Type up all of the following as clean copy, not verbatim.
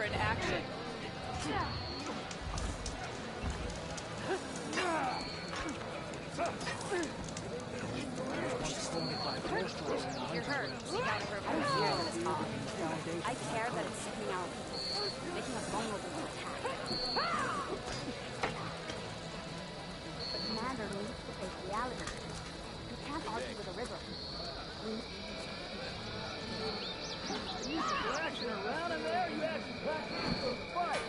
in action. You're hurt. You gotta hurt more here than it's off. I care that it's sticking out, making us vulnerable to attack. But Commander needs to face reality. We can't argue with a river. You splashing around in there? You actually practicing for a fight?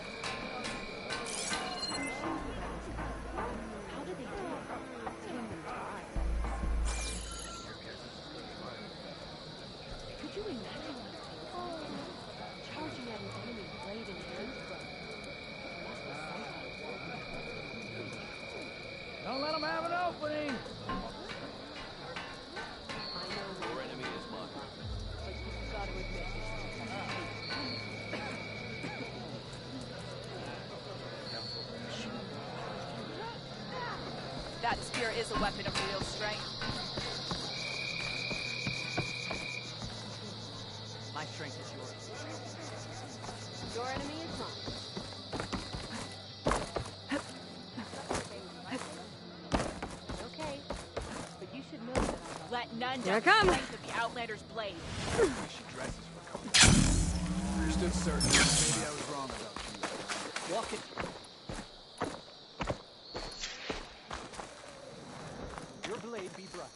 How did they do it? Could you imagine charging at an enemy blade in hand? Don't let them have an opening! Your enemy is mine. Gotta admit. That spear is a weapon of real strength. My strength is yours. Your enemy is mine. Okay, but you should know that I'm Let none Here I doubt the come. strength of the Outlander's blade. She dresses for comfort. I stood certain. Maybe I was wrong about you. Walk it. Your blade be bright.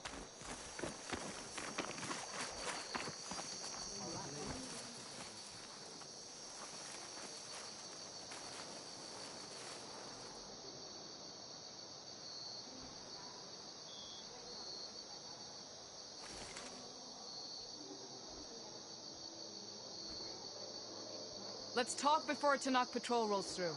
Let's talk before Tanakh Patrol rolls through.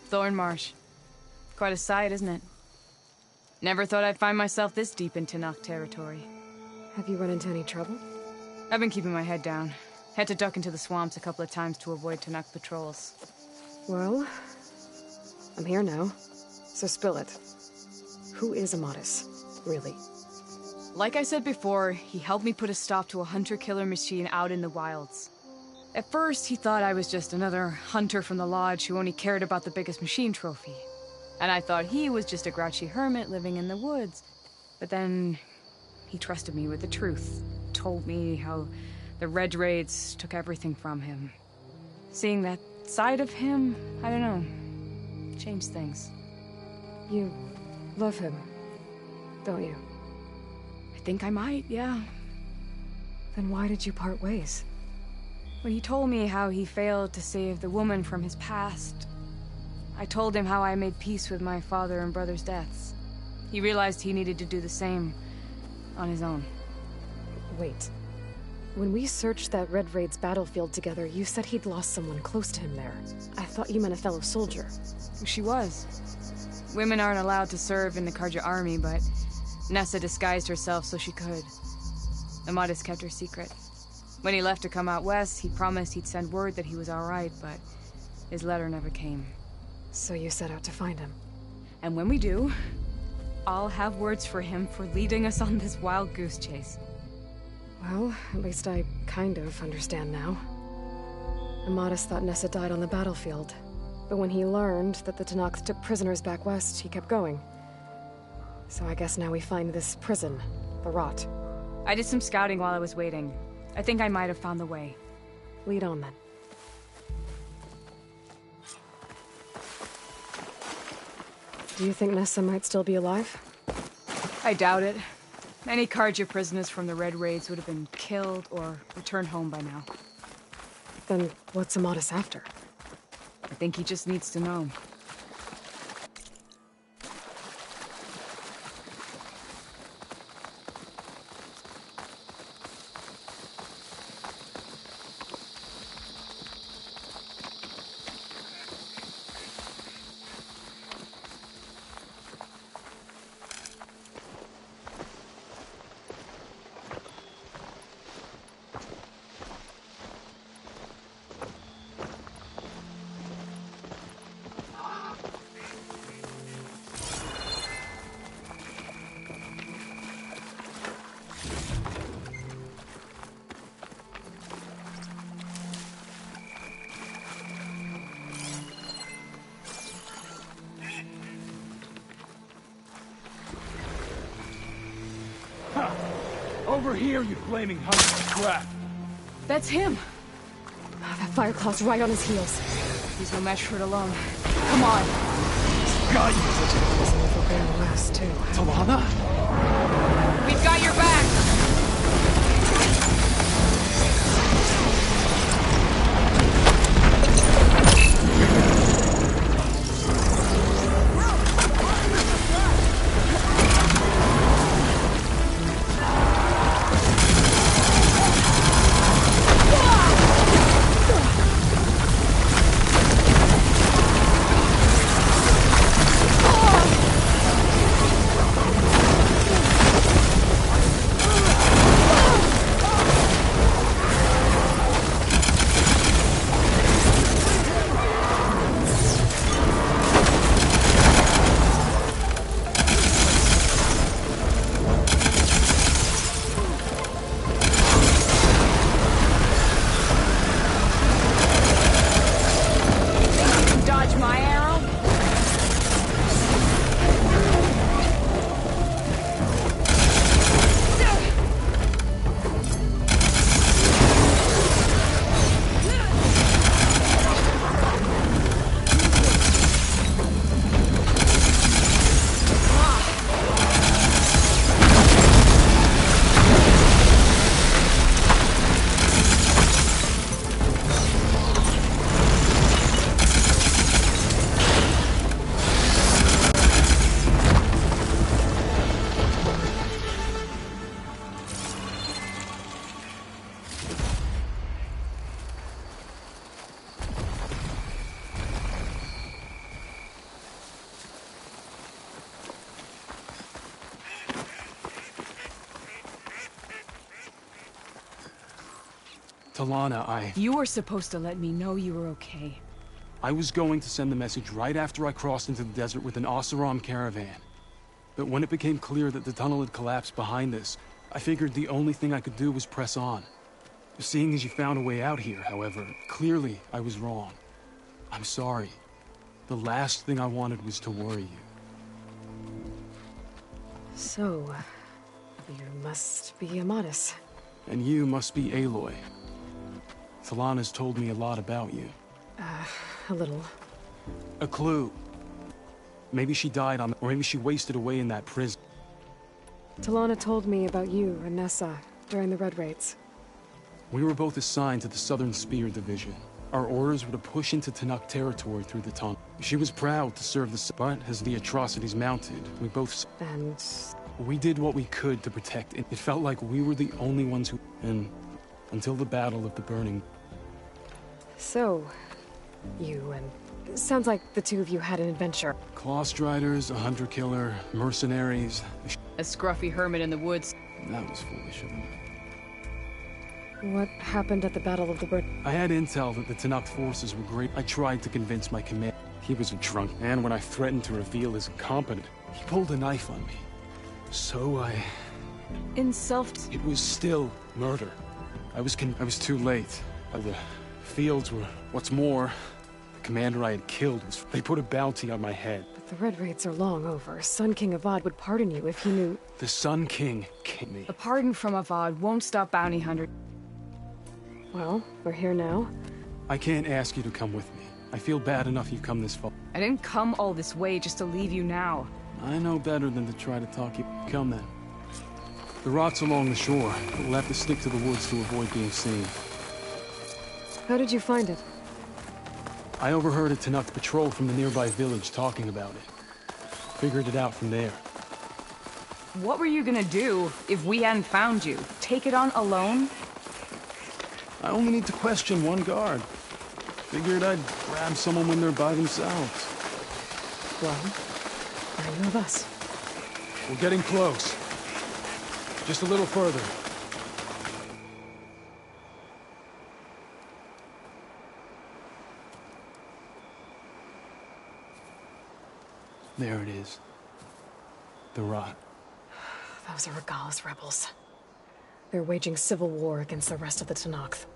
Thorn Marsh. Quite a sight, isn't it? Never thought I'd find myself this deep in Tanakh territory. Have you run into any trouble? I've been keeping my head down. Had to duck into the swamps a couple of times to avoid Tanakh patrols. Well, I'm here now, so spill it. Who is Amatis, really? Like I said before, he helped me put a stop to a hunter-killer machine out in the wilds. At first, he thought I was just another hunter from the lodge who only cared about the biggest machine trophy. And I thought he was just a grouchy hermit living in the woods. But then, he trusted me with the truth. Told me how the Red Raids took everything from him. Seeing that side of him, I don't know, changed things. You love him, don't you? I think I might, yeah. Then why did you part ways? When he told me how he failed to save the woman from his past, I told him how I made peace with my father and brother's deaths. He realized he needed to do the same on his own. Wait. When we searched that Red Raid's battlefield together, you said he'd lost someone close to him there. I thought you meant a fellow soldier. She was. Women aren't allowed to serve in the Karja army, but Nessa disguised herself so she could. Amatis kept her secret. When he left to come out west, he promised he'd send word that he was all right, but his letter never came. So you set out to find him. And when we do, I'll have words for him for leading us on this wild goose chase. Well, at least I kind of understand now. Amatis thought Nessa died on the battlefield. But when he learned that the Tanakh took prisoners back west, he kept going. So I guess now we find this prison, the Rot. I did some scouting while I was waiting. I think I might have found the way. Lead on then. Do you think Nessa might still be alive? I doubt it. Any Carja prisoners from the Red Raids would have been killed or returned home by now. Then what's Amadis after? I think he just needs to know. Over here, you flaming hunk of crap! That's him! That Fireclaw's right on his heels. He's no match for it alone. Come on! Got you! He's going west, too. Talana? We've got your back! Talana, You were supposed to let me know you were okay. I was going to send the message right after I crossed into the desert with an Oseram caravan. But when it became clear that the tunnel had collapsed behind us, I figured the only thing I could do was press on. Seeing as you found a way out here, however, clearly I was wrong. I'm sorry. The last thing I wanted was to worry you. So, you must be Amadis. And you must be Aloy. Talana's told me a lot about you. A little. A clue. Maybe she died on, or maybe she wasted away in that prison. Talana told me about you and Nessa during the Red Raids. We were both assigned to the Southern Spear Division. Our orders were to push into Tanakh territory through the tunnel. She was proud to serve but as the atrocities mounted, we both... And... We did what we could to protect it. It felt like we were the only ones who... And until the Battle of the Burning... So, you and... Sounds like the two of you had an adventure. Clawstriders, a hunter-killer, mercenaries... A scruffy hermit in the woods. That was foolish of me. What happened at the Battle of the Bird? I had intel that the Tanakh forces were great. I tried to convince my command. He was a drunk, and when I threatened to reveal his incompetence, he pulled a knife on me. So I... In self... It was still murder. I was too late. The fields were... What's more, The commander I had killed was... They put a bounty on my head. But the Red Raids are long over. Sun King Avad would pardon you if he knew... The Sun King came me. A pardon from Avad won't stop bounty hunter. Well, we're here now. I can't ask you to come with me. I feel bad enough you've come this far. I didn't come all this way just to leave you now. I know better than to try to talk you. Come then. The rot's along the shore, but we'll have to stick to the woods to avoid being seen. How did you find it? I overheard a Tanakh patrol from the nearby village talking about it. Figured it out from there. What were you gonna do if we hadn't found you? Take it on alone? I only need to question one guard. Figured I'd grab someone when they're by themselves. Well, are you of us? We're getting close. Just a little further. There it is. The rot. Those are Regal's rebels. They're waging civil war against the rest of the Tanakh.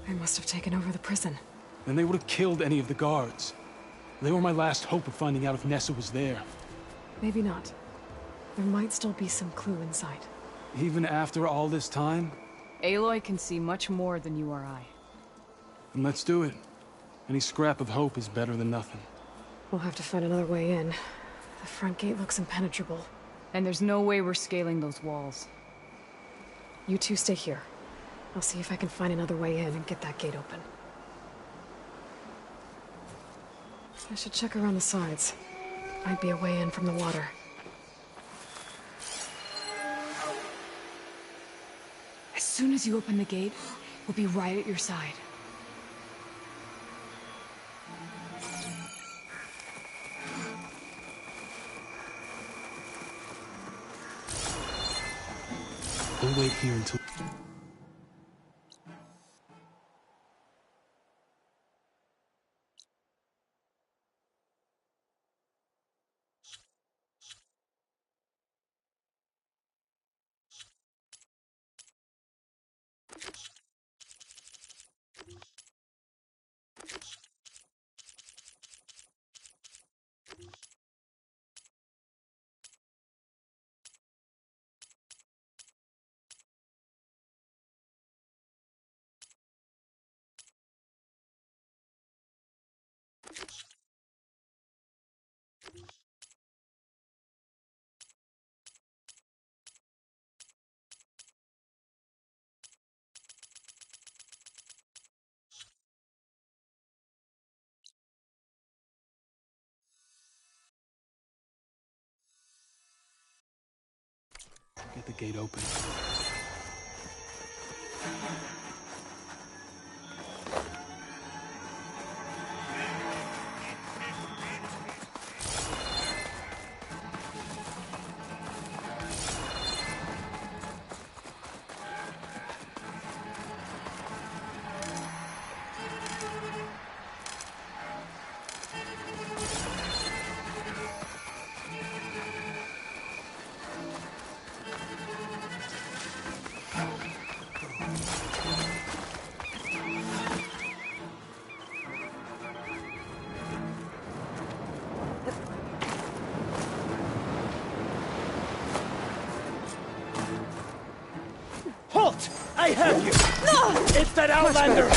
They must have taken over the prison. Then they would have killed any of the guards. They were my last hope of finding out if Nessa was there. Maybe not. There might still be some clue inside. Even after all this time? Aloy can see much more than you or I. Then let's do it. Any scrap of hope is better than nothing. We'll have to find another way in. The front gate looks impenetrable. And there's no way we're scaling those walls. You two stay here. I'll see if I can find another way in and get that gate open. I should check around the sides. Might be a way in from the water. As soon as you open the gate, we'll be right at your side. We'll wait here until... Get the gate open. Halt! I have you! It's that Outlander!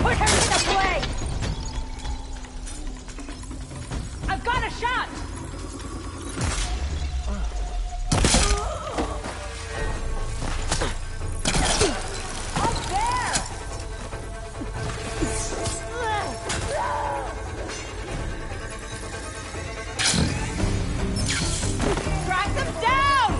Put her into play! I've got a shot! Up there! Track them down!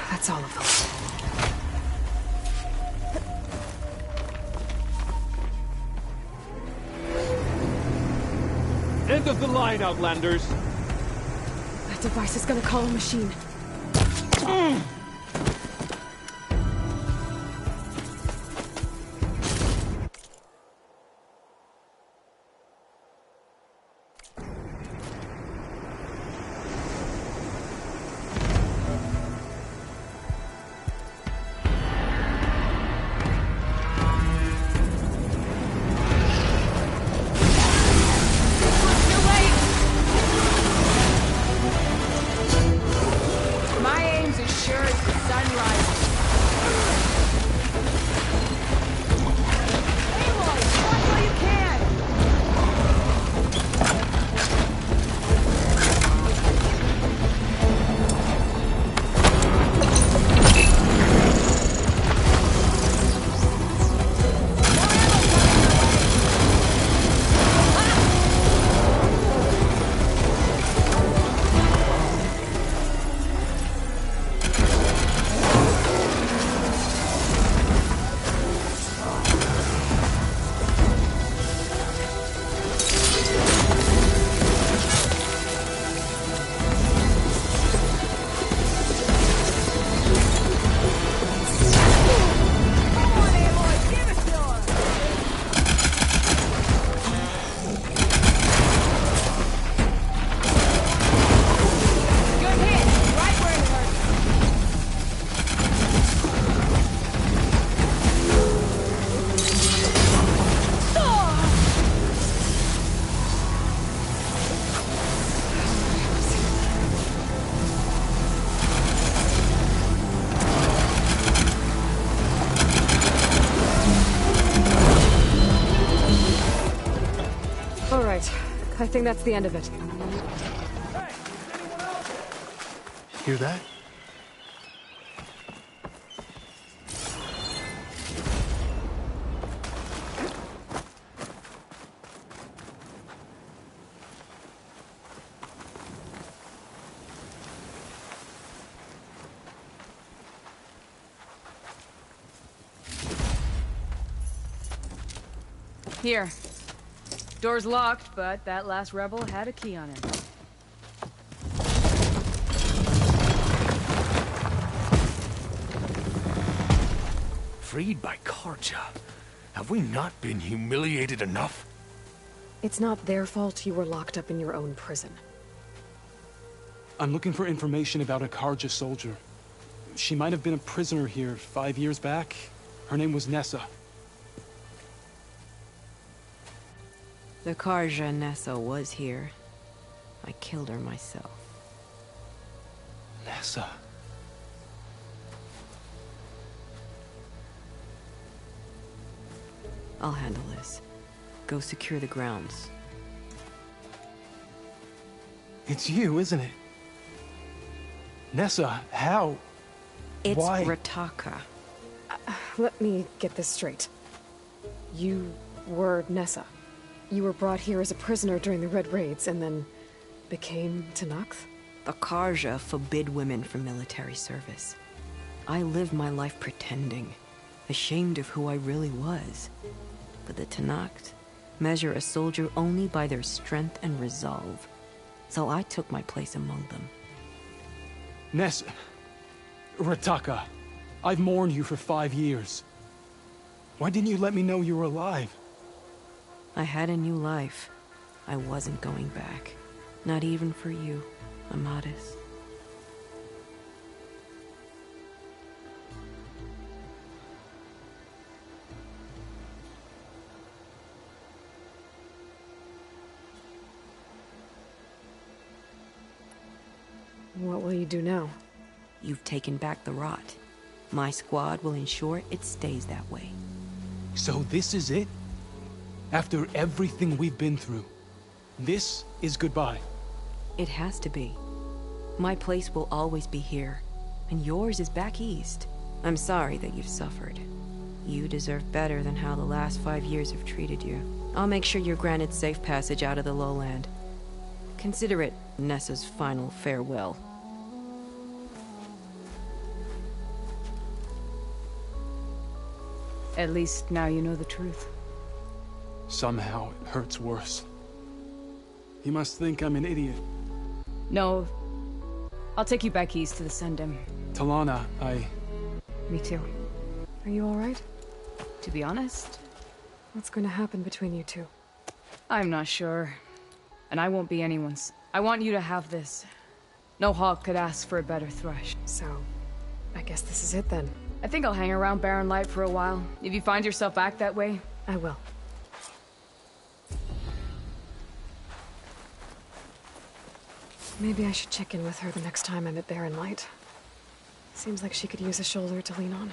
That's all of them. End of the line, Outlanders! That device is gonna call a machine. My aim's as sure as the sun rises. Aloy, watch while you can! Good hit, right where it hurts. All right. I think that's the end of it. Hear that? Here. Door's locked, but that last rebel had a key on him. Freed by Karja. Have we not been humiliated enough? It's not their fault you were locked up in your own prison. I'm looking for information about a Karja soldier. She might have been a prisoner here 5 years back. Her name was Nessa. The Karja Nessa was here. I killed her myself. Nessa. I'll handle this. Go secure the grounds. It's you, isn't it? Nessa, how? It's Why? Rataka. Let me get this straight. You were Nessa. You were brought here as a prisoner during the Red Raids and then became Tenakth? The Karja forbid women from military service. I lived my life pretending, ashamed of who I really was. But the Tenakth measure a soldier only by their strength and resolve. So I took my place among them. Ness... Rataka, I've mourned you for 5 years. Why didn't you let me know you were alive? I had a new life. I wasn't going back. Not even for you, Amadis. What will you do now? You've taken back the rot. My squad will ensure it stays that way. So this is it? After everything we've been through, this is goodbye? It has to be. My place will always be here, and yours is back east. I'm sorry that you've suffered. You deserve better than how the last 5 years have treated you. I'll make sure you're granted safe passage out of the lowland. Consider it Nessa's final farewell. At least now you know the truth. Somehow it hurts worse. He must think I'm an idiot. No. I'll take you back east to the Sendem. Talana, Me too. Are you alright? To be honest, What's going to happen between you two? I'm not sure. And I won't be anyone's. I want you to have this. No hawk could ask for a better thrush. So, I guess this is it then. I think I'll hang around Barren Light for a while. If you find yourself back that way, I will. Maybe I should check in with her the next time I'm at Barren Light. Seems like she could use a shoulder to lean on.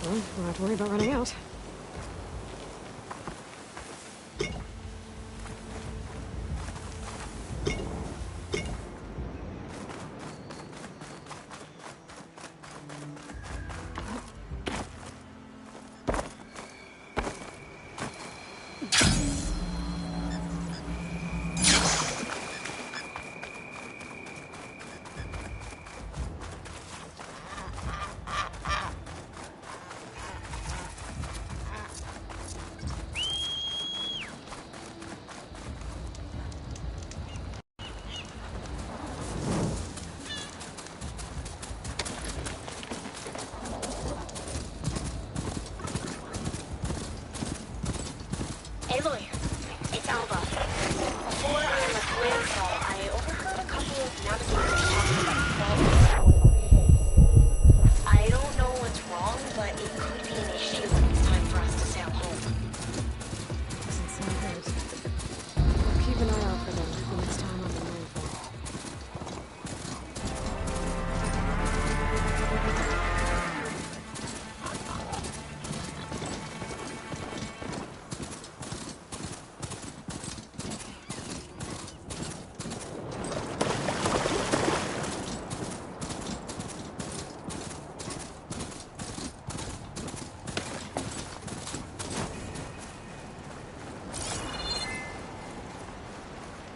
Well, don't have to worry about running out. Aloy, it's Alba. Before I left landfall, I overheard a couple of navigators talking about fault. I don't know what's wrong, but it could be an issue when it's time for us to sail home. Doesn't sound good. We'll keep an eye out for them the next time I'm in landfall.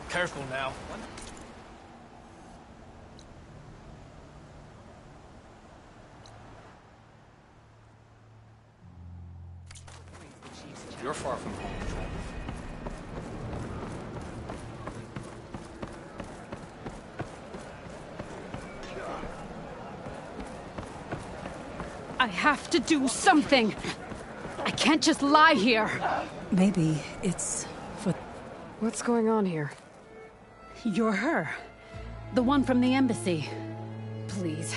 Careful now. You're far from home, Joel. have to do something. I can't just lie here. Maybe it's for... What's going on here? You're her. The one from the embassy. Please,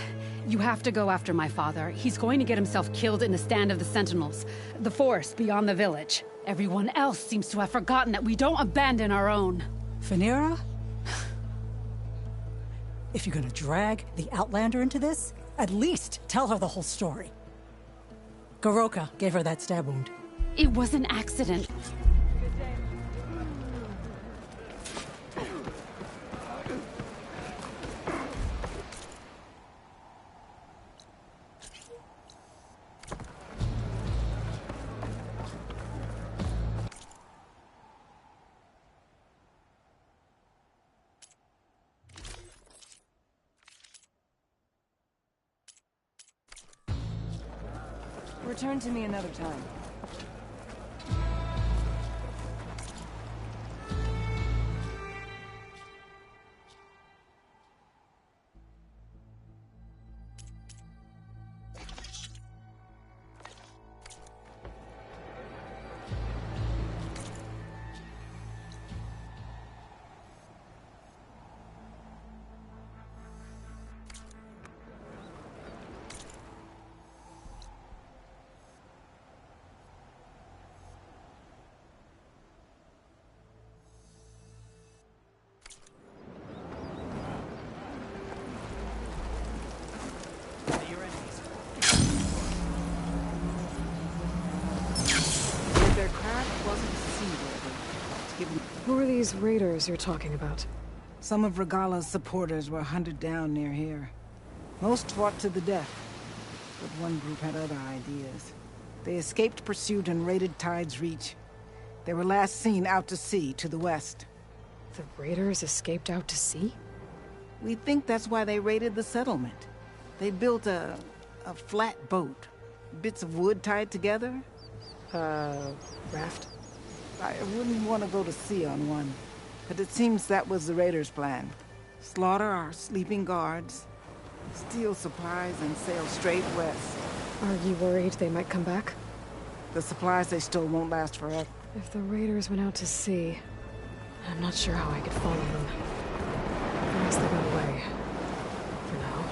you have to go after my father. He's going to get himself killed in the stand of the Sentinels. The forest beyond the village. Everyone else seems to have forgotten that we don't abandon our own. Phaneara? If you're gonna drag the Outlander into this, at least tell her the whole story. Goroka gave her that stab wound. It was an accident. Return to me another time. Who are these raiders you're talking about? Some of Regala's supporters were hunted down near here. Most fought to the death, but one group had other ideas. They escaped pursuit and raided Tide's Reach. They were last seen out to sea, to the west. The raiders escaped out to sea? We think that's why they raided the settlement. They built a flat boat. Bits of wood tied together. Raft? I wouldn't want to go to sea on one, but it seems that was the raiders' plan. Slaughter our sleeping guards, steal supplies, and sail straight west. Are you worried they might come back? The supplies they stole won't last forever. If the raiders went out to sea, I'm not sure how I could follow them. I guess they got away. For now.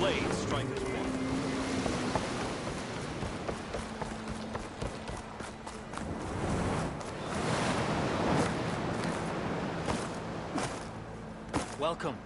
blades strike as one. Welcome.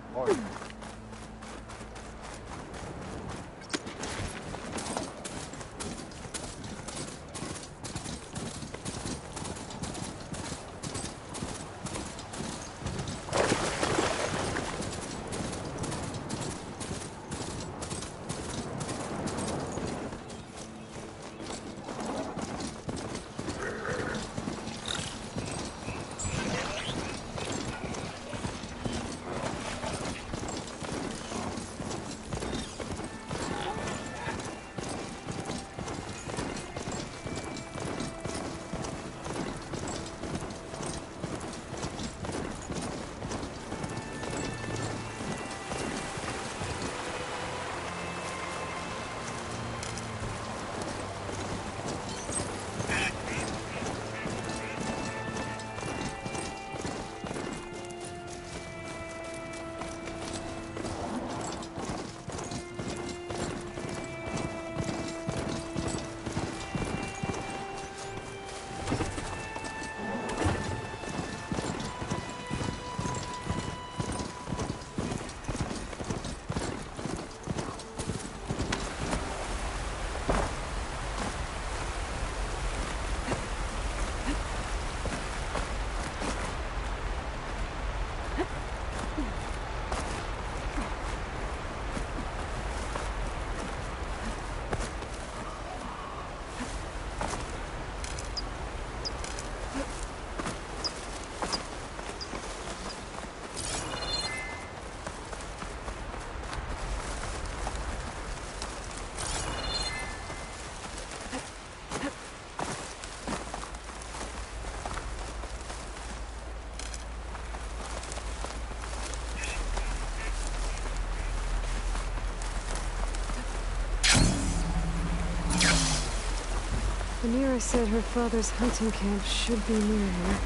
Rhaenyra said her father's hunting camp should be near here.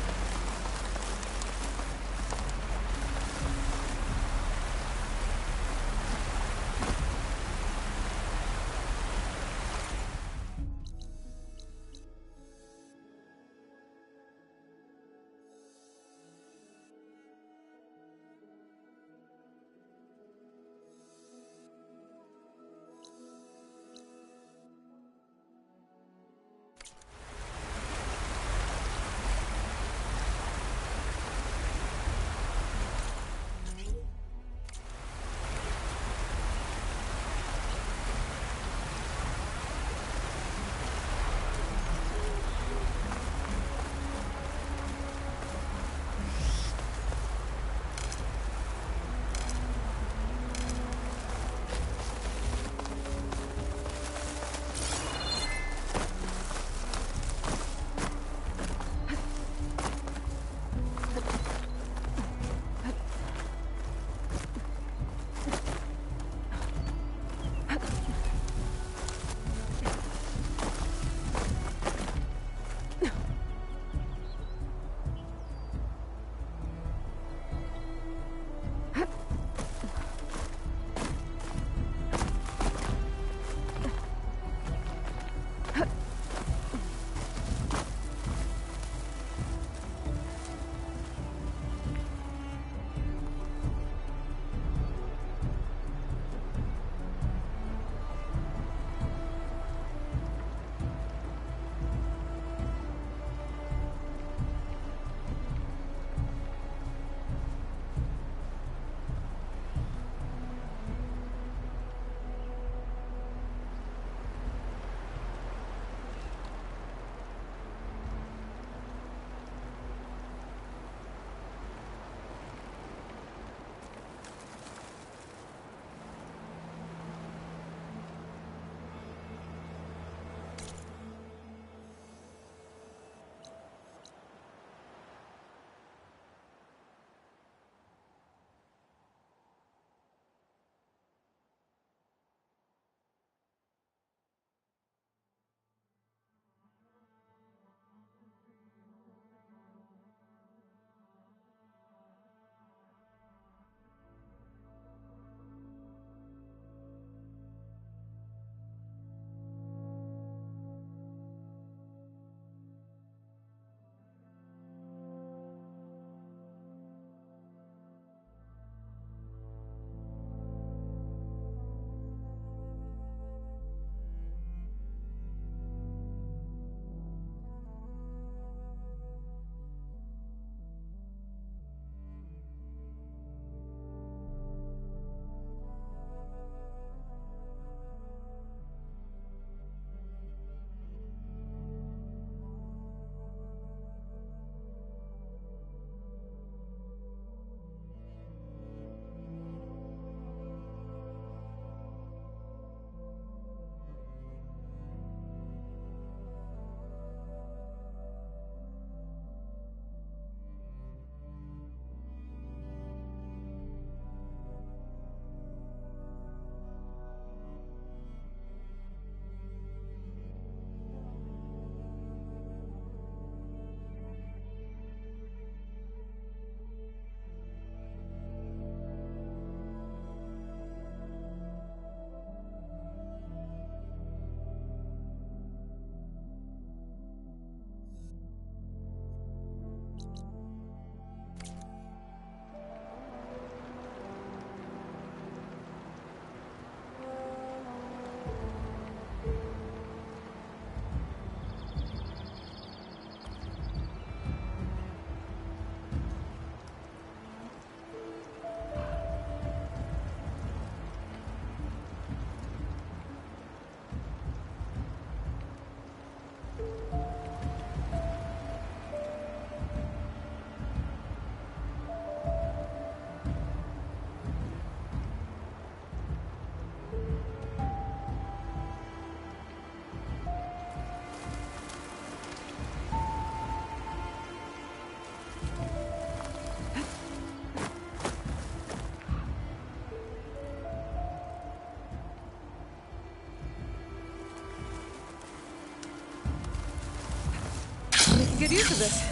good use of this.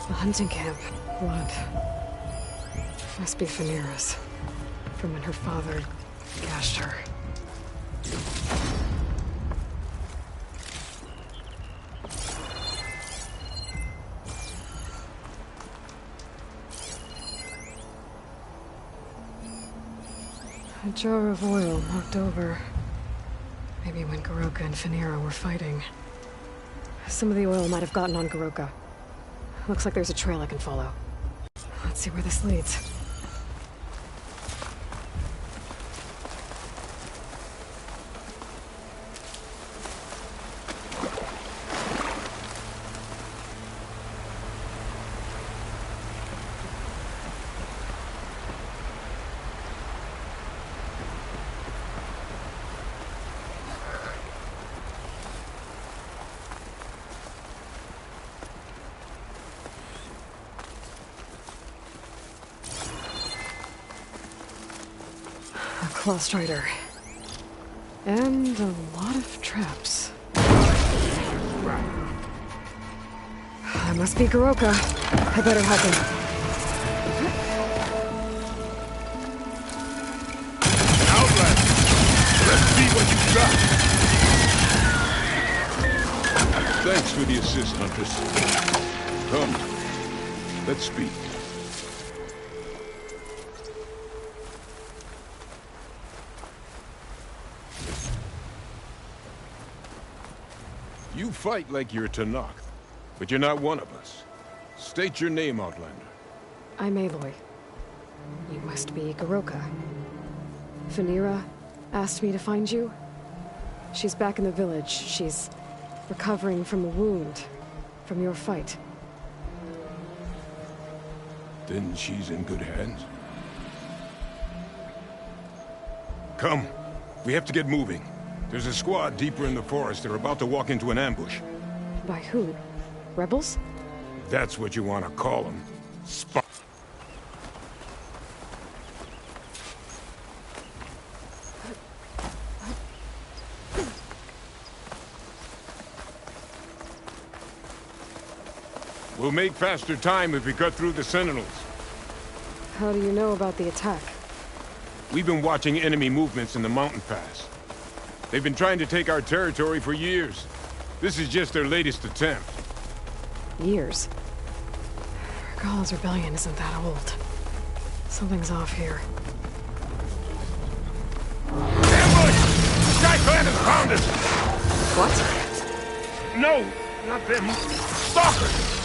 A hunting camp. Blood. Must be Phanero's. From when her father gashed her. A jar of oil knocked over. Maybe when Goroka and Phanera were fighting. Some of the oil might have gotten on Goroka. Looks like there's a trail I can follow. Let's see where this leads. Claw Strider. And a lot of traps. That must be Goroka. I better help him. Outlander! Let's see what you've got! Thanks for the assist, Huntress. Come, let's speak. You fight like you're Tanakh, but you're not one of us. State your name, Outlander. I'm Aloy. You must be Goroka. Phanera asked me to find you. She's back in the village. She's recovering from a wound from your fight. Then she's in good hands. Come, we have to get moving. There's a squad deeper in the forest. They're about to walk into an ambush. By who? Rebels? That's what you want to call them. Spy. We'll make faster time if we cut through the Sentinels. How do you know about the attack? We've been watching enemy movements in the mountain pass. They've been trying to take our territory for years. This is just their latest attempt. Years? Regala's rebellion isn't that old. Something's off here. Ambush! The Sky Clan has found us! What? No, not them. Stalkers!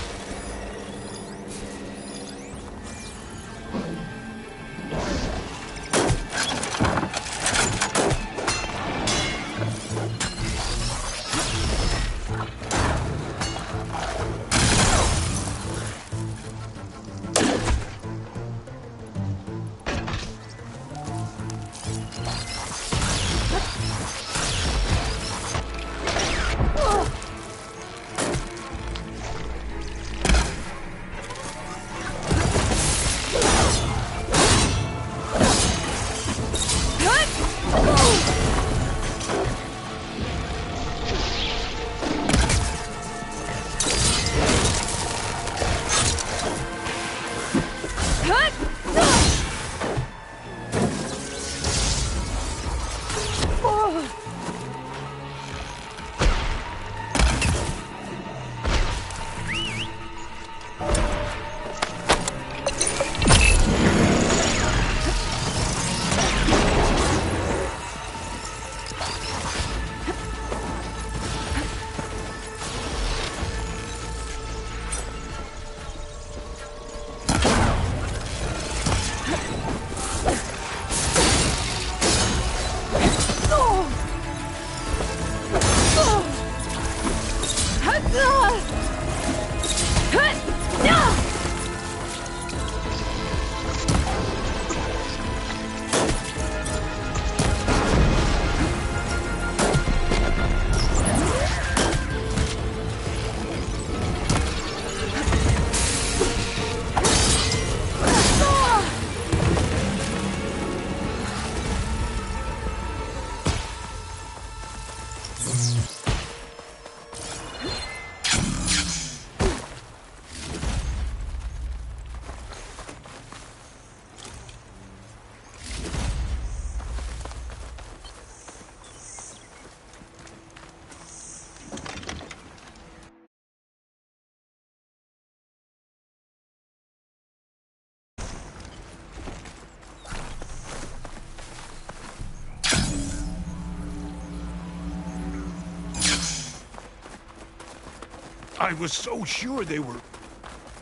I was so sure they were...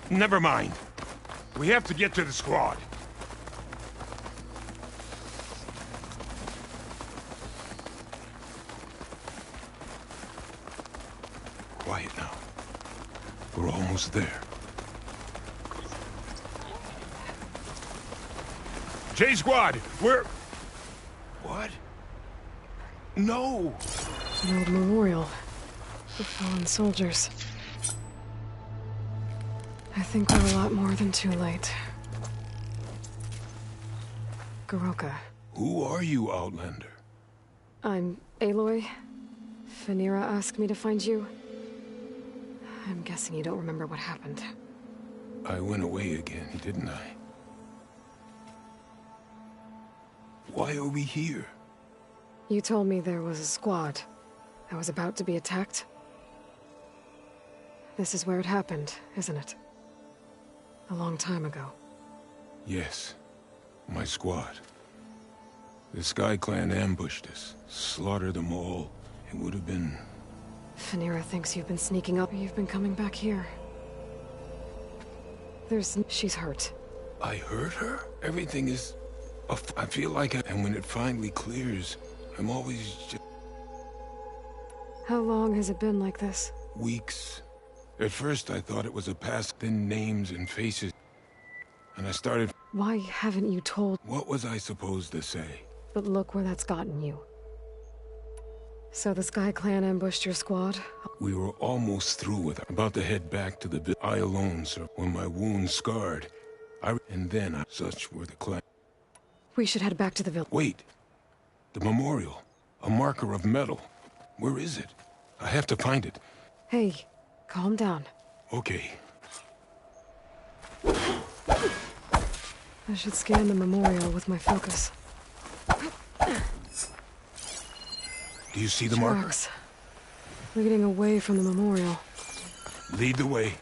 Never mind. We have to get to the squad. Quiet now. We're almost there. J Squad, we're... What? No! An old memorial for fallen soldiers. I think we're a lot more than too late. Goroka. Who are you, Outlander? I'm Aloy. Phaneera asked me to find you. I'm guessing you don't remember what happened. I went away again, didn't I? Why are we here? You told me there was a squad. I was about to be attacked. This is where it happened, isn't it? A long time ago. Yes. My squad. The Sky Clan ambushed us. Slaughtered them all. It would have been... Phaneera thinks you've been sneaking up. You've been coming back here. She's hurt. I hurt her? Everything is... I feel like and when it finally clears, I'm always just... How long has it been like this? Weeks. At first I thought it was a past, then names and faces. And I started... Why haven't you told... What was I supposed to say? But look where that's gotten you. So the Sky Clan ambushed your squad? We were almost through with it. About to head back to the I alone, sir. When my wound scarred, such were the clan. We should head back to the village. Wait. The memorial. A marker of metal. Where is it? I have to find it. Hey, calm down. Okay. I should scan the memorial with my focus. Do you see the marker? Tracks. Leading away from the memorial. Lead the way.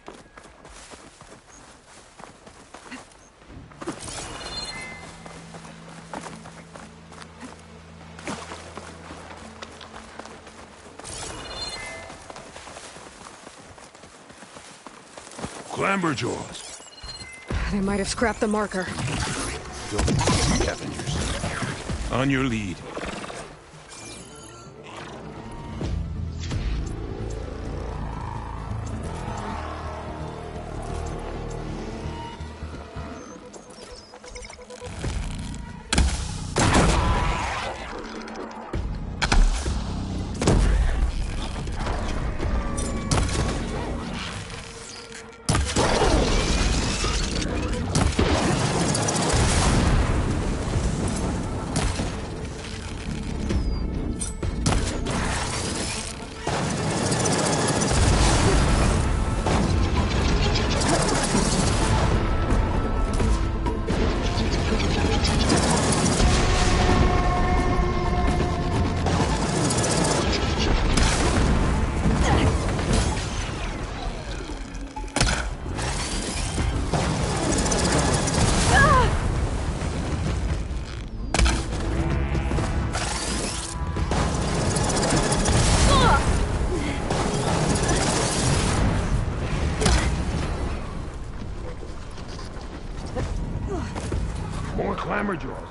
Clamberjaws. They might have scrapped the marker. Scavengers. On your lead. More clamberjaws.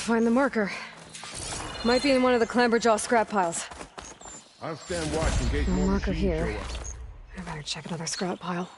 find the marker. Might be in one of the Clamberjaw scrap piles. I'll stand watch in case No more marker machines here. show up. I better check another scrap pile.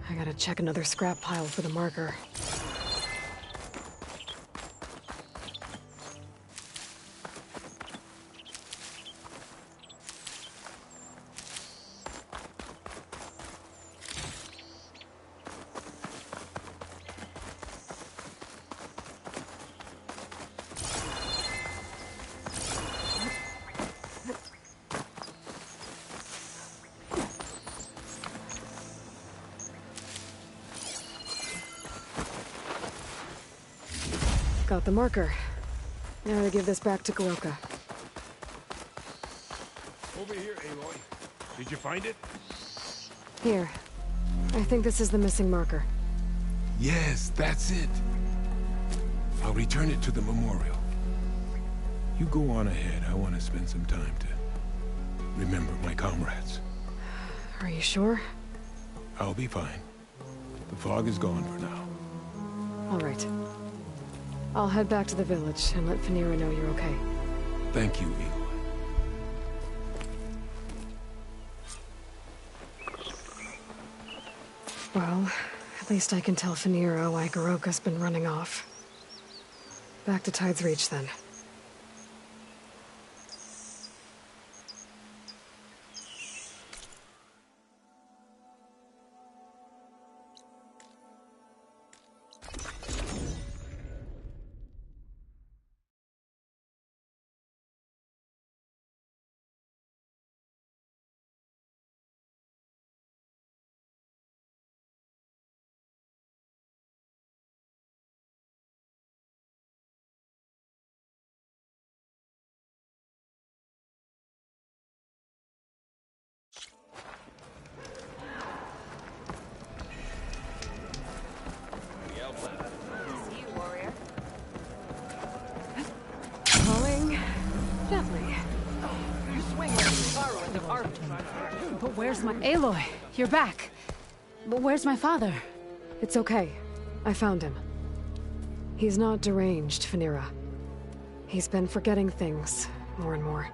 I gotta check another scrap pile for the marker. Got the marker. Now to give this back to Goroka. Over here, Aloy. Did you find it? Here. I think this is the missing marker. Yes, that's it. I'll return it to the memorial. You go on ahead. I want to spend some time to remember my comrades. Are you sure? I'll be fine. The fog is gone for now. All right. I'll head back to the village and let Fanira know you're okay. Thank you, Aloy. Well, at least I can tell Fanira why Goroka's been running off. Back to Tide's Reach, then. Falling gently. You swing like a sorrow in the arbiter. But where's my... Aloy, you're back. But where's my father? It's okay. I found him. He's not deranged, Fanira. He's been forgetting things, more and more.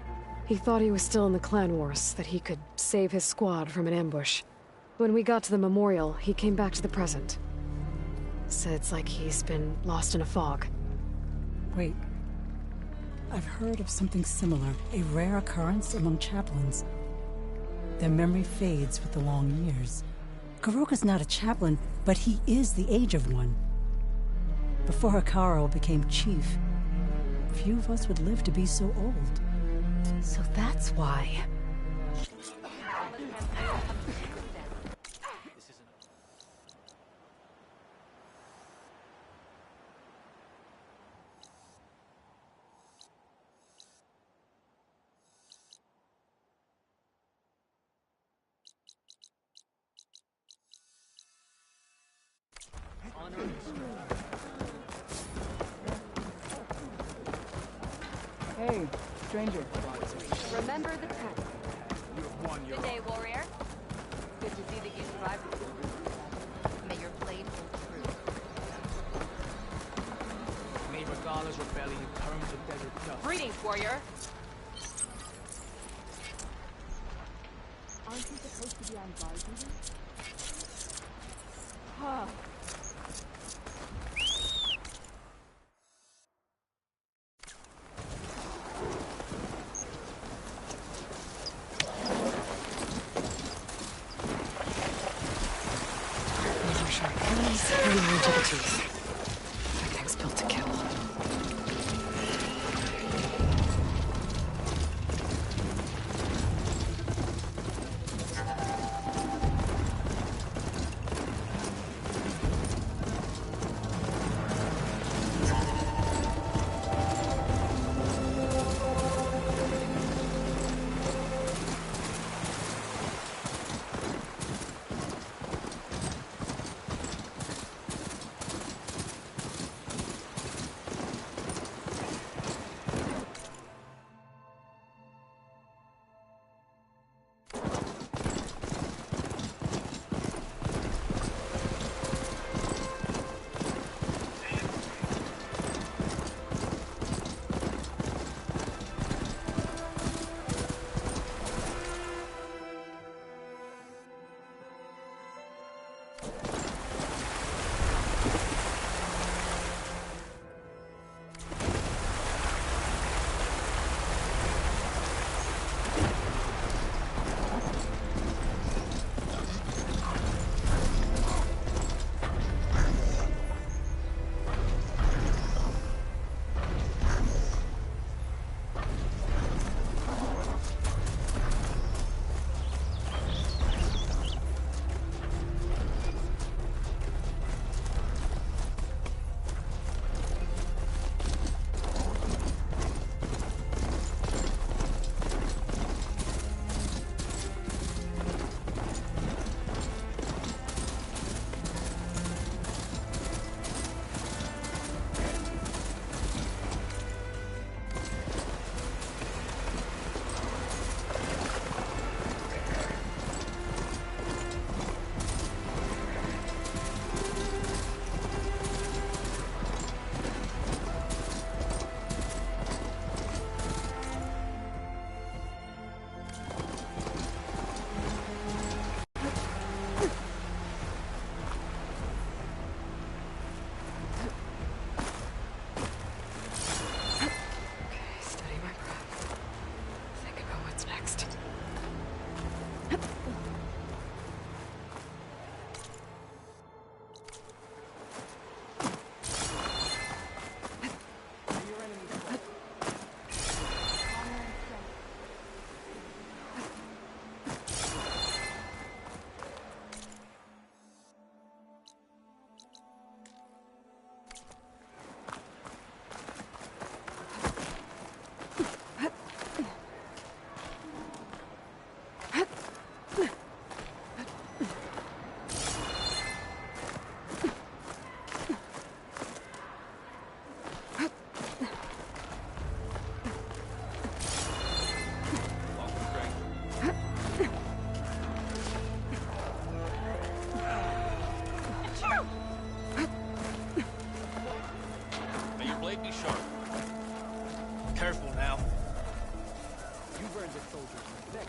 He thought he was still in the clan wars, that he could save his squad from an ambush. When we got to the memorial, he came back to the present. Said it's like he's been lost in a fog. Wait. I've heard of something similar, a rare occurrence among chaplains. Their memory fades with the long years. Goroka's not a chaplain, but he is the age of one. Before Hikaru became chief, few of us would live to be so old. So that's why. Hey, stranger. Remember the past. Good day, warrior. Good to see that you survived. May your blade hold true. May Regala's rebellion turn to desert dust. Greetings, warrior. Aren't you supposed to be on guard duty? Huh. Everything's built to kill. the soldiers were thick.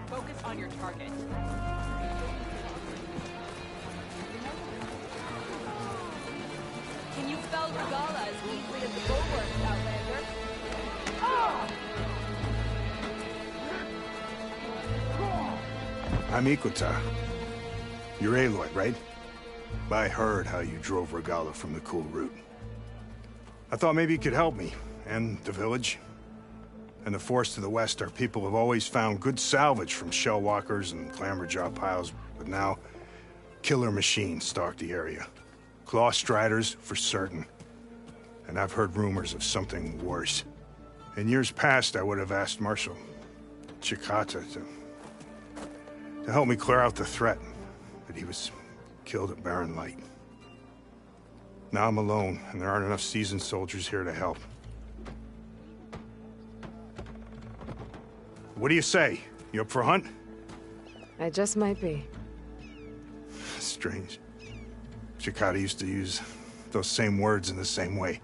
Focus on your target. Can you fell Regala as easily as the bulwarks, Outlander? I'm Ikota. You're Aloy, right? I heard how you drove Regala from the cool route. I thought maybe you could help me, and the village. And the forest to the west, our people have always found good salvage from shellwalkers and clamberjaw piles, but now, killer machines stalk the area. Claw striders, for certain. And I've heard rumors of something worse. In years past, I would have asked Marshal Chikata to help me clear out the threat, but he was killed at Barren Light. Now I'm alone, and there aren't enough seasoned soldiers here to help. What do you say? You up for a hunt? I just might be. Strange. Chikata used to use those same words in the same way.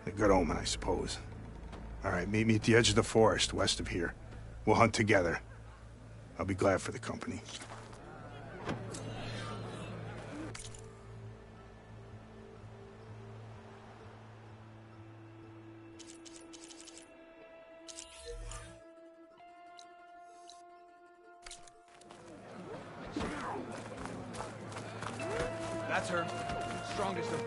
A good omen, I suppose. All right, meet me at the edge of the forest, west of here. We'll hunt together. I'll be glad for the company. That's her. Strongest of...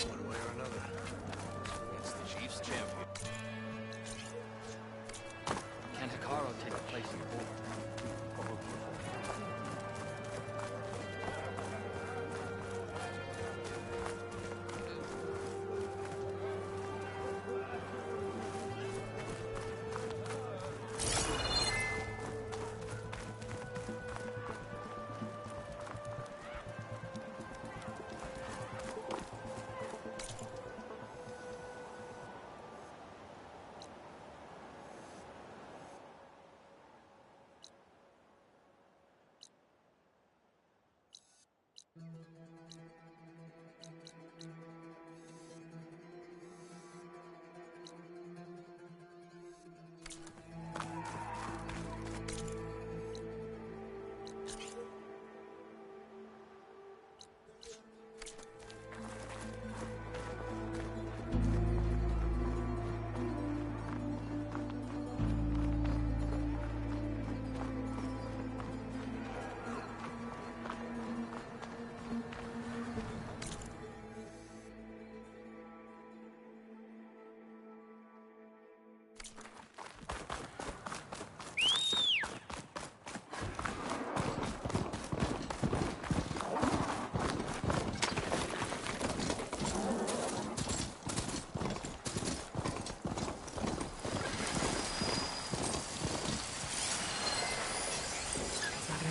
One way or another, it's the Chief's champion. Can Hikaru take the place of the war?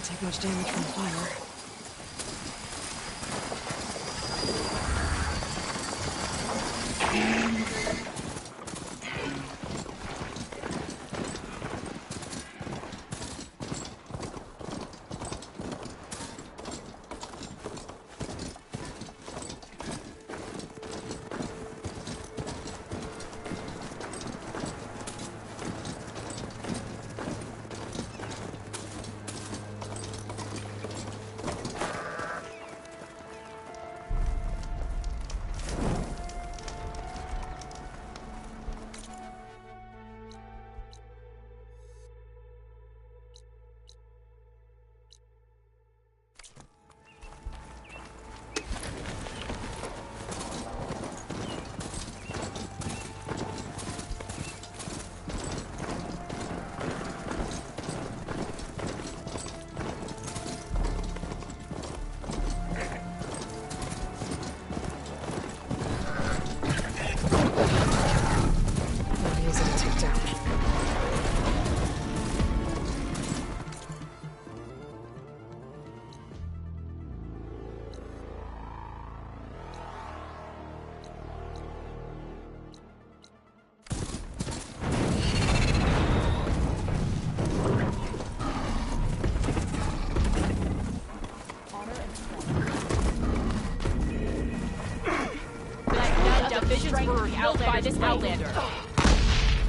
Take much damage from fire. visions were revealed by this Outlander.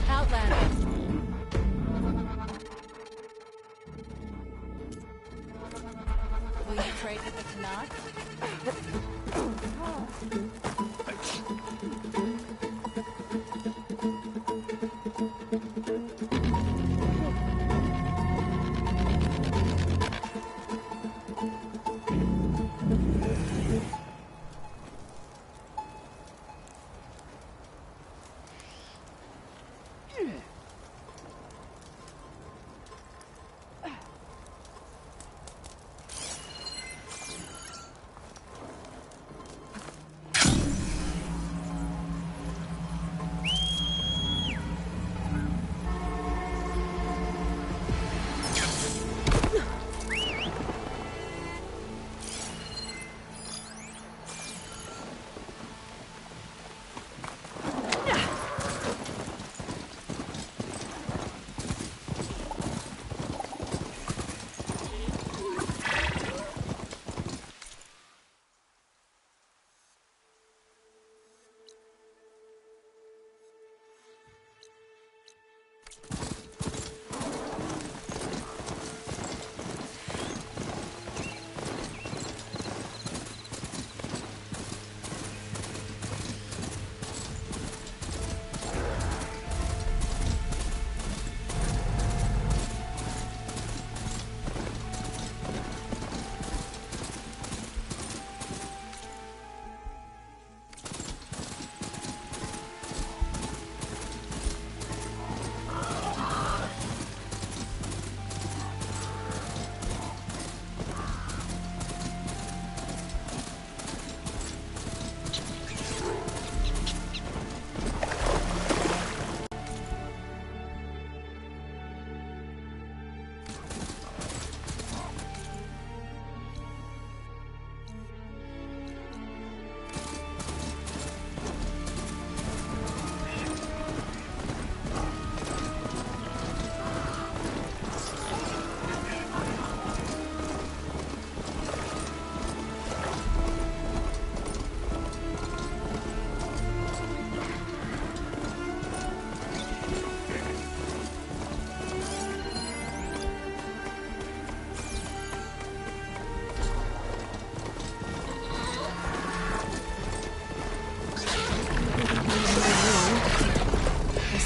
Outlander. Will you trade with the Tanakh?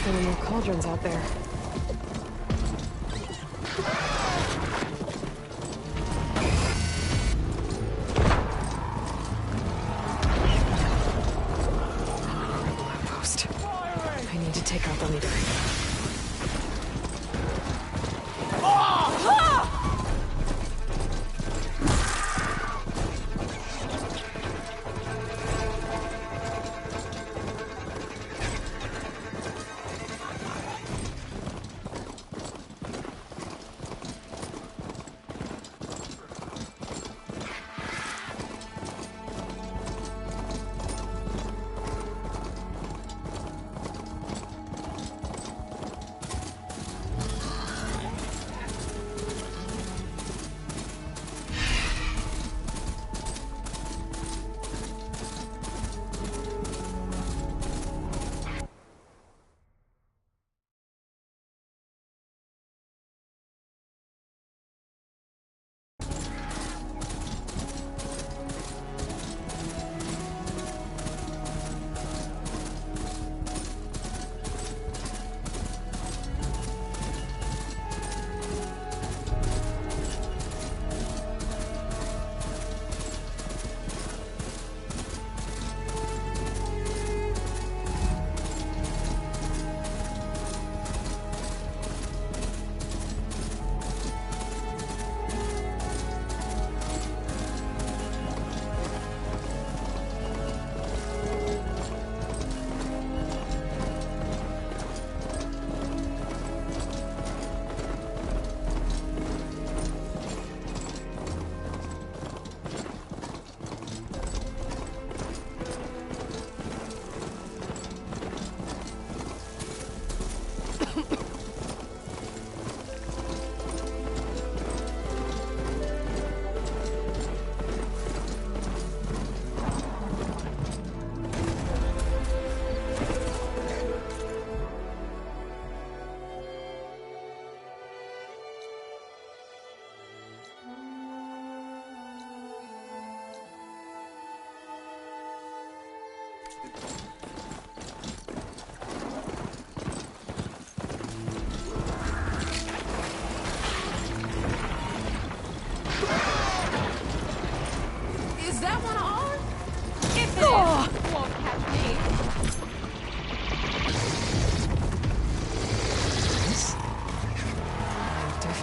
There are more cauldrons out there. Outpost. I need to take out the leader.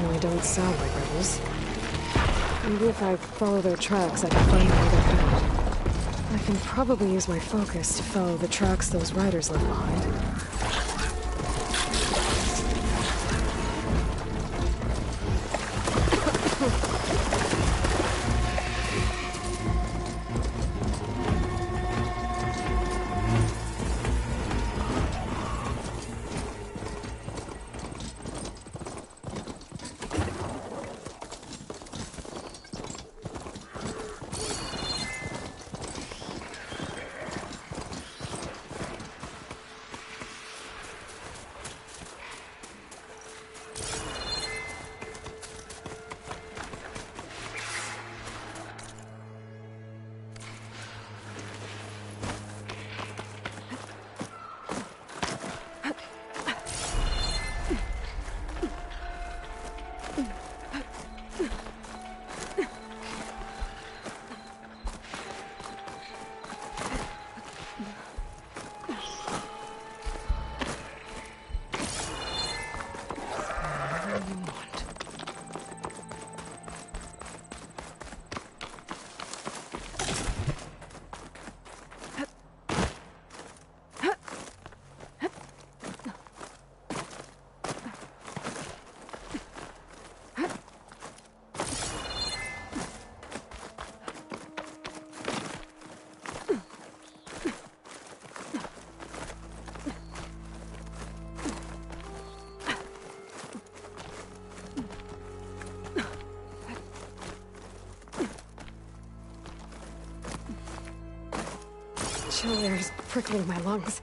definitely don't sound like rebels. Maybe if I follow their tracks, I can find where they're headed. I can probably use my focus to follow the tracks those riders left behind. Chill air is prickling my lungs.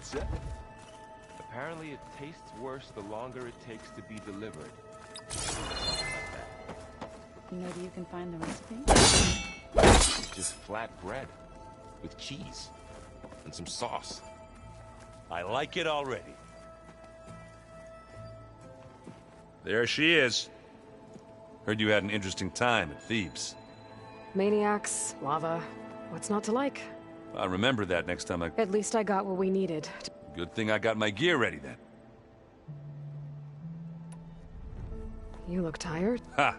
pizza? Apparently it tastes worse the longer it takes to be delivered. Maybe you can find the recipe? Just flat bread with cheese and some sauce. I like it already. There she is. Heard you had an interesting time at Thebes. Maniacs, lava. What's not to like? I'll remember that next time I... At least I got what we needed. Good thing I got my gear ready then. You look tired. Ha!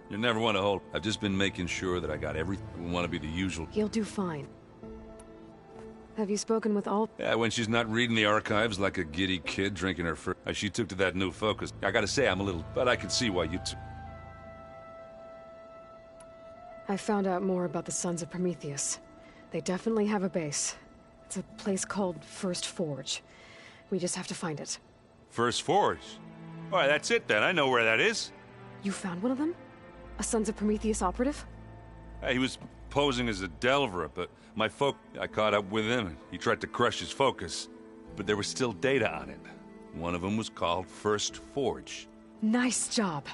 You never want to hold. I've just been making sure that I got everything. We want to be the usual. You'll do fine. Have you spoken with all? Yeah, when she's not reading the archives like a giddy kid drinking her first. She took to that new focus. I gotta say, I'm a little... But I can see why you two... I found out more about the Sons of Prometheus. They definitely have a base. It's a place called First Forge. We just have to find it. First Forge? Why, that's it then. I know where that is. You found one of them? A Sons of Prometheus operative? He was posing as a Delver, but I caught up with him, and he tried to crush his focus. But there was still data on it. One of them was called First Forge. Nice job.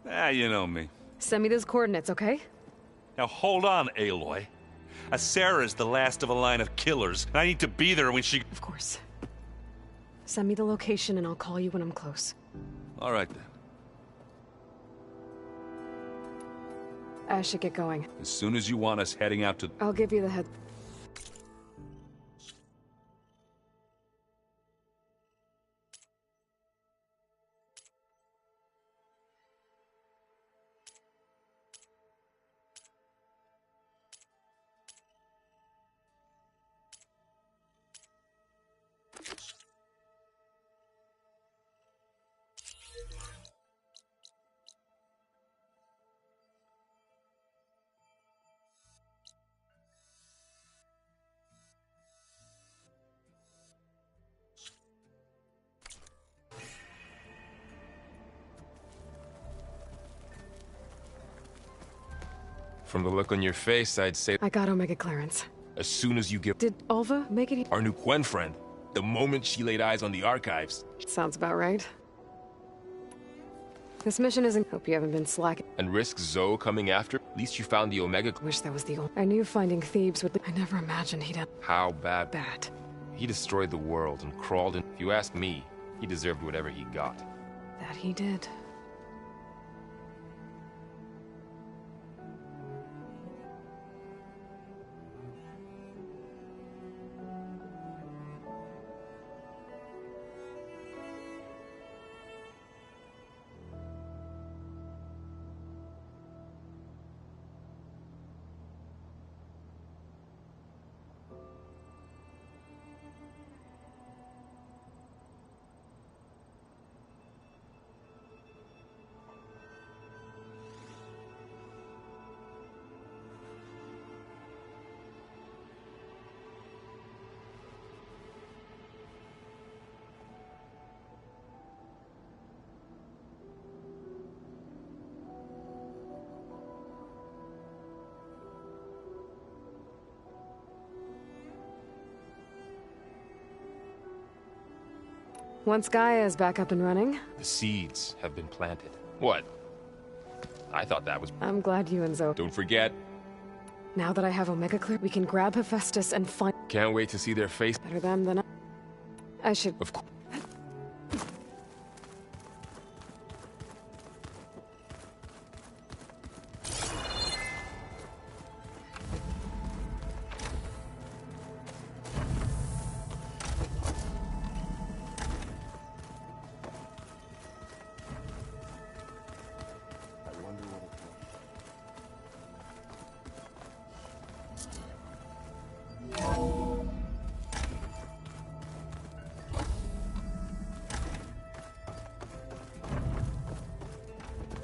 You know me. Send me those coordinates, okay? Now hold on, Aloy. Sarah's the last of a line of killers, and I need to be there when she... Of course. Send me the location and I'll call you when I'm close. All right, then. I should get going. As soon as you want us heading out to... I'll give you the head... From the look on your face, I'd say... I got Omega clearance. As soon as you get... Did Alva make it? Our new Gwen friend. The moment she laid eyes on the archives. Sounds about right. This mission isn't... Hope you haven't been slacking. And risk Zoe coming after? At least you found the Omega... Wish that was the old... I knew finding Thebes would... I never imagined he'd have... How bad? Bad. He destroyed the world and crawled in... If you ask me, he deserved whatever he got. That he did. Once Gaia is back up and running... The seeds have been planted. What? I thought that was... I'm glad you and Zoe... Don't forget. Now that I have Omega clear, we can grab Hephaestus and find... Can't wait to see their face. Better them than I should... Of course.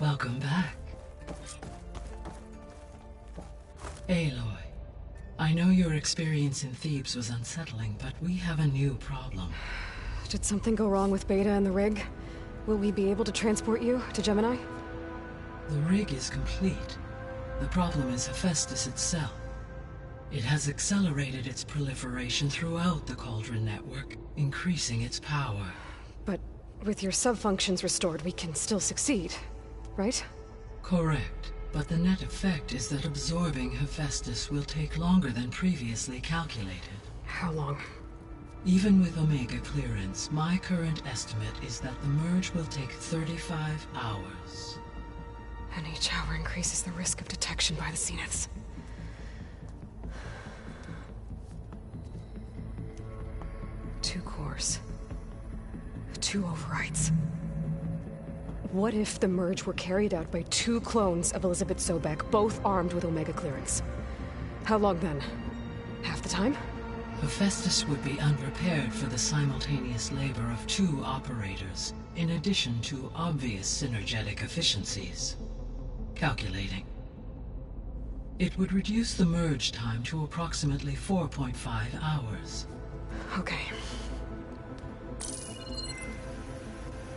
Welcome back. Aloy, I know your experience in Thebes was unsettling, but we have a new problem. Did something go wrong with Beta and the rig? Will we be able to transport you to Gemini? The rig is complete. The problem is Hephaestus itself. It has accelerated its proliferation throughout the Cauldron network, increasing its power. But with your sub-functions restored, we can still succeed, right? Correct. But the net effect is that absorbing Hephaestus will take longer than previously calculated. How long? Even with Omega clearance, my current estimate is that the merge will take 35 hours. And each hour increases the risk of detection by the Zeniths. Two cores. Two overrides. What if the merge were carried out by two clones of Elizabeth Sobek, both armed with Omega clearance? How long then? Half the time? Hephaestus would be unprepared for the simultaneous labor of two operators, in addition to obvious synergetic efficiencies. Calculating. It would reduce the merge time to approximately 4.5 hours. Okay.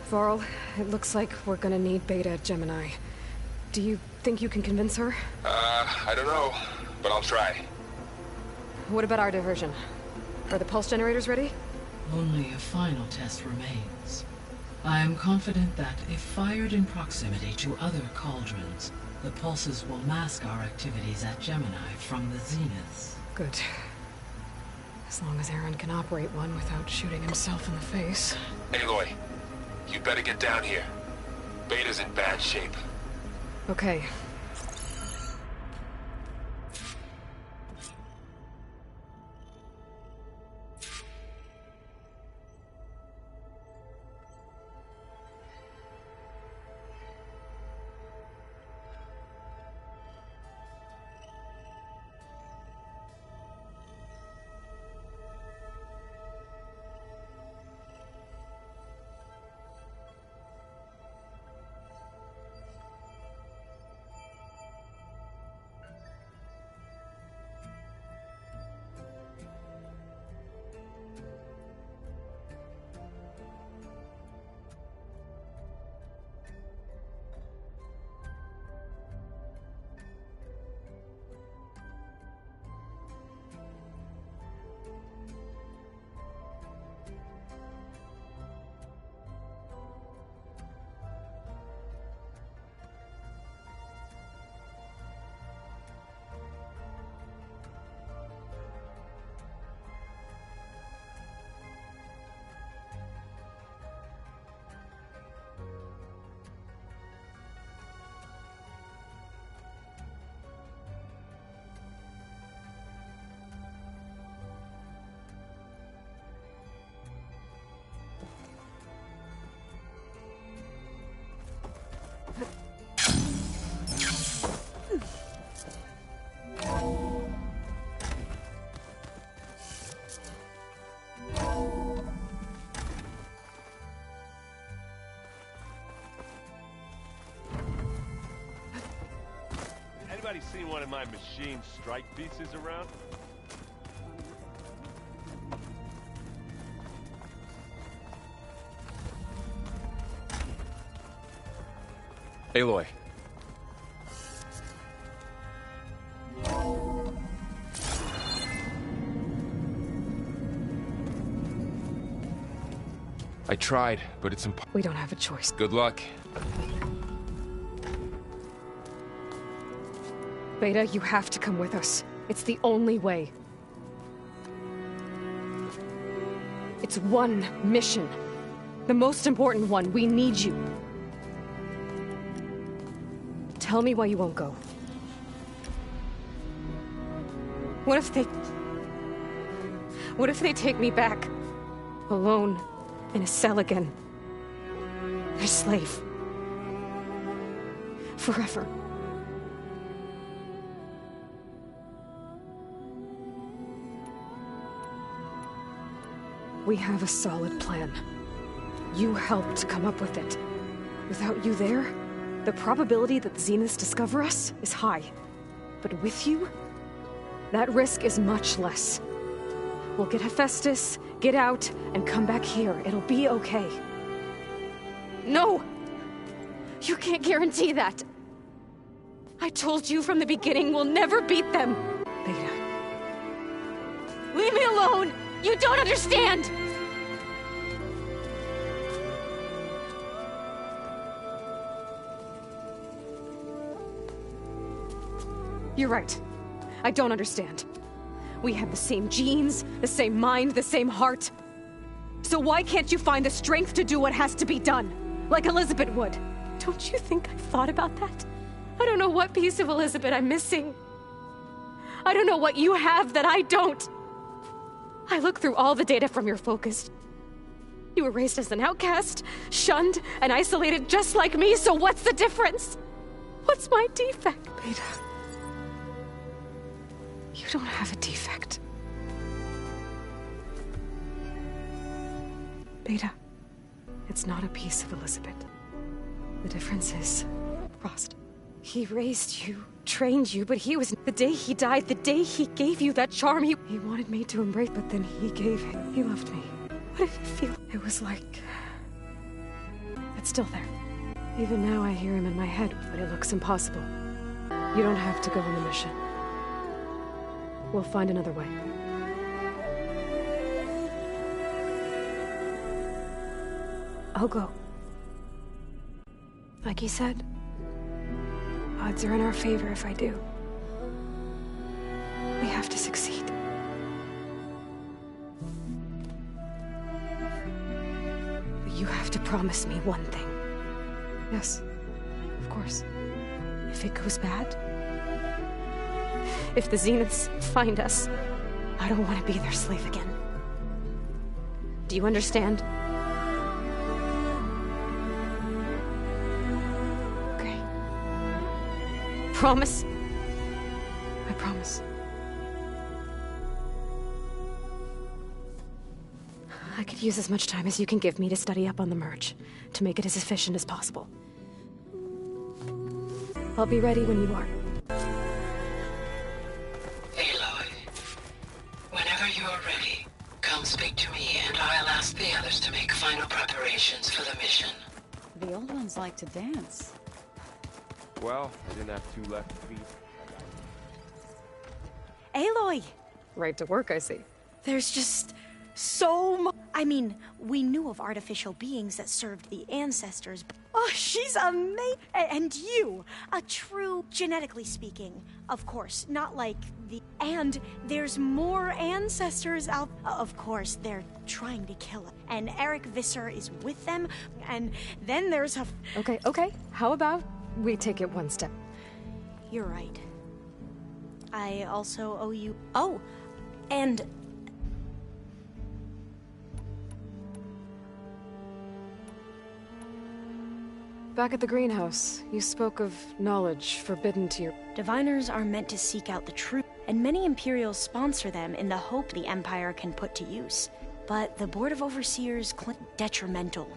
Varl, it looks like we're gonna need Beta at Gemini. Do you think you can convince her? I don't know, but I'll try. What about our diversion? Are the pulse generators ready? Only a final test remains. I am confident that if fired in proximity to other cauldrons, the pulses will mask our activities at Gemini from the Zeniths. Good. As long as Aaron can operate one without shooting himself in the face. Aloy, you better get down here. Beta's in bad shape. Okay. Anybody seen one of my machine strike pieces around? Aloy. I tried, but it's impossible. We don't have a choice. Good luck. Beta, you have to come with us. It's the only way. It's one mission. The most important one. We need you. Tell me why you won't go. What if they take me back? Alone, in a cell again. Their slave. Forever. We have a solid plan. You helped come up with it. Without you there, the probability that the Zeniths discover us is high. But with you, that risk is much less. We'll get Hephaestus, get out, and come back here. It'll be okay. No! You can't guarantee that! I told you from the beginning we'll never beat them! Beta, Leave me alone! You don't understand! You're right. I don't understand. We have the same genes, the same mind, the same heart. So why can't you find the strength to do what has to be done? Like Elizabeth would. Don't you think I've thought about that? I don't know what piece of Elizabeth I'm missing. I don't know what you have that I don't. I look through all the data from your focus. You were raised as an outcast, shunned, and isolated just like me, so what's the difference? What's my defect? Beta. You don't have a defect. Beta, it's not a piece of Elizabeth. The difference is, Frost. He raised you, trained you, but he was... The day he died, the day he gave you that charm, he wanted me to embrace, but then he gave it. He loved me. What did it feel? It was like... It's still there. Even now I hear him in my head, but it looks impossible. You don't have to go on the mission. We'll find another way. I'll go. Like he said, odds are in our favor if I do. We have to succeed. But you have to promise me one thing. Yes, of course. If it goes bad, if the Zeniths find us, I don't want to be their slave again. Do you understand? Okay. Promise? I promise. I could use as much time as you can give me to study up on the merge, to make it as efficient as possible. I'll be ready when you are. Aloy, whenever you're ready, come speak to me and I'll ask the others to make final preparations for the mission. The old ones like to dance. Well, I didn't have two left feet. Aloy! Right to work, I see. There's just so much. I mean, we knew of artificial beings that served the ancestors. Oh, she's amazing. And you, a true, genetically speaking, of course, not like the... And there's more ancestors out... Of course, they're trying to kill us. And Eric Visser is with them. And then there's a... Okay. How about we take it one step? You're right. I also owe you... Oh, and... Back at the greenhouse, you spoke of knowledge forbidden to your... Diviners are meant to seek out the truth, and many Imperials sponsor them in the hope the Empire can put to use. But the Board of Overseers claim detrimental,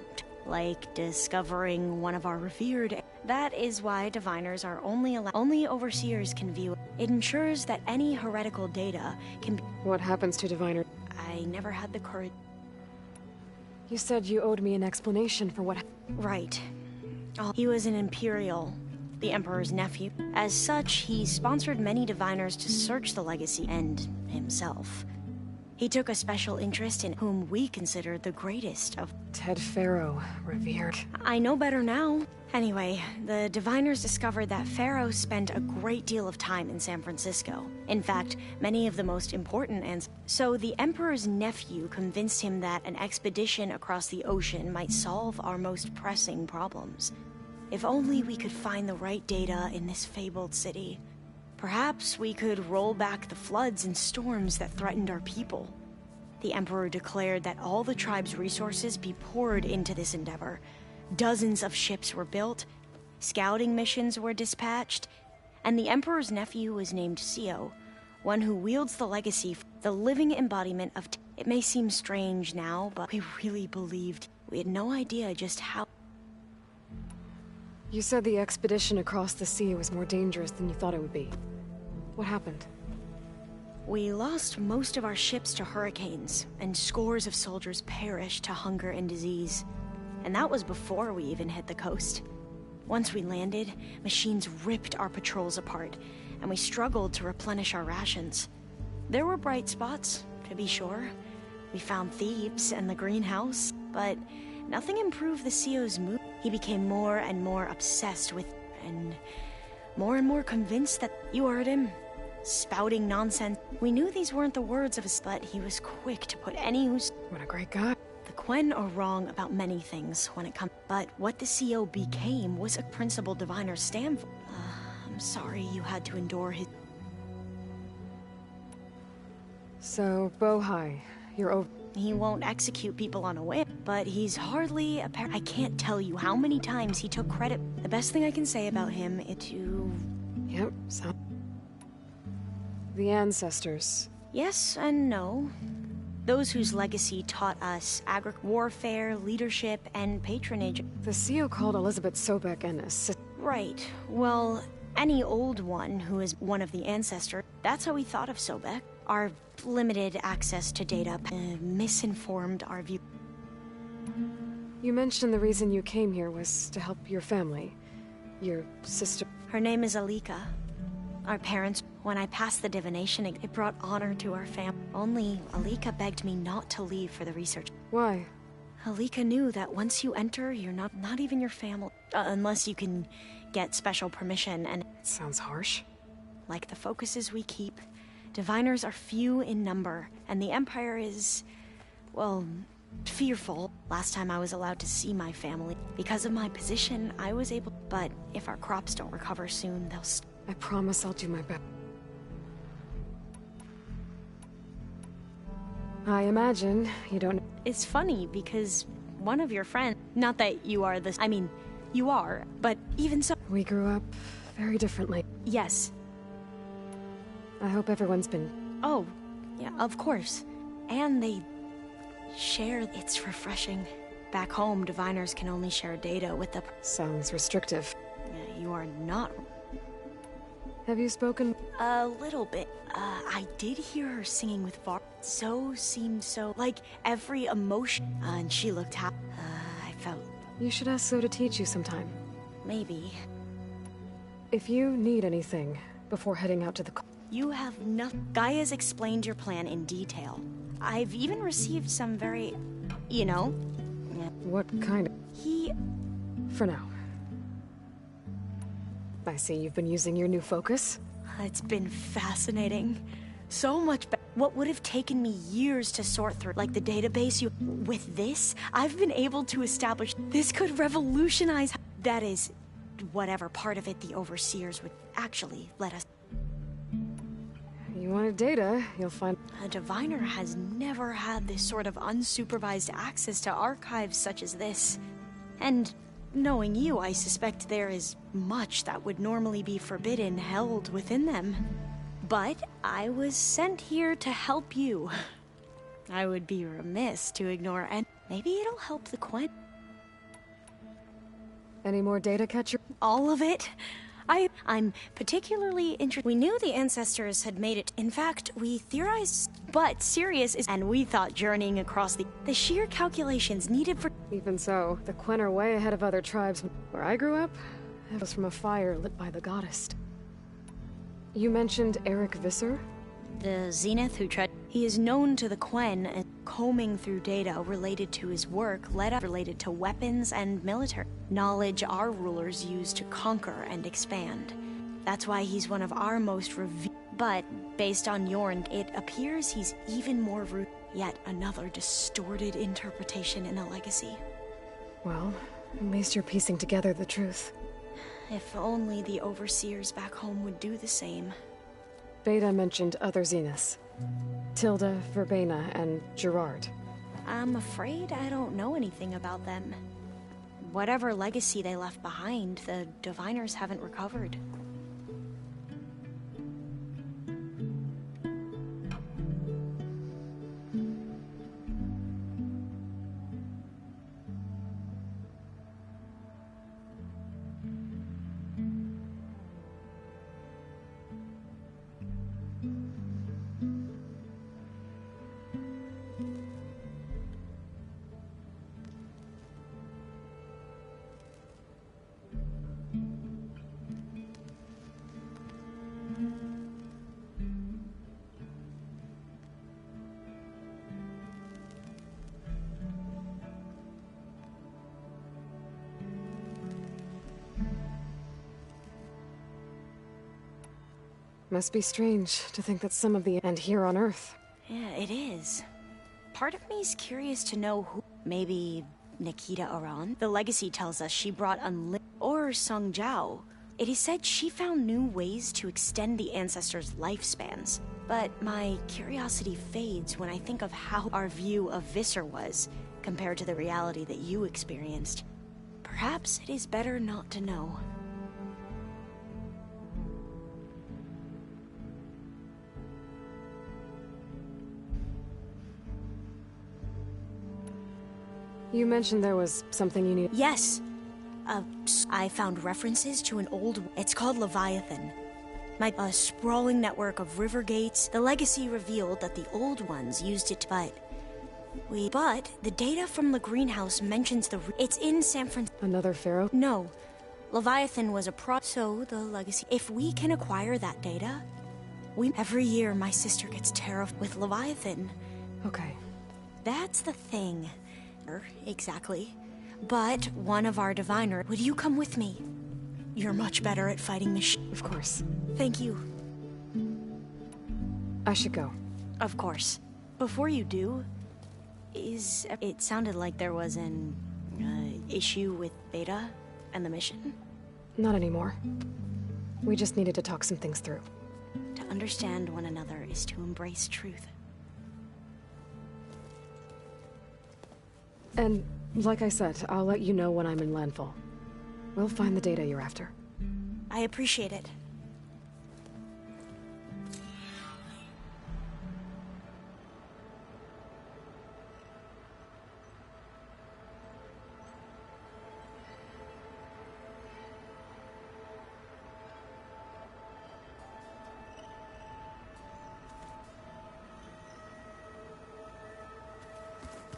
like discovering one of our revered... That is why Diviners are only Overseers can view. It ensures that any heretical data can be... What happens to Diviner? I never had the courage... You said you owed me an explanation for what... Right. He was an Imperial, the Emperor's nephew. As such, he sponsored many Diviners to search the legacy and himself. He took a special interest in whom we consider the greatest of... Ted Faro, revered. I know better now. Anyway, the Diviners discovered that Faro spent a great deal of time in San Francisco. In fact, many of the most important and... So the Emperor's nephew convinced him that an expedition across the ocean might solve our most pressing problems. If only we could find the right data in this fabled city. Perhaps we could roll back the floods and storms that threatened our people. The Emperor declared that all the tribe's resources be poured into this endeavor. Dozens of ships were built, scouting missions were dispatched, and the Emperor's nephew was named Sio, one who wields the legacy, the living embodiment of... It may seem strange now, but we really believed. We had no idea just how... You said the expedition across the sea was more dangerous than you thought it would be. What happened? We lost most of our ships to hurricanes, and scores of soldiers perished to hunger and disease. And that was before we even hit the coast. Once we landed, machines ripped our patrols apart, and we struggled to replenish our rations. There were bright spots. to be sure. We found Thebes and the greenhouse, but nothing improved the CEO's mood. He became more and more obsessed with, and more convinced that you heard him. Spouting nonsense. We knew these weren't the words of his, but he was quick to put any who's... What a great guy. The Quen are wrong about many things when it comes, but what the CEO became was a principled diviner stand for. I'm sorry you had to endure his... So, Bohai, you're over... He won't execute people on a whim, but he's hardly a I can't tell you how many times he took credit. The best thing I can say about him is to... Yep, so... The ancestors. Yes and no. Those whose legacy taught us warfare, leadership, and patronage. The CEO called Elizabeth Sobek an assist... Right. Well, any old one who is one of the ancestors, that's how we thought of Sobek. Our limited access to data misinformed our view. You mentioned the reason you came here was to help your family. Your sister... Her name is Alika. Our parents, when I passed the divination, it brought honor to our family. Only Alika begged me not to leave for the research. Why? Alika knew that once you enter, you're not even your family. Unless you can get special permission and... Sounds harsh. Like the focuses we keep, diviners are few in number, and the Empire is, well, fearful. Last time I was allowed to see my family. Because of my position, I was able... But if our crops don't recover soon, they'll... I promise I'll do my best. I imagine you don't... It's funny, because one of your friends... Not that you are the... I mean, you are, but even so... We grew up very differently. Yes. I hope everyone's been... Oh, yeah, of course. And they share... It's refreshing. Back home, diviners can only share data with the... Sounds restrictive. Yeah, you are not... Have you spoken? A little bit. I did hear her singing with Var. Seemed so... Like, every emotion. And she looked happy. I felt... You should ask So to teach you sometime. Maybe. If you need anything before heading out to the... You have nothing. Gaia's explained your plan in detail. I've even received some very... You know? What kind of... He... For now. I see you've been using your new focus. It's been fascinating. So much what would have taken me years to sort through, like the database you... With this, I've been able to establish this could revolutionize... That is, whatever part of it the Overseers would actually let us... You wanted data, you'll find... A diviner has never had this sort of unsupervised access to archives such as this. And... Knowing you, I suspect there is much that would normally be forbidden held within them. But I was sent here to help you. I would be remiss to ignore, and maybe it'll help the Quen. Any more data catcher? All of it? I'm particularly interested. We knew the ancestors had made it. In fact, we theorized, but Sirius is, and we thought journeying across the sheer calculations needed for... Even so, the Quen are way ahead of other tribes. Where I grew up, it was from a fire lit by the goddess. You mentioned Eric Visser? The Zenith who tried... He is known to the Quen as combing through data related to his work, related to weapons and military knowledge our rulers use to conquer and expand. That's why he's one of our most revered. But based on Yorn, it appears he's even more rude. Yet another distorted interpretation in the legacy. Well, at least you're piecing together the truth. If only the Overseers back home would do the same. Beta mentioned other Zeniths. Tilda, Verbena, and Gerard. I'm afraid I don't know anything about them. Whatever legacy they left behind, the diviners haven't recovered. Must be strange to think that some of the end here on Earth. Yeah, it is. Part of me's curious to know who. Maybe Nikita Aran? The legacy tells us she brought or Sung Jiao. It is said she found new ways to extend the ancestors' lifespans. But my curiosity fades when I think of how our view of Visser was, compared to the reality that you experienced. Perhaps it is better not to know. You mentioned there was something you need. Yes. I found references to an old... It's called Leviathan. A sprawling network of river gates. The legacy revealed that the old ones used it, but the data from the greenhouse mentions it's in San Francisco. Another pharaoh? No. Leviathan was so the legacy... If we can acquire that data, every year my sister gets terrified with Leviathan. Okay. That's the thing. Exactly. But one of our diviners... Would you come with me? You're much better at fighting machines. Of course. Thank you. I should go. Of course. Before you do, it sounded like there was an issue with Beta and the mission? Not anymore. We just needed to talk some things through. To understand one another is to embrace truth. And, like I said, I'll let you know when I'm in landfall. We'll find the data you're after. I appreciate it.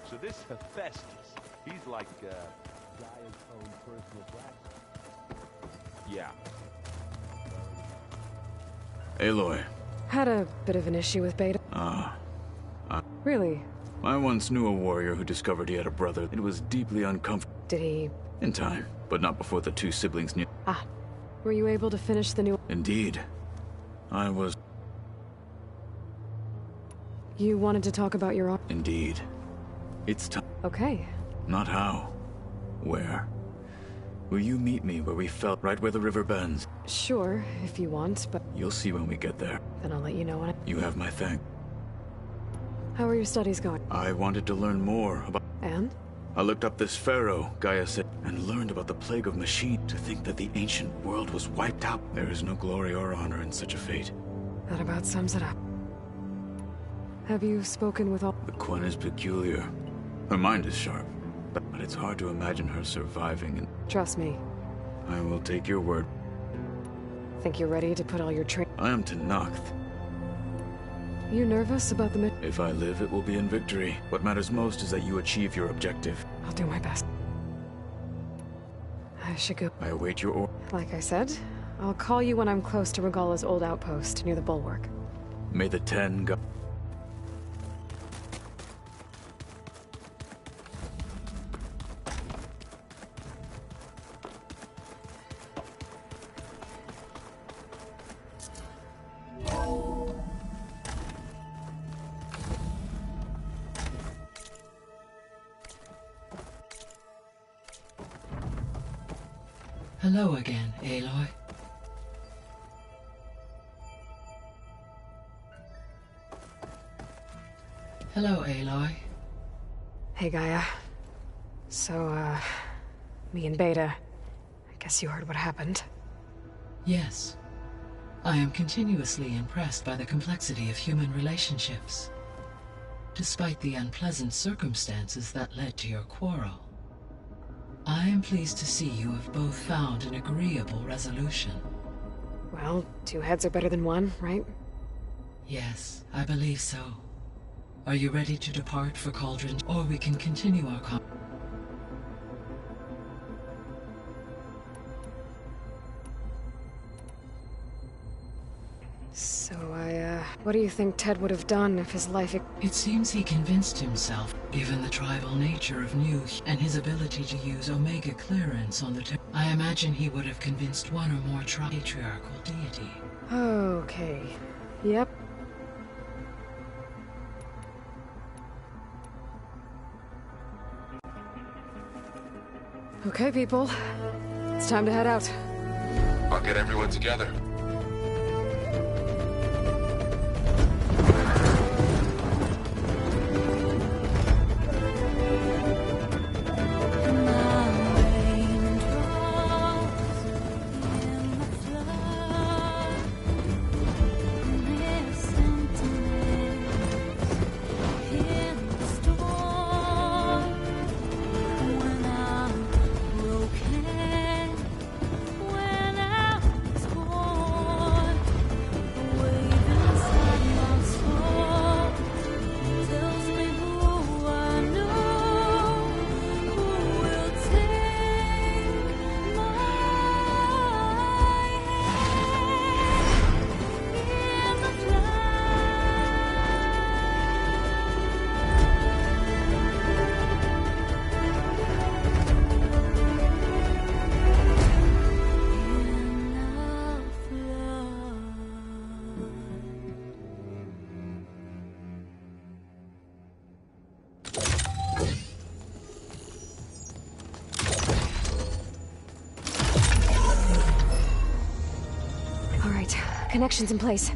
So this Hephaestus, he's like, Gaia's own personal blacksmith. Yeah. Aloy. Had a bit of an issue with Beta. Really? I once knew a warrior who discovered he had a brother. It was deeply uncomfortable. Did he? In time, but not before the two siblings knew. Were you able to finish the new... Indeed. I was... You wanted to talk about your... Indeed. It's time. Okay. Not how. Where? Will you meet me where we fell, right where the river bends? Sure, if you want, but... You'll see when we get there. Then I'll let you know when You have my thanks. How are your studies going? I wanted to learn more about... And? I looked up this pharaoh, Gaia said, and learned about the plague of machine. To think that the ancient world was wiped out. There is no glory or honor in such a fate. That about sums it up. Have you spoken with all... The Quen is peculiar. Her mind is sharp, but it's hard to imagine her surviving and... Trust me. I will take your word. Think you're ready to put all your I am to Nacht. You nervous about the If I live, it will be in victory. What matters most is that you achieve your objective. I'll do my best. I should go. I await your order. Like I said, I'll call you when I'm close to Regala's old outpost near the bulwark. May the 10 go... Hello again, Aloy. Hello, Aloy. Hey, Gaia. So, me and Beta. I guess you heard what happened. Yes. I am continuously impressed by the complexity of human relationships. Despite the unpleasant circumstances that led to your quarrel, I am pleased to see you have both found an agreeable resolution. Well, two heads are better than one, right? Yes, I believe so. Are you ready to depart for Cauldron, or we can continue our So I What do you think Ted would have done if his life... It seems he convinced himself, given the tribal nature of Nuke and his ability to use Omega clearance on the... I imagine he would have convinced one or more patriarchal deity. Okay. Yep. Okay, people. It's time to head out. I'll get everyone together. Connections in place.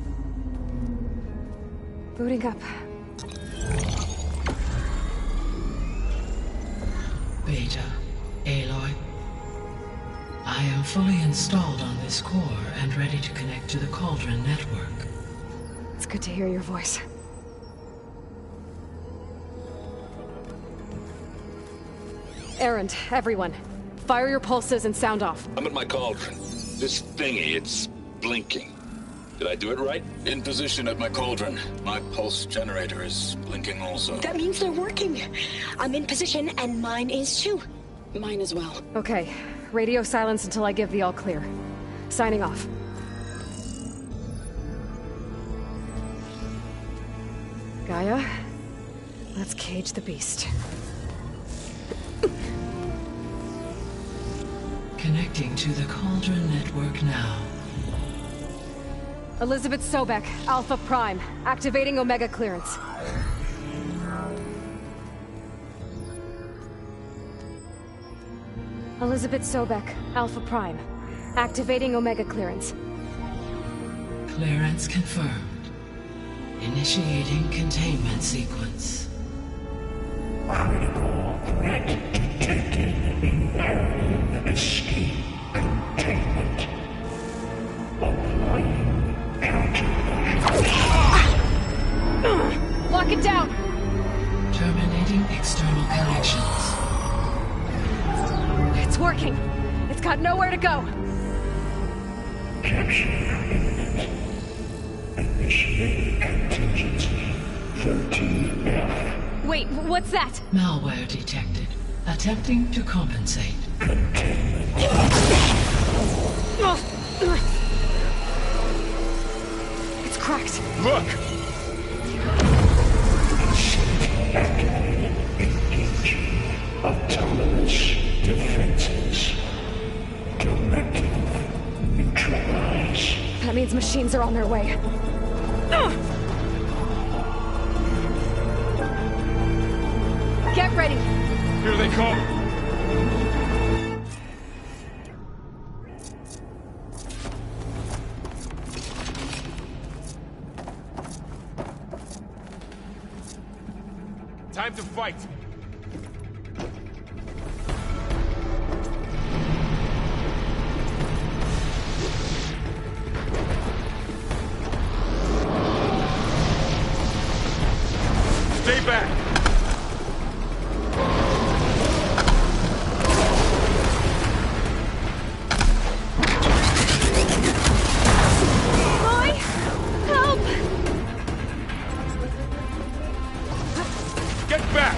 Booting up. Beta, Aloy. I am fully installed on this core and ready to connect to the Cauldron network. It's good to hear your voice. Erend, everyone. Fire your pulses and sound off. I'm at my Cauldron. This thingy, it's blinking. Did I do it right? In position at my Cauldron. My pulse generator is blinking also. That means they're working. I'm in position, and mine is too. Mine as well. Okay. Radio silence until I give the all clear. Signing off. Gaia, let's cage the beast. Connecting to the Cauldron network now. Elizabeth Sobek, Alpha Prime, activating Omega clearance. Elizabeth Sobek, Alpha Prime, activating Omega clearance. Clearance confirmed. Initiating containment sequence. Critical threat detected in area escape containment. Applying Lock it down! Terminating external connections. It's working. It's got nowhere to go. Capture imminent. Initiate contingency 13F. Wait, what's that? Malware detected. Attempting to compensate. It's cracked. Look! Activated. Engaging autonomous defenses. Directive. Neutralize. That means machines are on their way. Get ready. Here they come. Time to fight! Stay back! Boy! Help! Get back!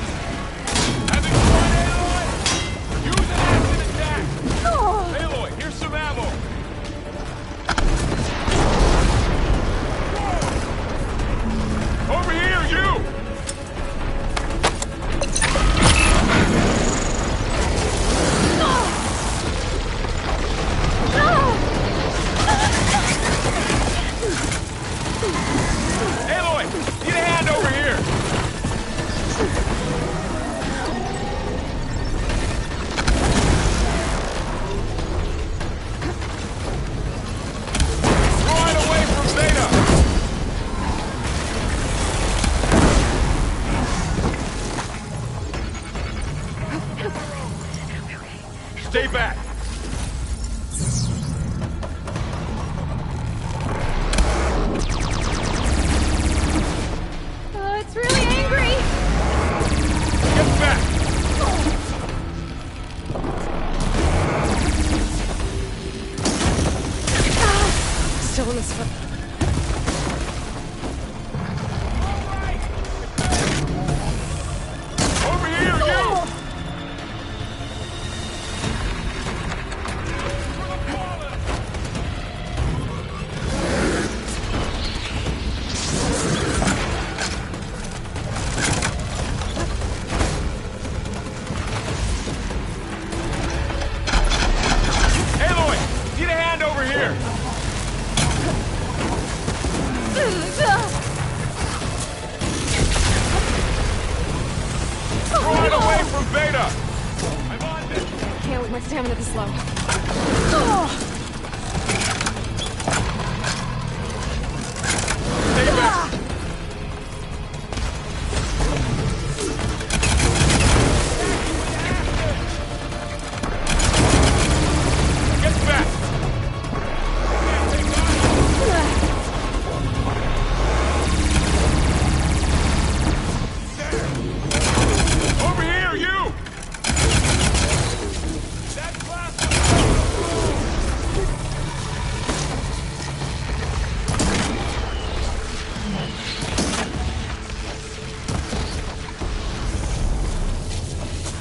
It's really angry! Get back! Still in this foot. Over here, you! Aloy! Need a hand over here! Run away from Beta! I'm on this! Can't let my stamina this low. Stay back! Get back! Over here, you! That's last.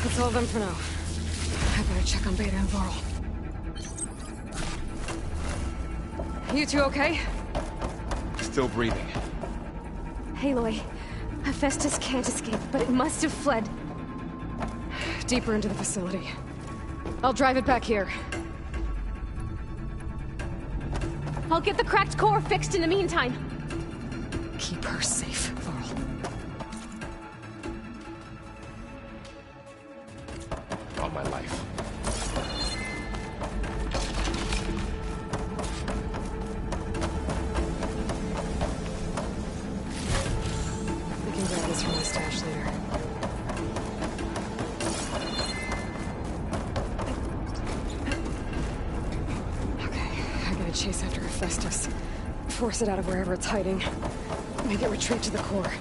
That's all of them for now. I better check on Beta and Varl. You two okay? Still breathing. Aloy, Hephaestus can't escape, but it must have fled. Deeper into the facility. I'll drive it back here. I'll get the cracked core fixed in the meantime. Keep her safe, Varl. On my life. We can grab this from my stash later. Okay, I gotta chase after Hephaestus. Force it out of wherever it's hiding. Make it retreat to the core.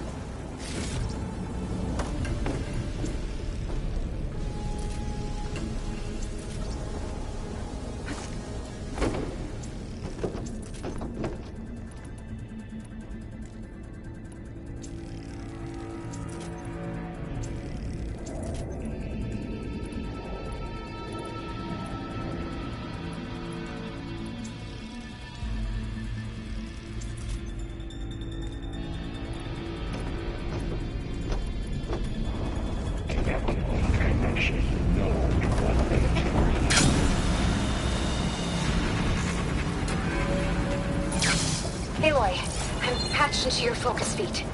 Aloy, I'm patched into your focus feet.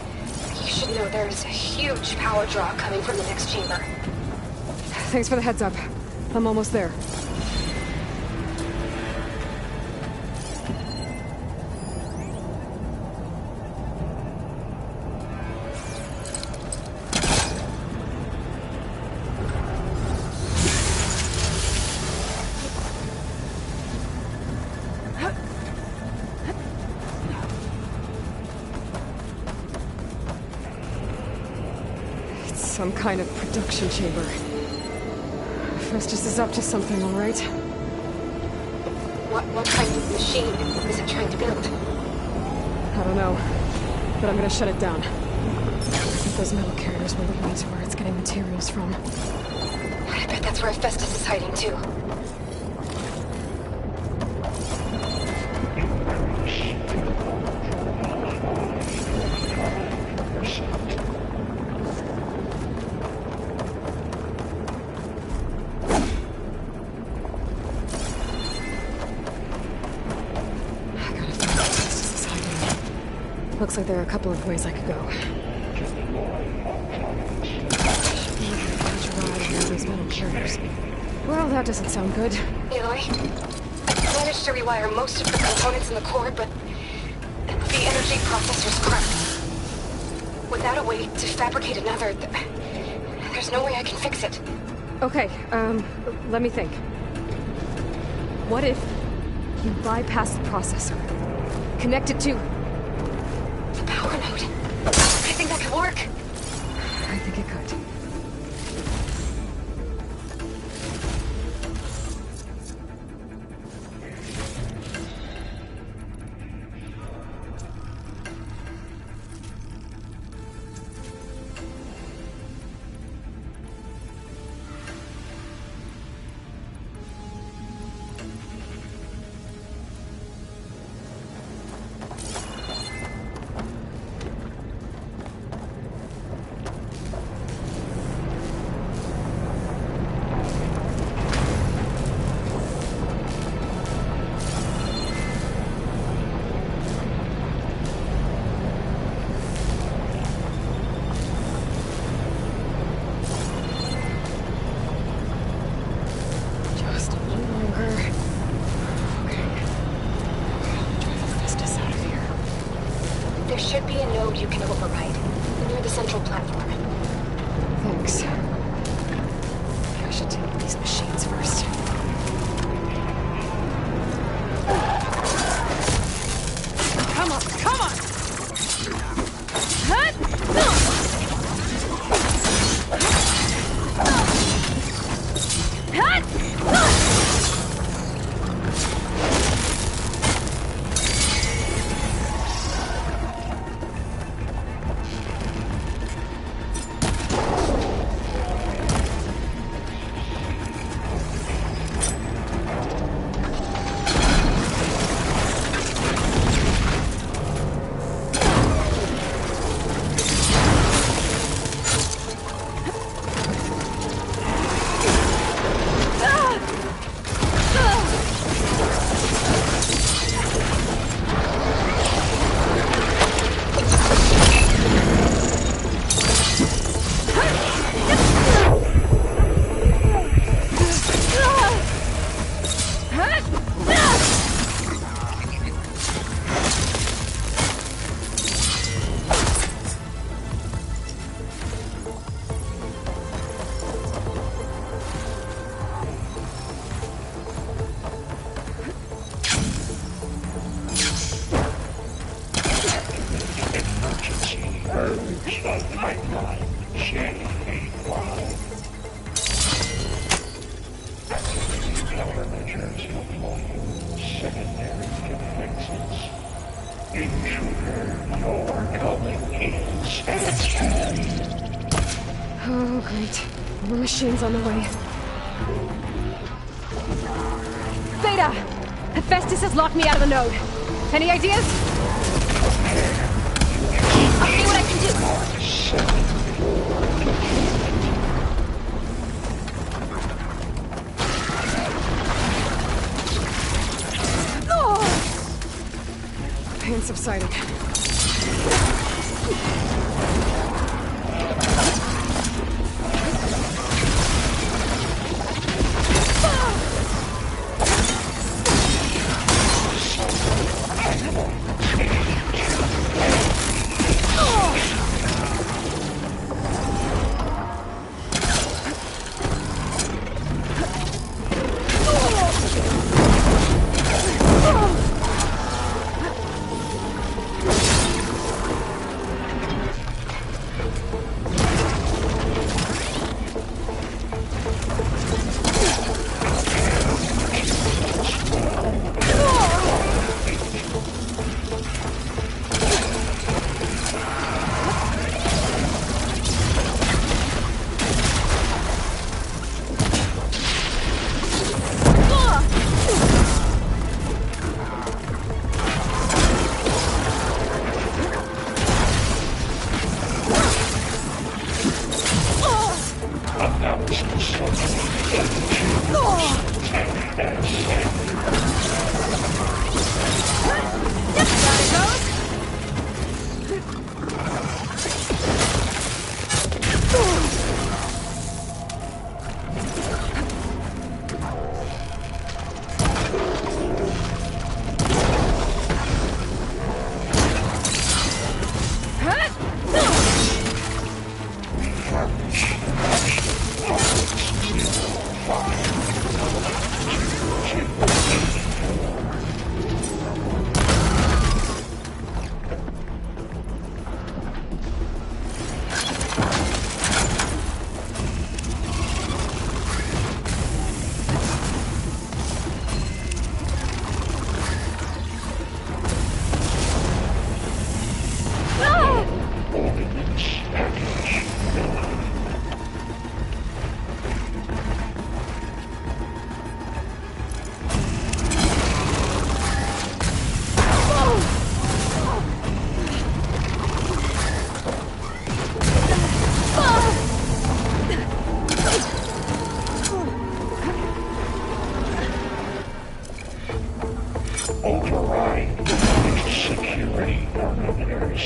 You should know there's a huge power draw coming from the next chamber. Thanks for the heads up. I'm almost there. Some kind of production chamber. Hephaestus is up to something, all right? What kind of machine is it trying to build? I don't know, but I'm gonna shut it down. I think those metal carriers will lead me to where it's getting materials from. I bet that's where Hephaestus is hiding too. Looks like there are a couple of ways I could go. Those metal carriers. Well, that doesn't sound good. Aloy, I managed to rewire most of the components in the core, but the energy processor's cracked. Without a way to fabricate another, there's no way I can fix it. Okay, let me think. What if you bypass the processor? Connect it to... The power node. I think that could it work? I think it could. Just a little longer. Okay. Drive Hephaestus out of here. There should be a node you can override, near the central platform. Thanks. I should take these machines first. Come on, come on! Oh, great. More machines on the way. Beta! Hephaestus has locked me out of the node. Any ideas? I'll see what I can do. Pain subsided. Override device security parameters.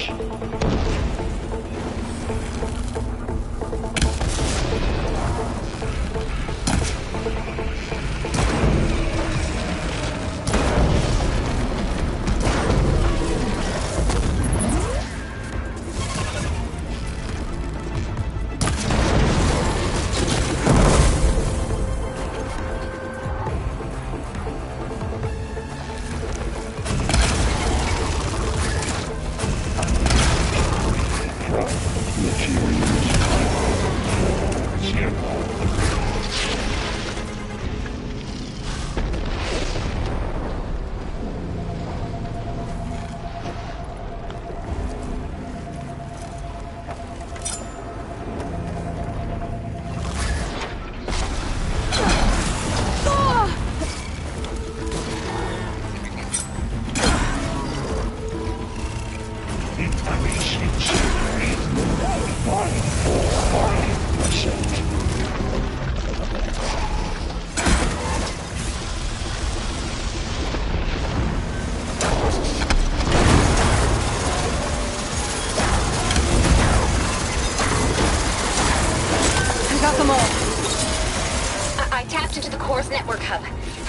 I tapped into the core's network hub.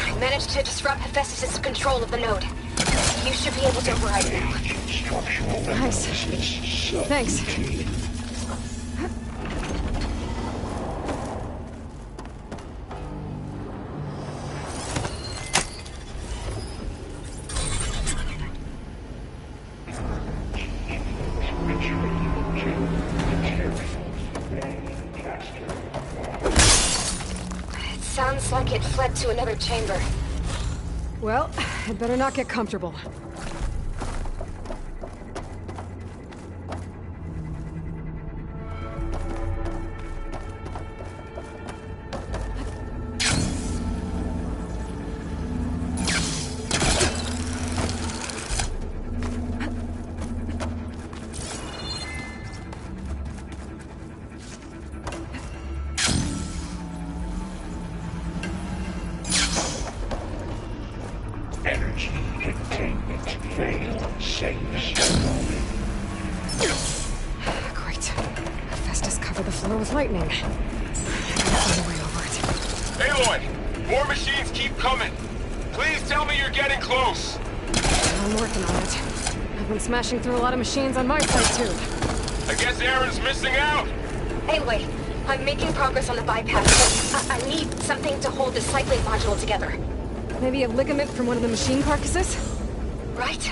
I managed to disrupt Hephaestus' control of the node. You should be able to override it now. Nice. Thanks. Sounds like it fled to another chamber. Well, I'd better not get comfortable. Energy containment failed. Saves. Great. Hephaestus covered the floor with lightning. I gotta find a way over it. Aloy! More machines keep coming! Please tell me you're getting close! I'm working on it. I've been smashing through a lot of machines on my side, too. I guess Aaron's missing out! Anyway, I'm making progress on the bypass, but I need something to hold the cycling module together. Maybe a ligament from one of the machine carcasses? Right.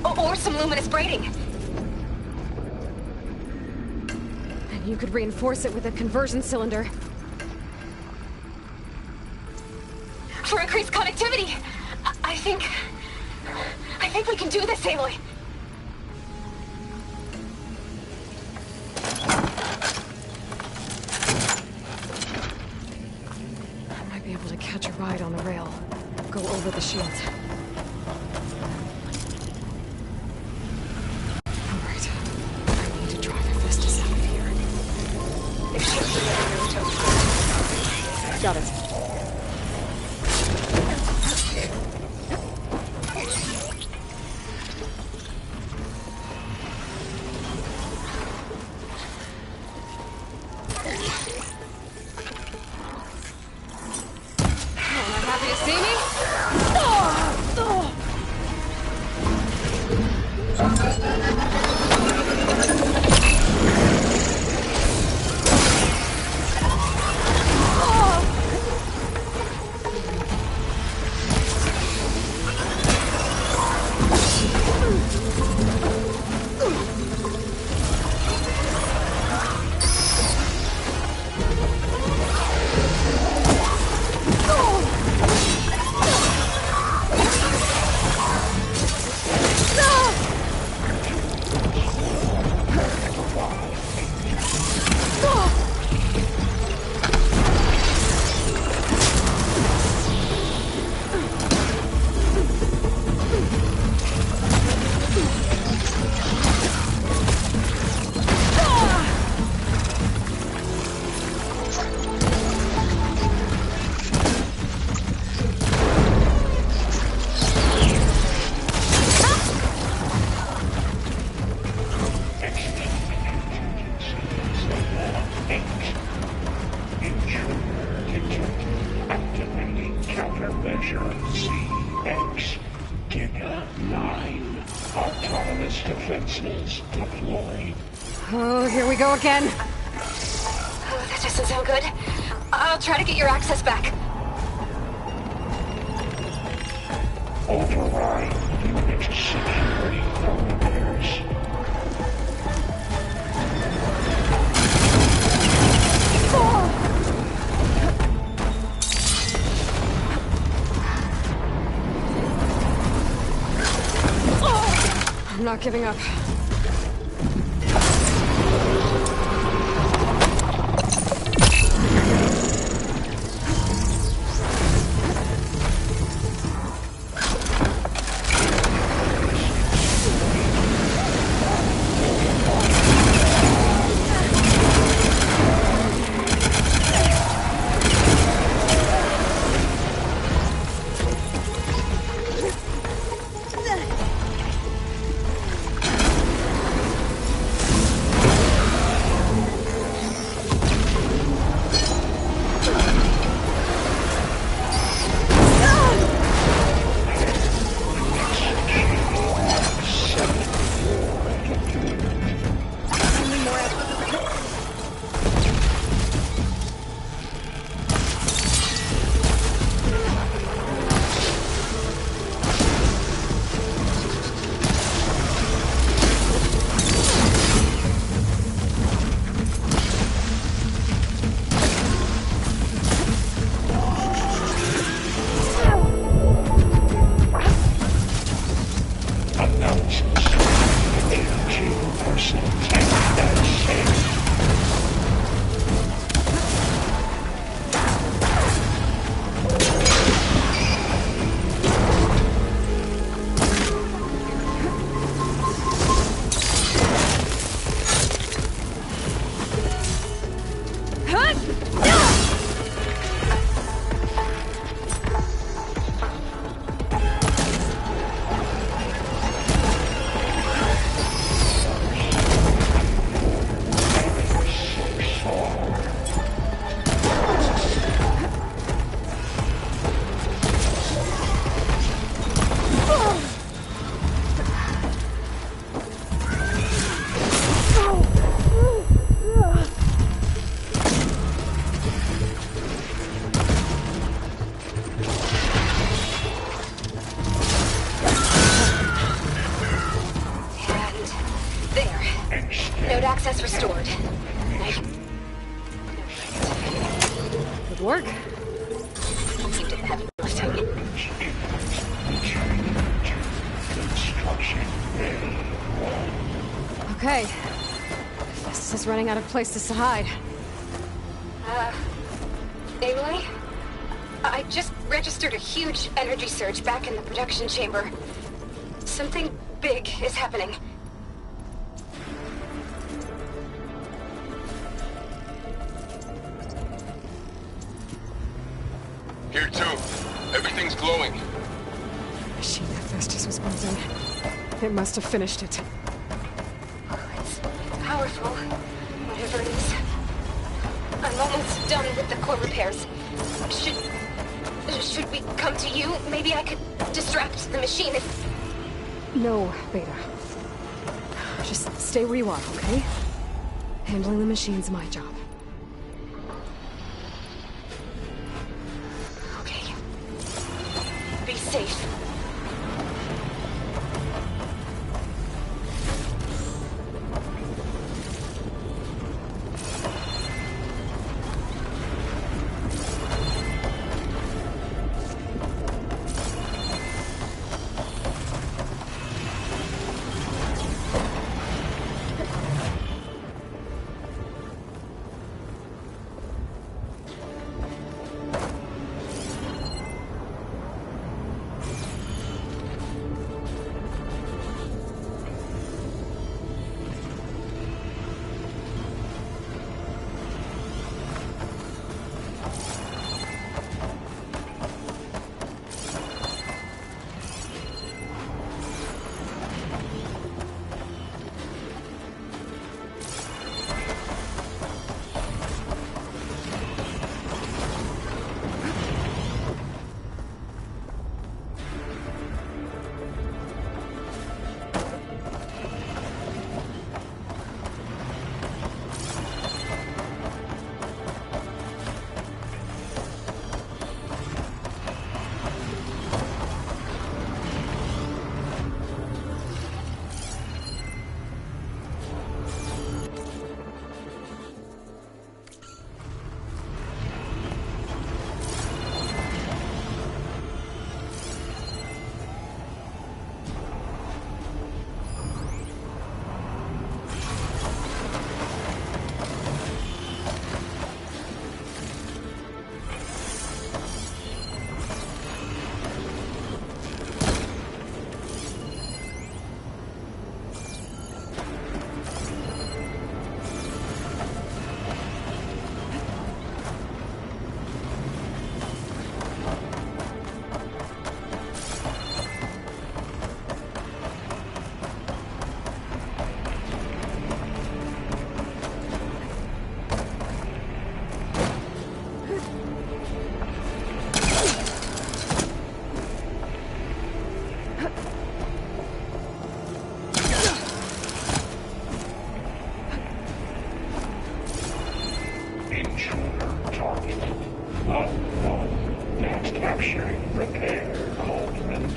Or some luminous braiding. And you could reinforce it with a conversion cylinder. For increased connectivity! I think we can do this, Aloy. I might be able to catch a ride on the rail. Go over the shield. Alright. I need to drive Hephaestus out of here. Got it. CX. Digger 9. Autonomous defenses deployed. Oh, here we go again. Oh, that doesn't sound good. I'll try to get your access back. Override unit security parameters. I'm not giving up. Node access restored. Good work. Seemed to have lifting. Okay. This is running out of places to hide. Aloy? I just registered a huge energy surge back in the production chamber. Something big is happening. Here too. Everything's glowing. The machine that Festus was building. It must have finished it. It's powerful, whatever it is. I'm almost done with the core repairs. Should we come to you? Maybe I could distract the machine if... No, Beta. Just stay where you are, okay? Handling the machine's my job. Okay. Be safe.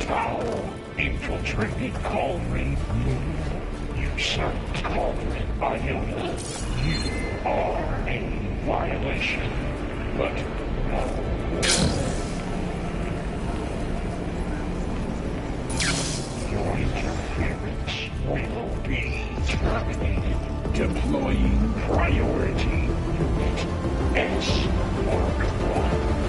foul, infiltrated Cauldron. You served Cauldron, Iona. You are a violation, but no. Your interference will be terminated. Deploying priority unit S Mark 1.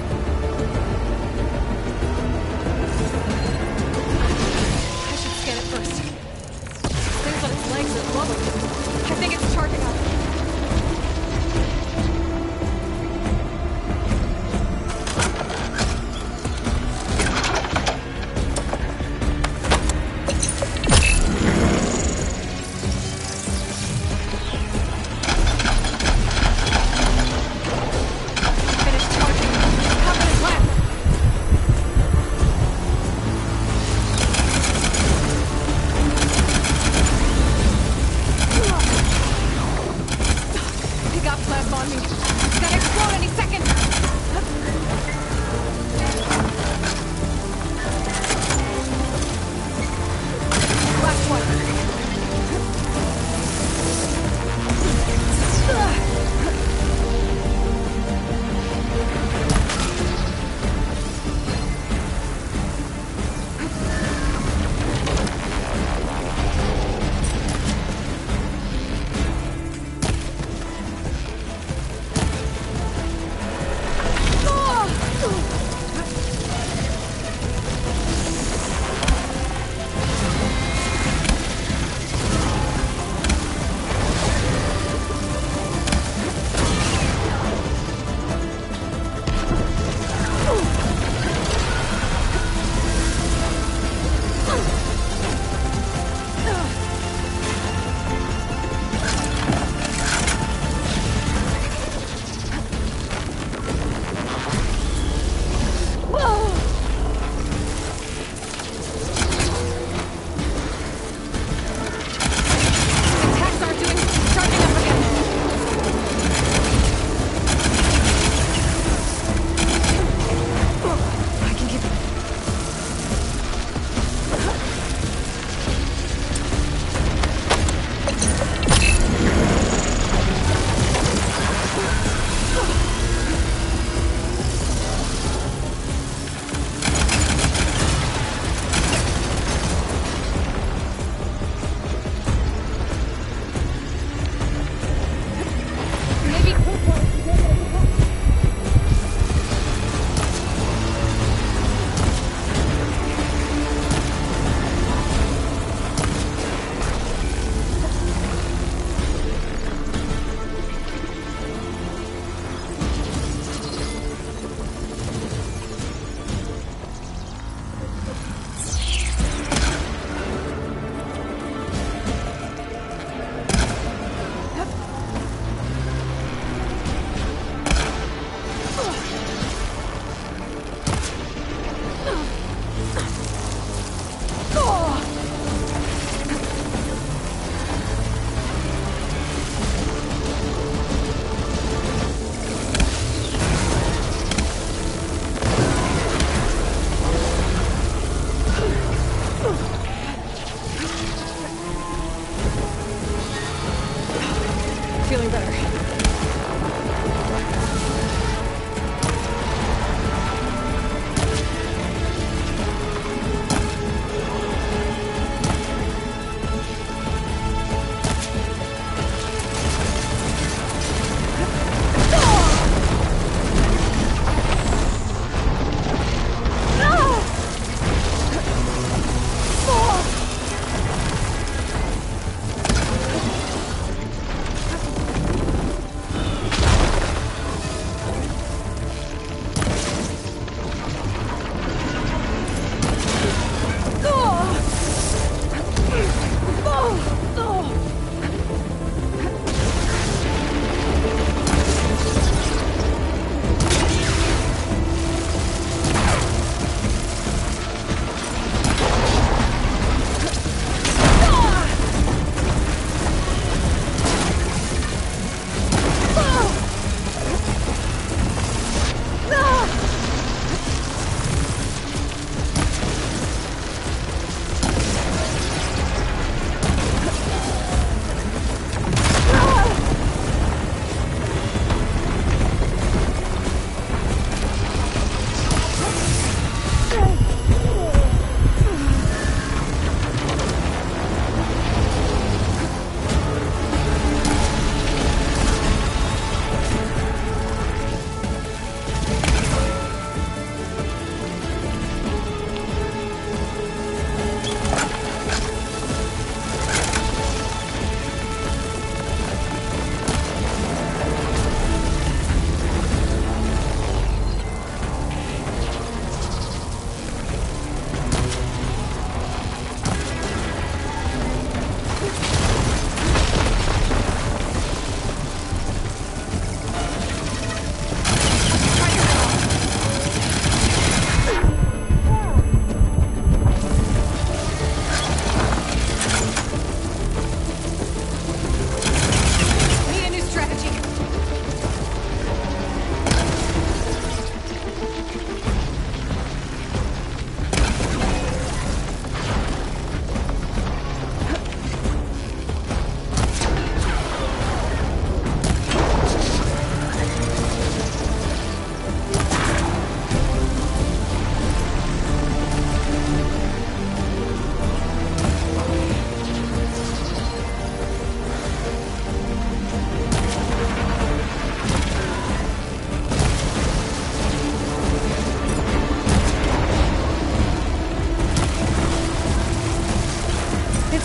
I should scan it first. Things on its legs are glowing. I think it's charging up. Finished.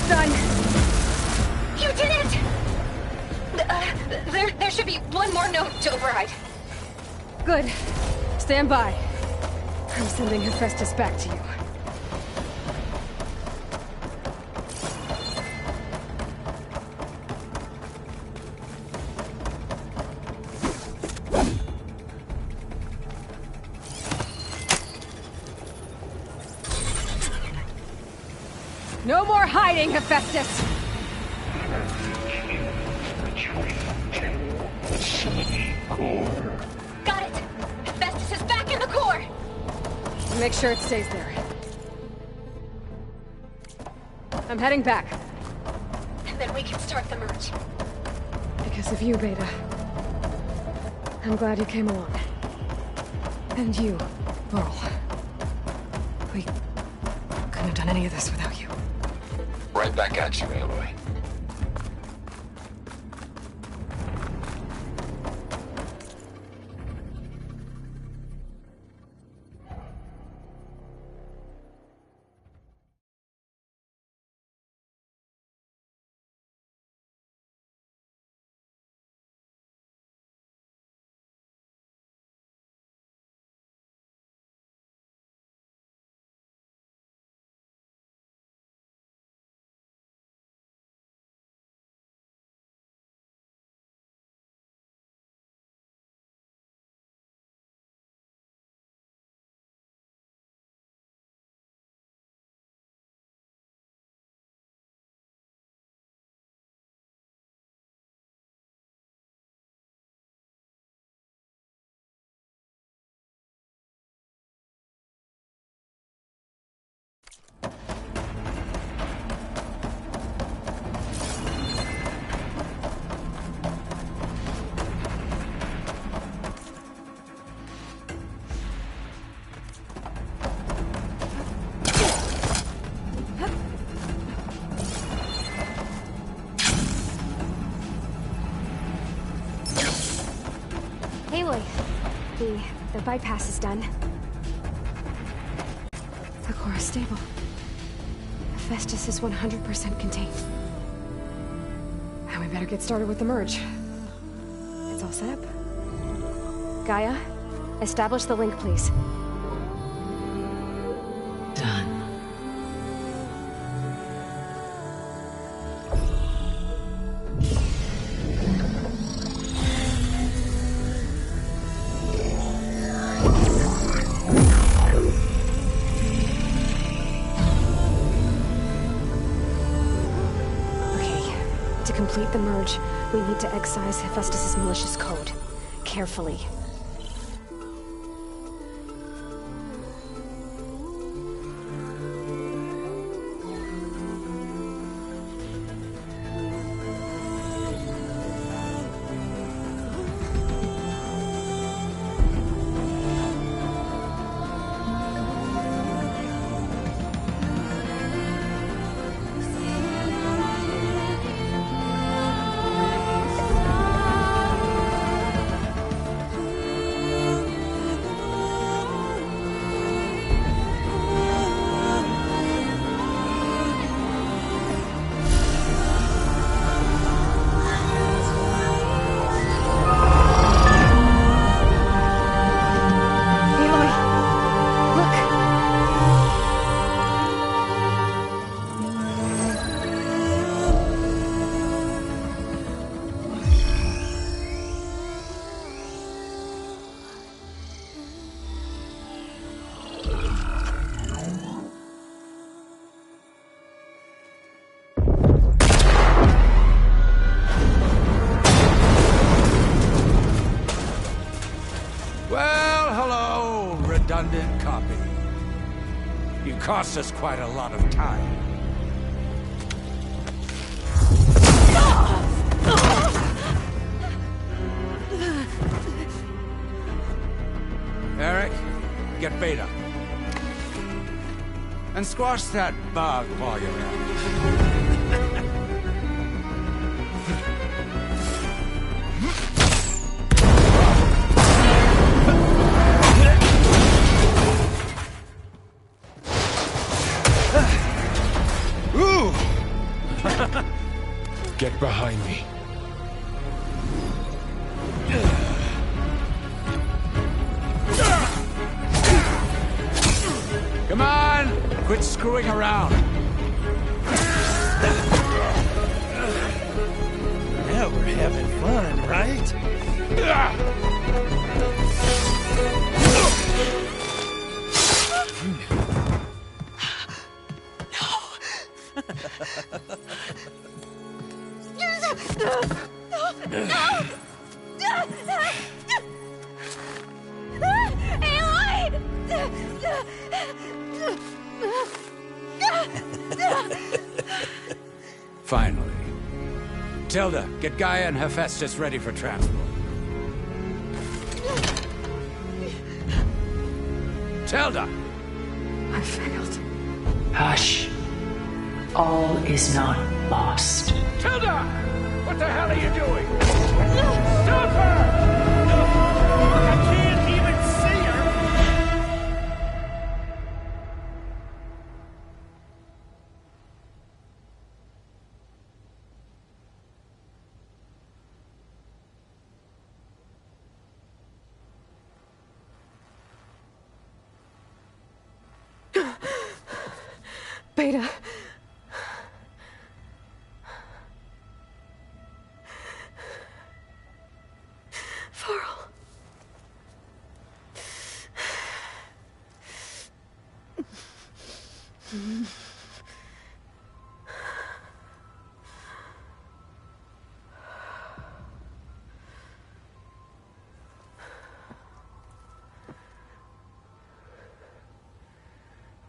Almost done. You did it! There should be one more note to override. Good. Stand by. I'm sending Hephaestus back to you. No more hiding, Hephaestus! Got it! Hephaestus is back in the core! Make sure it stays there. I'm heading back. And then we can start the merge. Because of you, Beta. I'm glad you came along. And you, Laurel. We couldn't have done any of this without you. Right back at you, Aloy. Aloy, the bypass is done. The core is stable. Hephaestus is 100% contained. And we better get started with the merge. It's all set up. Gaia, establish the link, please. Done. To complete the merge, we need to excise Hephaestus' malicious code. Carefully. Redundant copy. You cost us quite a lot of time. Eric, get Beta. And squash that bug while you're at it. Get behind me. Come on! Quit screwing around. Now we're having fun, right? Finally. Tilda, get Gaia and Hephaestus ready for transport. Tilda! I failed. Hush. All is not lost. Tilda! What the hell are you doing? Stop her! I can't even see her! Beta. Farrell.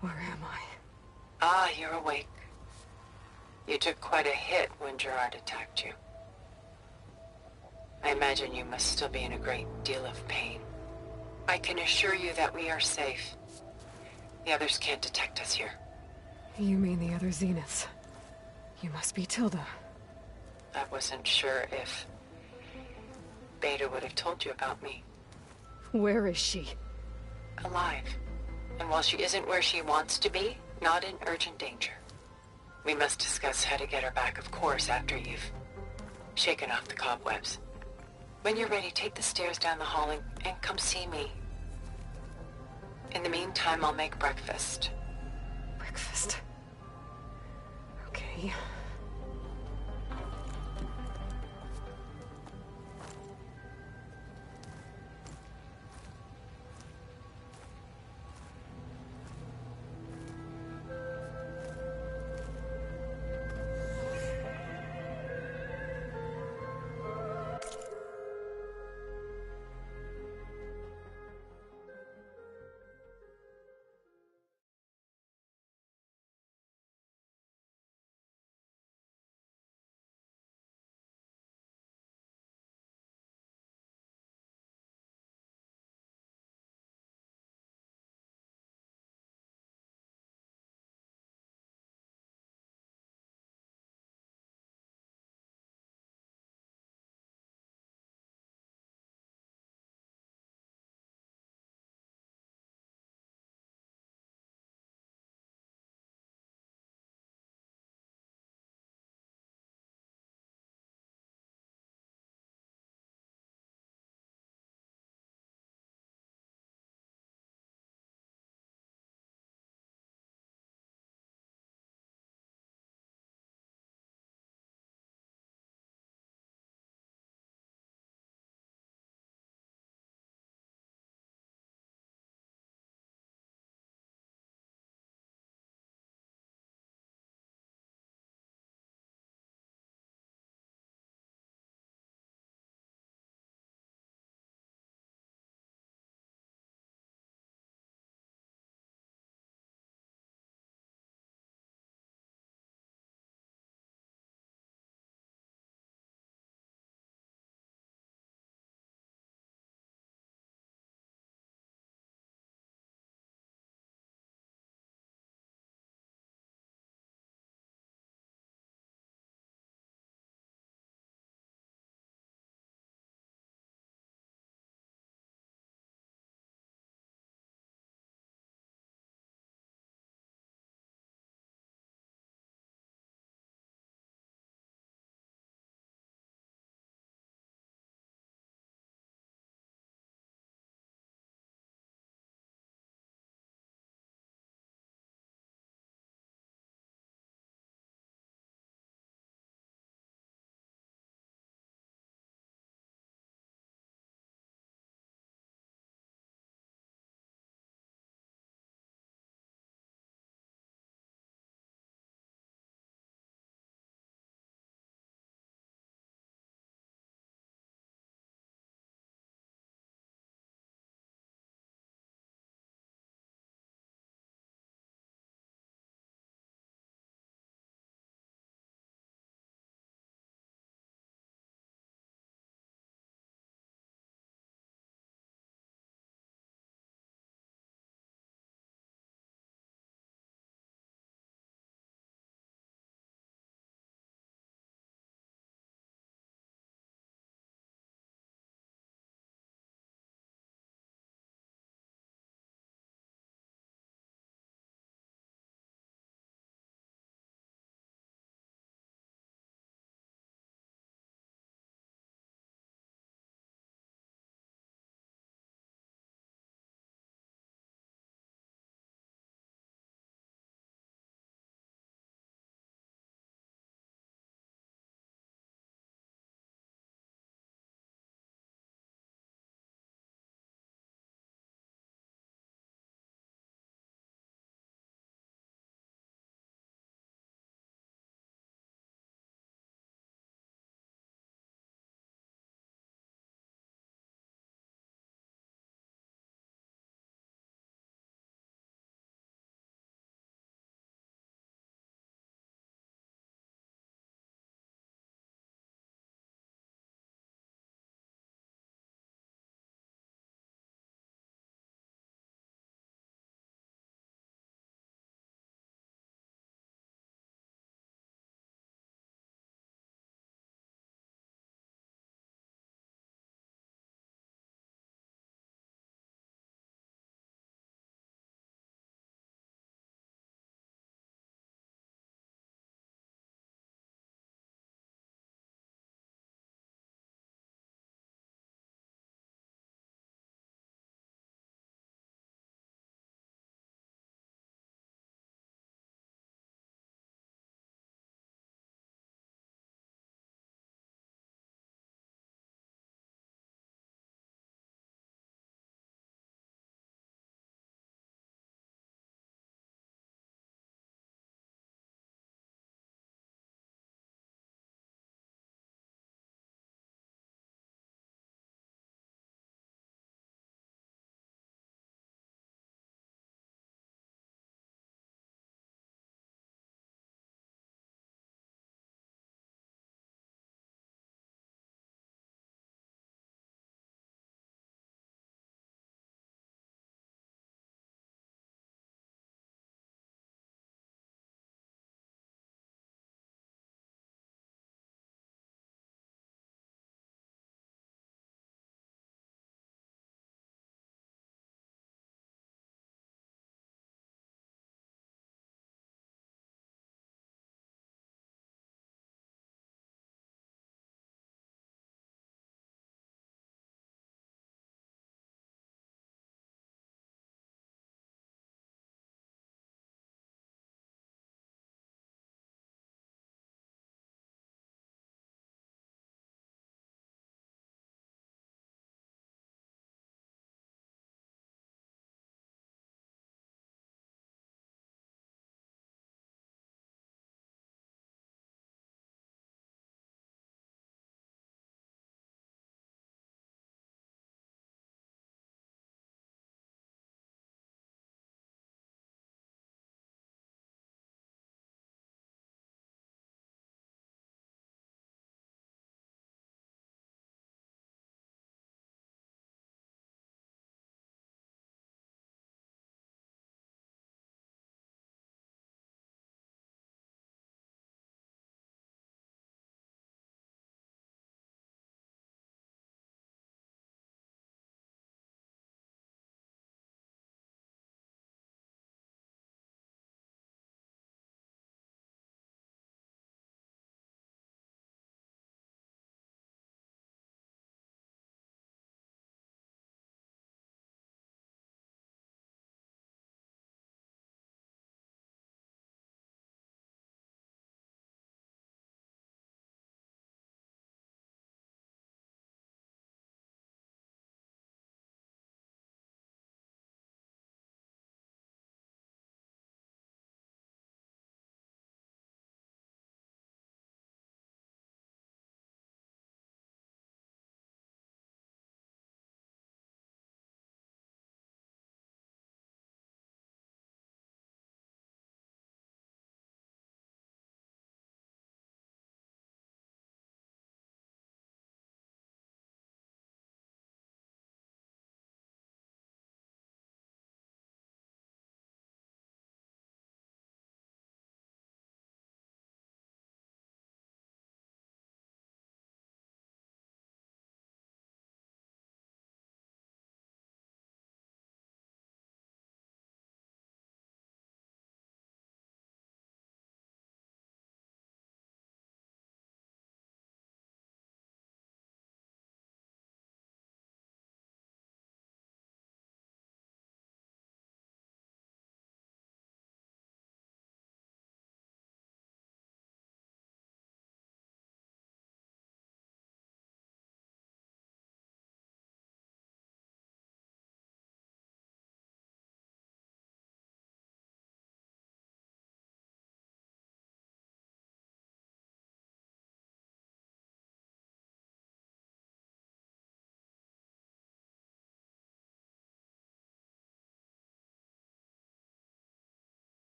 Where am I? Ah, you're awake. You took quite a hit when Gerard attacked you. I imagine you must still be in a great deal of pain. I can assure you that we are safe. The others can't detect us here. You mean the other Zeniths? You must be Tilda. I wasn't sure if Beta would have told you about me. Where is she? Alive. And while she isn't where she wants to be, not in urgent danger. We must discuss how to get her back, of course, after you've shaken off the cobwebs. When you're ready, take the stairs down the hall and come see me. In the meantime, I'll make breakfast. Breakfast? Okay.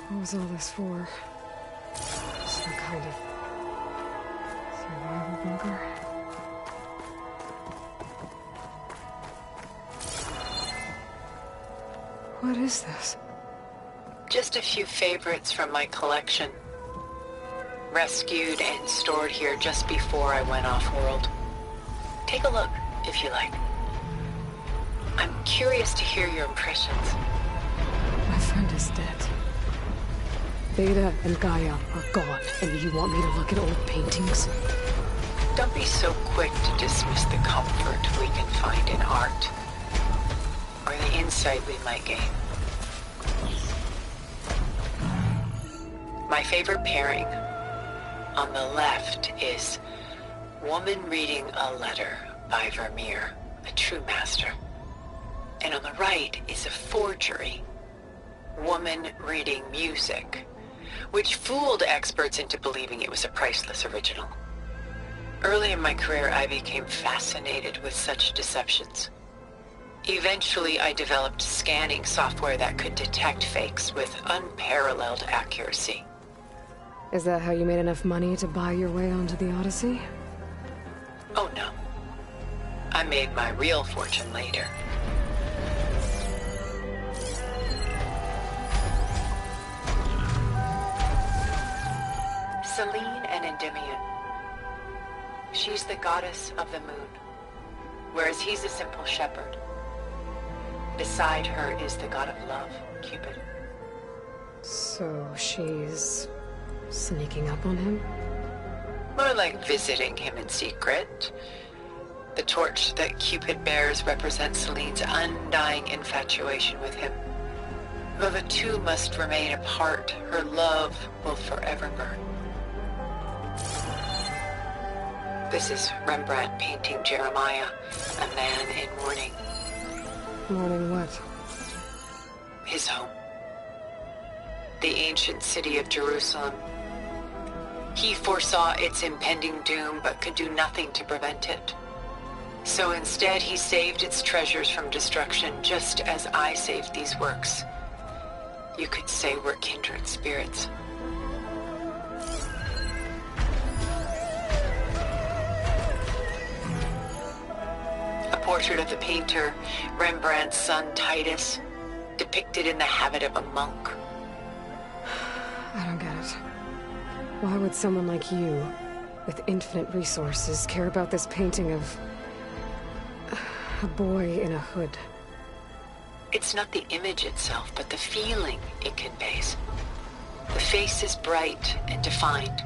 What was all this for? Some kind of survival bunker? What is this? Just a few favorites from my collection. Rescued and stored here just before I went off-world. Take a look, if you like. I'm curious to hear your impressions. My friend is dead. Beta and Gaia are gone, and you want me to look at old paintings? Don't be so quick to dismiss the comfort we can find in art, or the insight we might gain. My favorite pairing on the left is Woman Reading a Letter by Vermeer, a true master. And on the right is a forgery, Woman Reading Music, which fooled experts into believing it was a priceless original. Early in my career, I became fascinated with such deceptions. Eventually, I developed scanning software that could detect fakes with unparalleled accuracy. Is that how you made enough money to buy your way onto the Odyssey? Oh no. I made my real fortune later. Selene and Endymion. She's the goddess of the moon, whereas he's a simple shepherd. Beside her is the god of love, Cupid. So she's sneaking up on him? More like visiting him in secret. The torch that Cupid bears represents Selene's undying infatuation with him. Though the two must remain apart, her love will forever burn. This is Rembrandt painting Jeremiah, a man in mourning. Mourning what? His home. The ancient city of Jerusalem. He foresaw its impending doom, but could do nothing to prevent it. So instead, he saved its treasures from destruction, just as I saved these works. You could say we're kindred spirits. A portrait of the painter, Rembrandt's son Titus, depicted in the habit of a monk. I don't get it. Why would someone like you, with infinite resources, care about this painting of a boy in a hood? It's not the image itself, but the feeling it conveys. The face is bright and defined,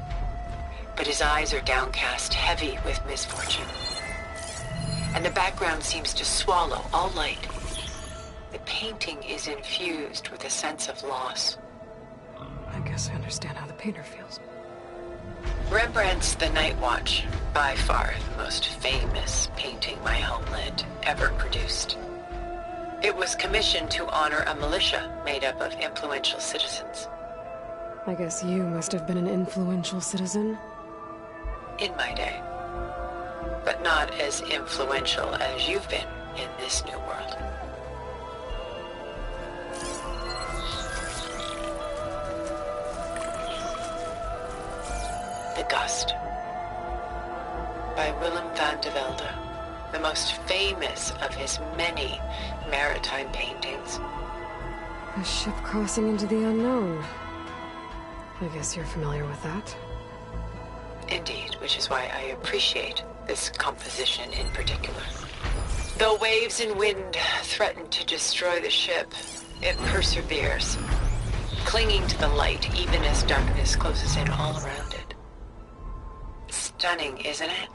but his eyes are downcast, heavy with misfortune. And the background seems to swallow all light. The painting is infused with a sense of loss. I guess I understand how the painter feels. Rembrandt's The Night Watch, by far the most famous painting my homeland ever produced. It was commissioned to honor a militia made up of influential citizens. I guess you must have been an influential citizen? In my day. But not as influential as you've been in this new world. The Gust, by Willem van de Velde, the most famous of his many maritime paintings. A ship crossing into the unknown. I guess you're familiar with that. Indeed, which is why I appreciate this composition in particular. Though waves and wind threaten to destroy the ship, it perseveres, clinging to the light even as darkness closes in all around it. Stunning, isn't it?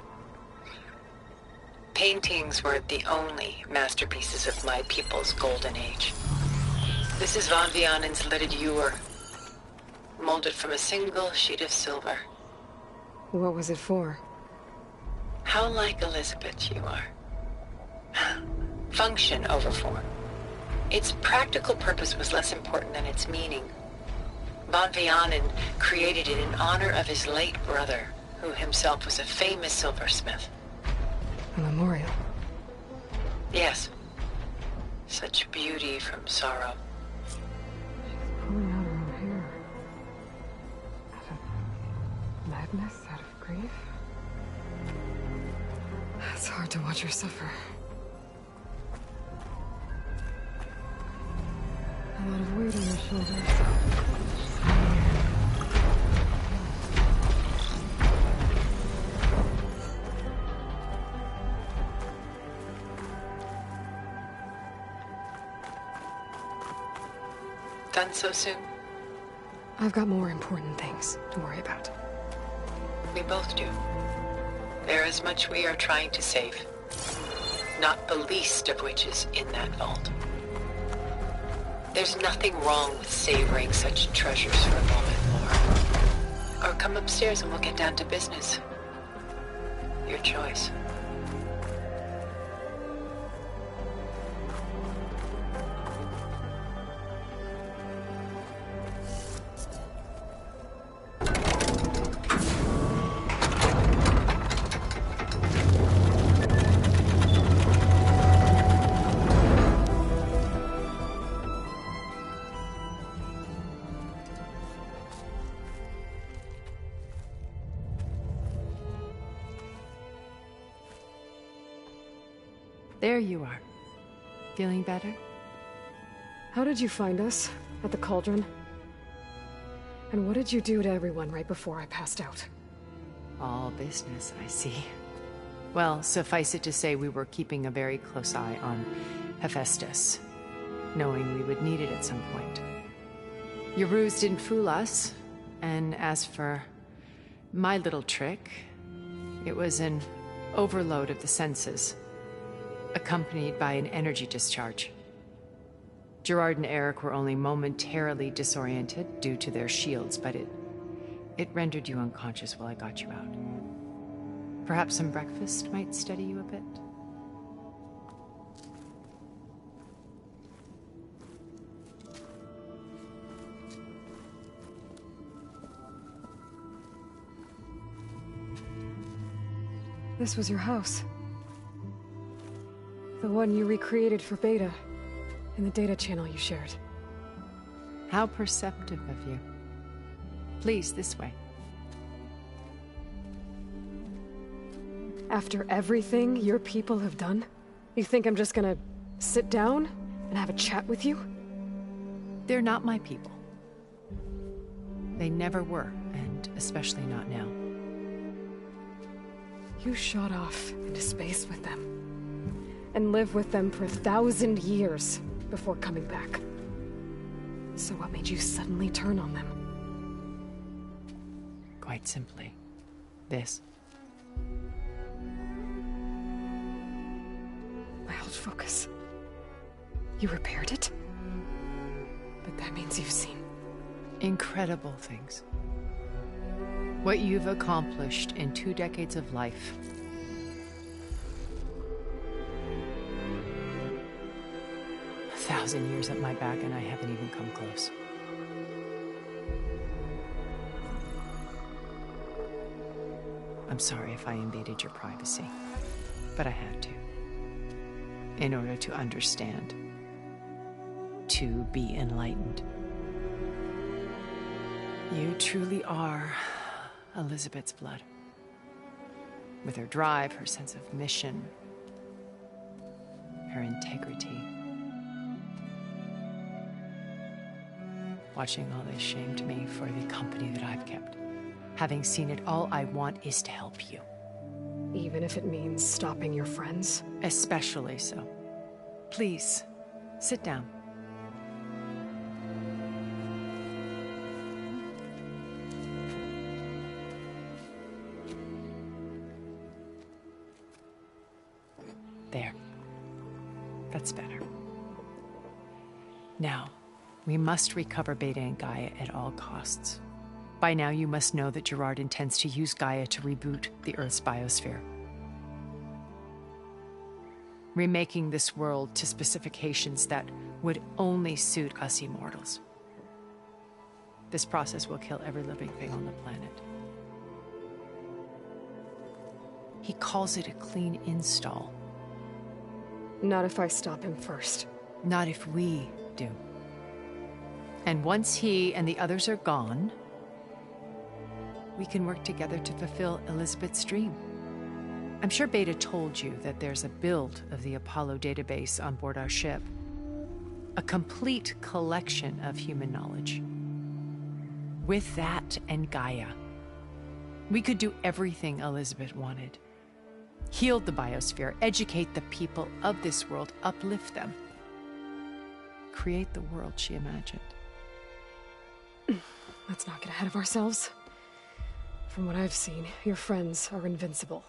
Paintings weren't the only masterpieces of my people's golden age. This is Van Vianen's lidded ewer, molded from a single sheet of silver. What was it for? How like Elizabeth you are. Function over form. Its practical purpose was less important than its meaning. Van Vianen created it in honor of his late brother, who himself was a famous silversmith. A memorial? Yes. Such beauty from sorrow. Pulling out her own hair. sadness out of grief. It's hard to watch her suffer. A lot of weight on her shoulders. Done so soon? I've got more important things to worry about. We both do. There is much we are trying to save. Not the least of which is in that vault. There's nothing wrong with savoring such treasures for a moment more. Or come upstairs and we'll get down to business. Your choice. There you are. Feeling better? How did you find us? At the cauldron? And what did you do to everyone right before I passed out? All business, I see. Well, suffice it to say we were keeping a very close eye on Hephaestus, knowing we would need it at some point. Your ruse didn't fool us, and as for my little trick, it was an overload of the senses, accompanied by an energy discharge. Gerard and Eric were only momentarily disoriented due to their shields, but it rendered you unconscious while I got you out. Perhaps some breakfast might steady you a bit? This was your house. The one you recreated for Beta, in the data channel you shared. How perceptive of you. Please, this way. After everything your people have done, you think I'm just gonna sit down and have a chat with you? They're not my people. They never were, and especially not now. You shot off into space with them, and lived with them for 1,000 years before coming back. So what made you suddenly turn on them? Quite simply, this. My old focus. You repaired it? But that means you've seen... incredible things. What you've accomplished in 2 decades of life. A 1,000 years at my back and I haven't even come close. I'm sorry if I invaded your privacy, but I had to. In order to understand. To be enlightened. You truly are Elizabeth's blood. With her drive, her sense of mission, her integrity. Watching all this shamed me for the company that I've kept. Having seen it, all I want is to help you. Even if it means stopping your friends? Especially so. Please, sit down. There. That's better. Now, we must recover Beta and Gaia at all costs. By now, you must know that Gerard intends to use Gaia to reboot the Earth's biosphere. Remaking this world to specifications that would only suit us immortals. This process will kill every living thing on the planet. He calls it a clean install. Not if I stop him first. Not if we do. And once he and the others are gone, we can work together to fulfill Elizabeth's dream. I'm sure Beta told you that there's a build of the Apollo database on board our ship. A complete collection of human knowledge. With that and Gaia, we could do everything Elizabeth wanted. Heal the biosphere, educate the people of this world, uplift them. Create the world she imagined. Let's not get ahead of ourselves. From what I've seen, your friends are invincible.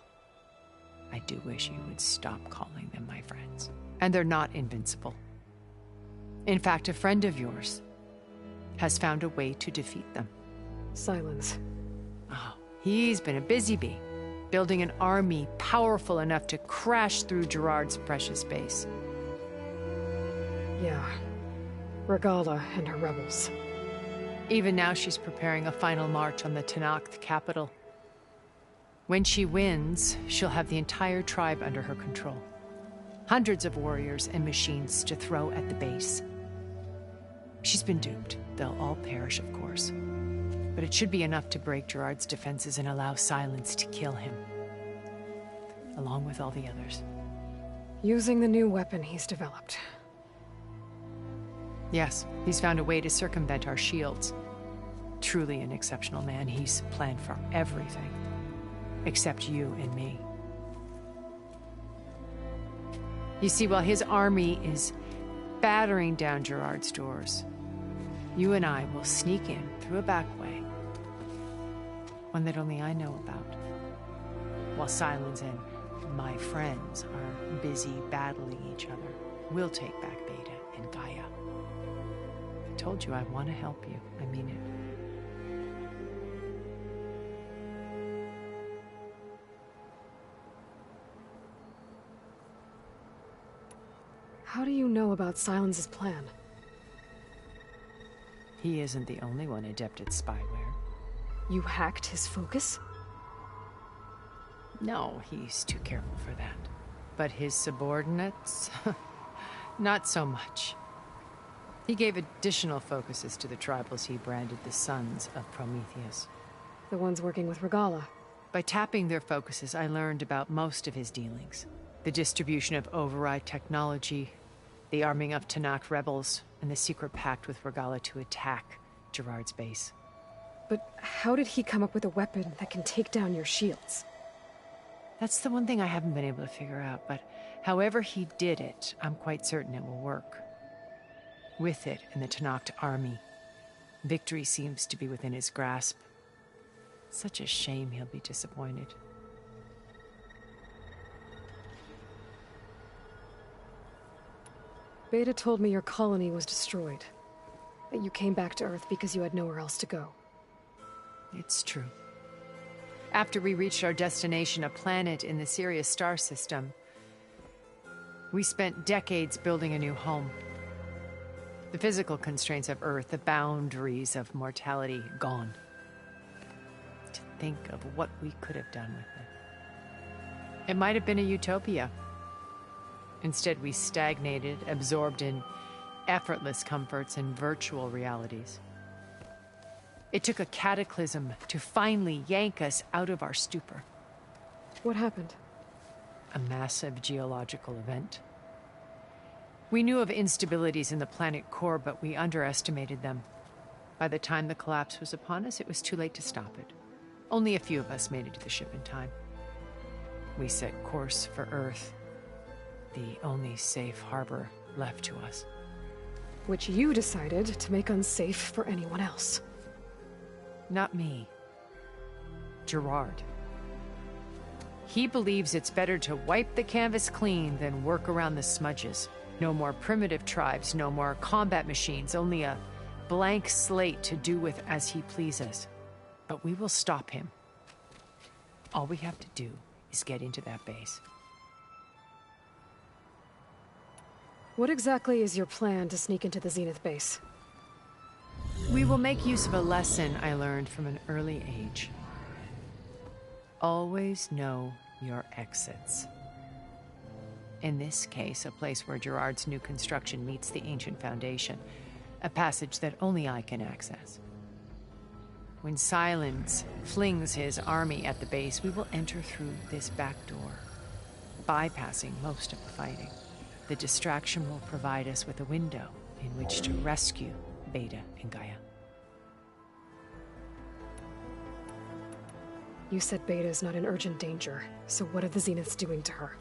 I do wish you would stop calling them my friends. And they're not invincible. In fact, a friend of yours has found a way to defeat them. Silence. Oh, he's been a busy bee, building an army powerful enough to crash through Gerard's precious base. Yeah. Regala and her rebels. Even now she's preparing a final march on the Tenakth capital. When she wins, she'll have the entire tribe under her control. Hundreds of warriors and machines to throw at the base. She's been duped. They'll all perish, of course. But it should be enough to break Gerard's defenses and allow Silence to kill him. Along with all the others. Using the new weapon he's developed. Yes, he's found a way to circumvent our shields. Truly an exceptional man. He's planned for everything. Except you and me. You see, while his army is battering down Gerard's doors, you and I will sneak in through a back way. One that only I know about. While Silence and my friends are busy battling each other, we'll take back Beta and Gaia. I told you I want to help you. I mean it. How do you know about Silence's plan? He isn't the only one adept at spyware. You hacked his focus? No, he's too careful for that. But his subordinates? Not so much. He gave additional focuses to the tribals he branded the Sons of Prometheus. The ones working with Regala. By tapping their focuses, I learned about most of his dealings. The distribution of override technology, the arming of Tenakth rebels, and the secret pact with Regala to attack Gerard's base. But how did he come up with a weapon that can take down your shields? That's the one thing I haven't been able to figure out, but however he did it, I'm quite certain it will work. With it and the Tenakth army, victory seems to be within his grasp. Such a shame he'll be disappointed. Beta told me your colony was destroyed. That you came back to Earth because you had nowhere else to go. It's true. After we reached our destination, a planet in the Sirius star system, we spent decades building a new home. The physical constraints of Earth, the boundaries of mortality, gone. To think of what we could have done with it. It might have been a utopia. Instead, we stagnated, absorbed in effortless comforts and virtual realities. It took a cataclysm to finally yank us out of our stupor. What happened? A massive geological event. We knew of instabilities in the planet core, but we underestimated them. By the time the collapse was upon us, it was too late to stop it. Only a few of us made it to the ship in time. We set course for Earth, the only safe harbor left to us. Which you decided to make unsafe for anyone else. Not me. Gerard. He believes it's better to wipe the canvas clean than work around the smudges. No more primitive tribes, no more combat machines, only a blank slate to do with as he pleases. But we will stop him. All we have to do is get into that base. What exactly is your plan to sneak into the Zenith base? We will make use of a lesson I learned from an early age. Always know your exits. In this case, a place where Gerard's new construction meets the ancient foundation, a passage that only I can access. When Silence flings his army at the base, we will enter through this back door, bypassing most of the fighting. The distraction will provide us with a window in which to rescue Beta and Gaia. You said Beta is not in urgent danger, so what are the Zeniths doing to her?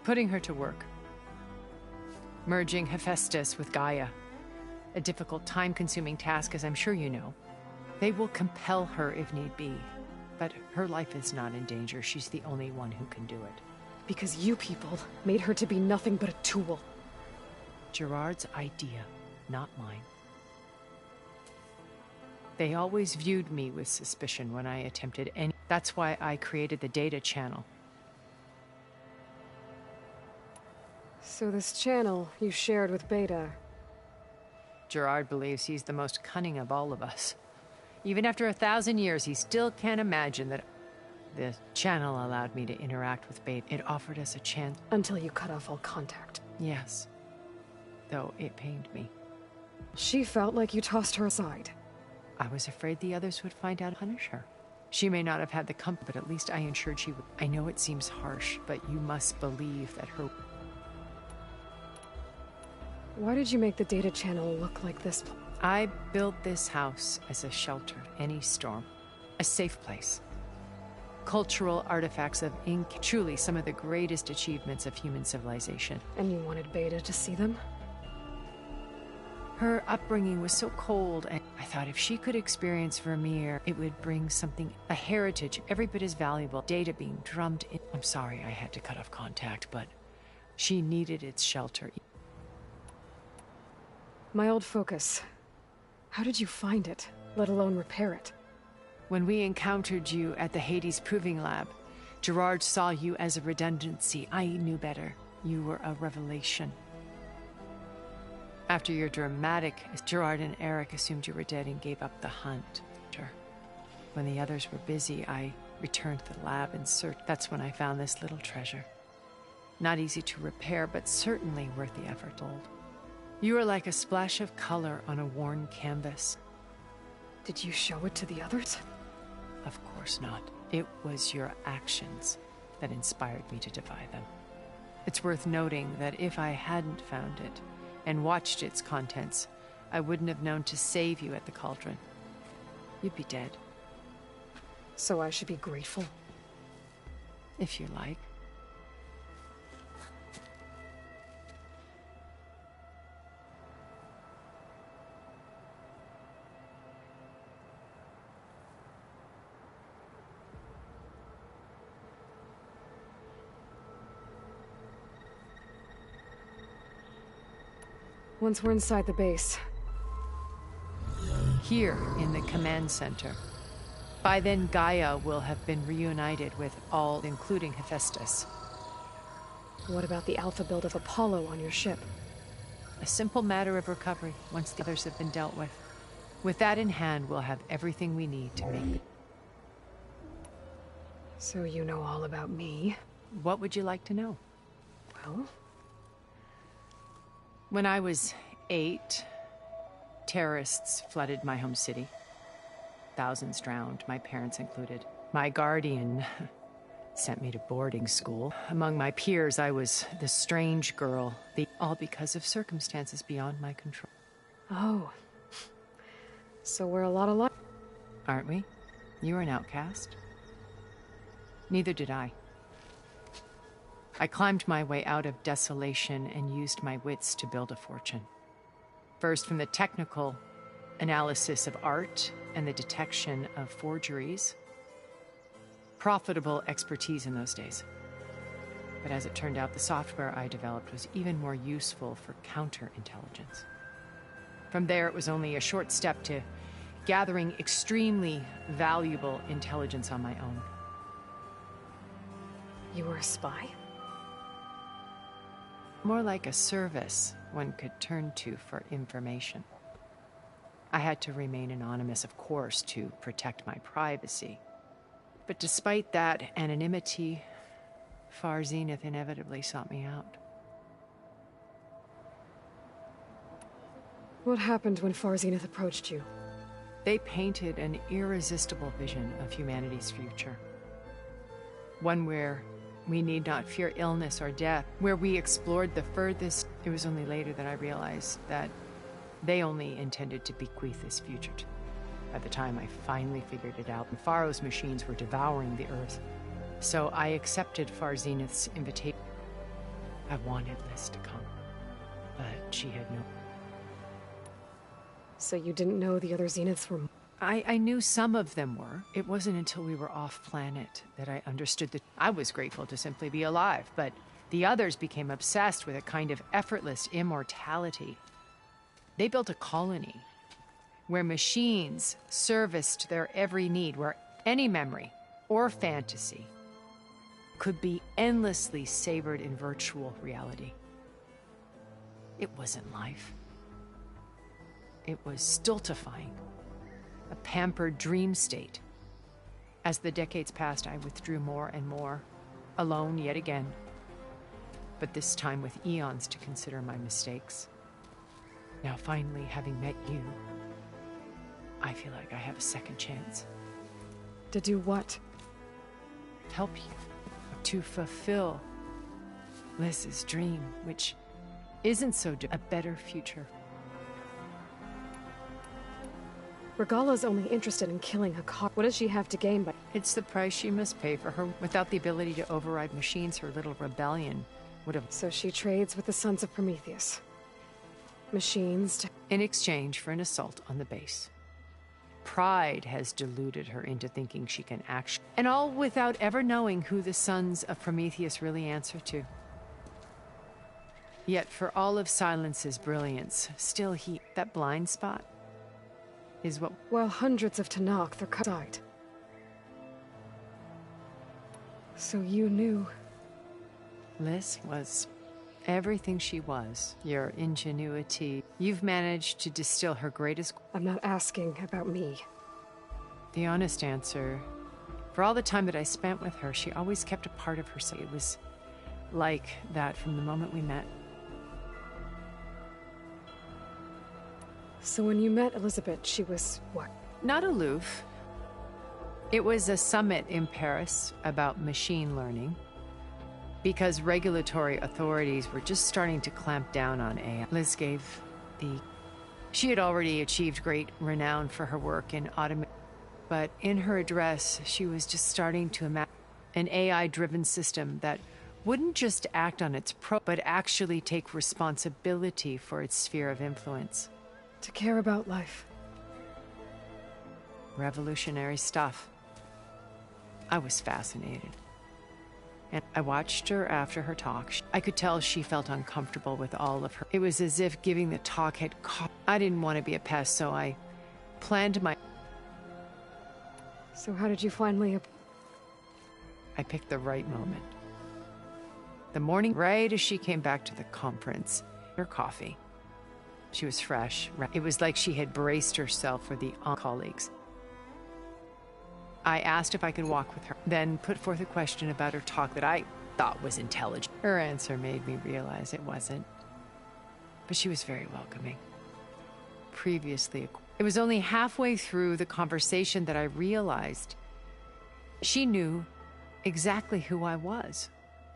Putting her to work. Merging Hephaestus with Gaia. A difficult, time-consuming task, as I'm sure you know. They will compel her if need be, but her life is not in danger. She's the only one who can do it. Because you people made her to be nothing but a tool. Gerard's idea, not mine. They always viewed me with suspicion when I attempted any... That's why I created the data channel. So this channel you shared with Beta... Gerard believes he's the most cunning of all of us. Even after 1,000 years, he still can't imagine that... The channel allowed me to interact with Beta. It offered us a chance... Until you cut off all contact. Yes. Though it pained me. She felt like you tossed her aside. I was afraid the others would find out and punish her. She may not have had the comfort, but at least I ensured she would. I know it seems harsh, but you must believe that her... Why did you make the data channel look like this? I built this house as a shelter, any storm. A safe place. Cultural artifacts of ink, truly some of the greatest achievements of human civilization. And you wanted Beta to see them? Her upbringing was so cold, and I thought if she could experience Vermeer, it would bring something, a heritage every bit as valuable. Data being drummed in. I'm sorry I had to cut off contact, but she needed its shelter. My old focus. How did you find it, let alone repair it? When we encountered you at the Hades Proving Lab, Gerard saw you as a redundancy. I knew better. You were a revelation. After your dramatic, Gerard and Eric assumed you were dead and gave up the hunt. When the others were busy, I returned to the lab and searched. That's when I found this little treasure. Not easy to repair, but certainly worth the effort. You were like a splash of color on a worn canvas. Did you show it to the others? Of course not. It was your actions that inspired me to defy them. It's worth noting that if I hadn't found it, and watched its contents, I wouldn't have known to save you at the cauldron. You'd be dead. So I should be grateful? If you like. Once we're inside the base. Here, in the command center. By then, Gaia will have been reunited with all, including Hephaestus. What about the alpha build of Apollo on your ship? A simple matter of recovery, once the others have been dealt with. With that in hand, we'll have everything we need to make... So you know all about me? What would you like to know? Well... When I was 8, terrorists flooded my home city. Thousands drowned, my parents included. My guardian sent me to boarding school. Among my peers, I was the strange girl, all because of circumstances beyond my control. Oh. So we're a lot alike. Aren't we? You're an outcast. Neither did I. I climbed my way out of desolation and used my wits to build a fortune. First, from the technical analysis of art and the detection of forgeries. Profitable expertise in those days. But as it turned out, the software I developed was even more useful for counterintelligence. From there, it was only a short step to gathering extremely valuable intelligence on my own. You were a spy? More like a service one could turn to for information. I had to remain anonymous, of course, to protect my privacy. But despite that anonymity, Far Zenith inevitably sought me out. What happened when Far Zenith approached you? They painted an irresistible vision of humanity's future. One where we need not fear illness or death, where we explored the furthest. It was only later that I realized that they only intended to bequeath this future to. By the time I finally figured it out, Pharaoh's machines were devouring the Earth. So I accepted Far Zenith's invitation. I wanted Liz to come, but she had no... So you didn't know the other Zeniths were... I knew some of them were. It wasn't until we were off-planet that I understood that I was grateful to simply be alive, but the others became obsessed with a kind of effortless immortality. They built a colony where machines serviced their every need, where any memory or fantasy could be endlessly savored in virtual reality. It wasn't life. It was stultifying, a pampered dream state. As the decades passed, I withdrew more and more, alone yet again, but this time with eons to consider my mistakes. Now finally, having met you, I feel like I have a second chance. To do what? Help you. To fulfill Liz's dream, which isn't so a better future. Regala's only interested in killing Hakar. What does she have to gain by... It's the price she must pay for her. Without the ability to override machines, her little rebellion would have... So she trades with the Sons of Prometheus. Machines to... In exchange for an assault on the base. Pride has deluded her into thinking she can actually... And all without ever knowing who the Sons of Prometheus really answer to. Yet for all of Silence's brilliance, still that blind spot is what... While hundreds of Tanakh, they're cut aside. So you knew... Liz was everything she was. Your ingenuity. You've managed to distill her greatest... I'm not asking about me. The honest answer, for all the time that I spent with her, she always kept a part of herself. It was like that from the moment we met. So when you met Elizabeth, she was what? Not aloof. It was a summit in Paris about machine learning, because regulatory authorities were just starting to clamp down on AI. Liz gave the... She had already achieved great renown for her work in automation, but in her address, she was just starting to imagine an AI-driven system that wouldn't just act on its but actually take responsibility for its sphere of influence. To care about life. Revolutionary stuff. I was fascinated. And I watched her after her talk. I could tell she felt uncomfortable with all of her. It was as if giving the talk had caught... I didn't want to be a pest, so I planned my... So how did you finally... I picked the right moment. The morning, right as she came back to the conference, her coffee. She was fresh. It was like she had braced herself for the colleagues. I asked if I could walk with her, then put forth a question about her talk that I thought was intelligent. Her answer made me realize it wasn't. But she was very welcoming. Previously, it was only halfway through the conversation that I realized she knew exactly who I was.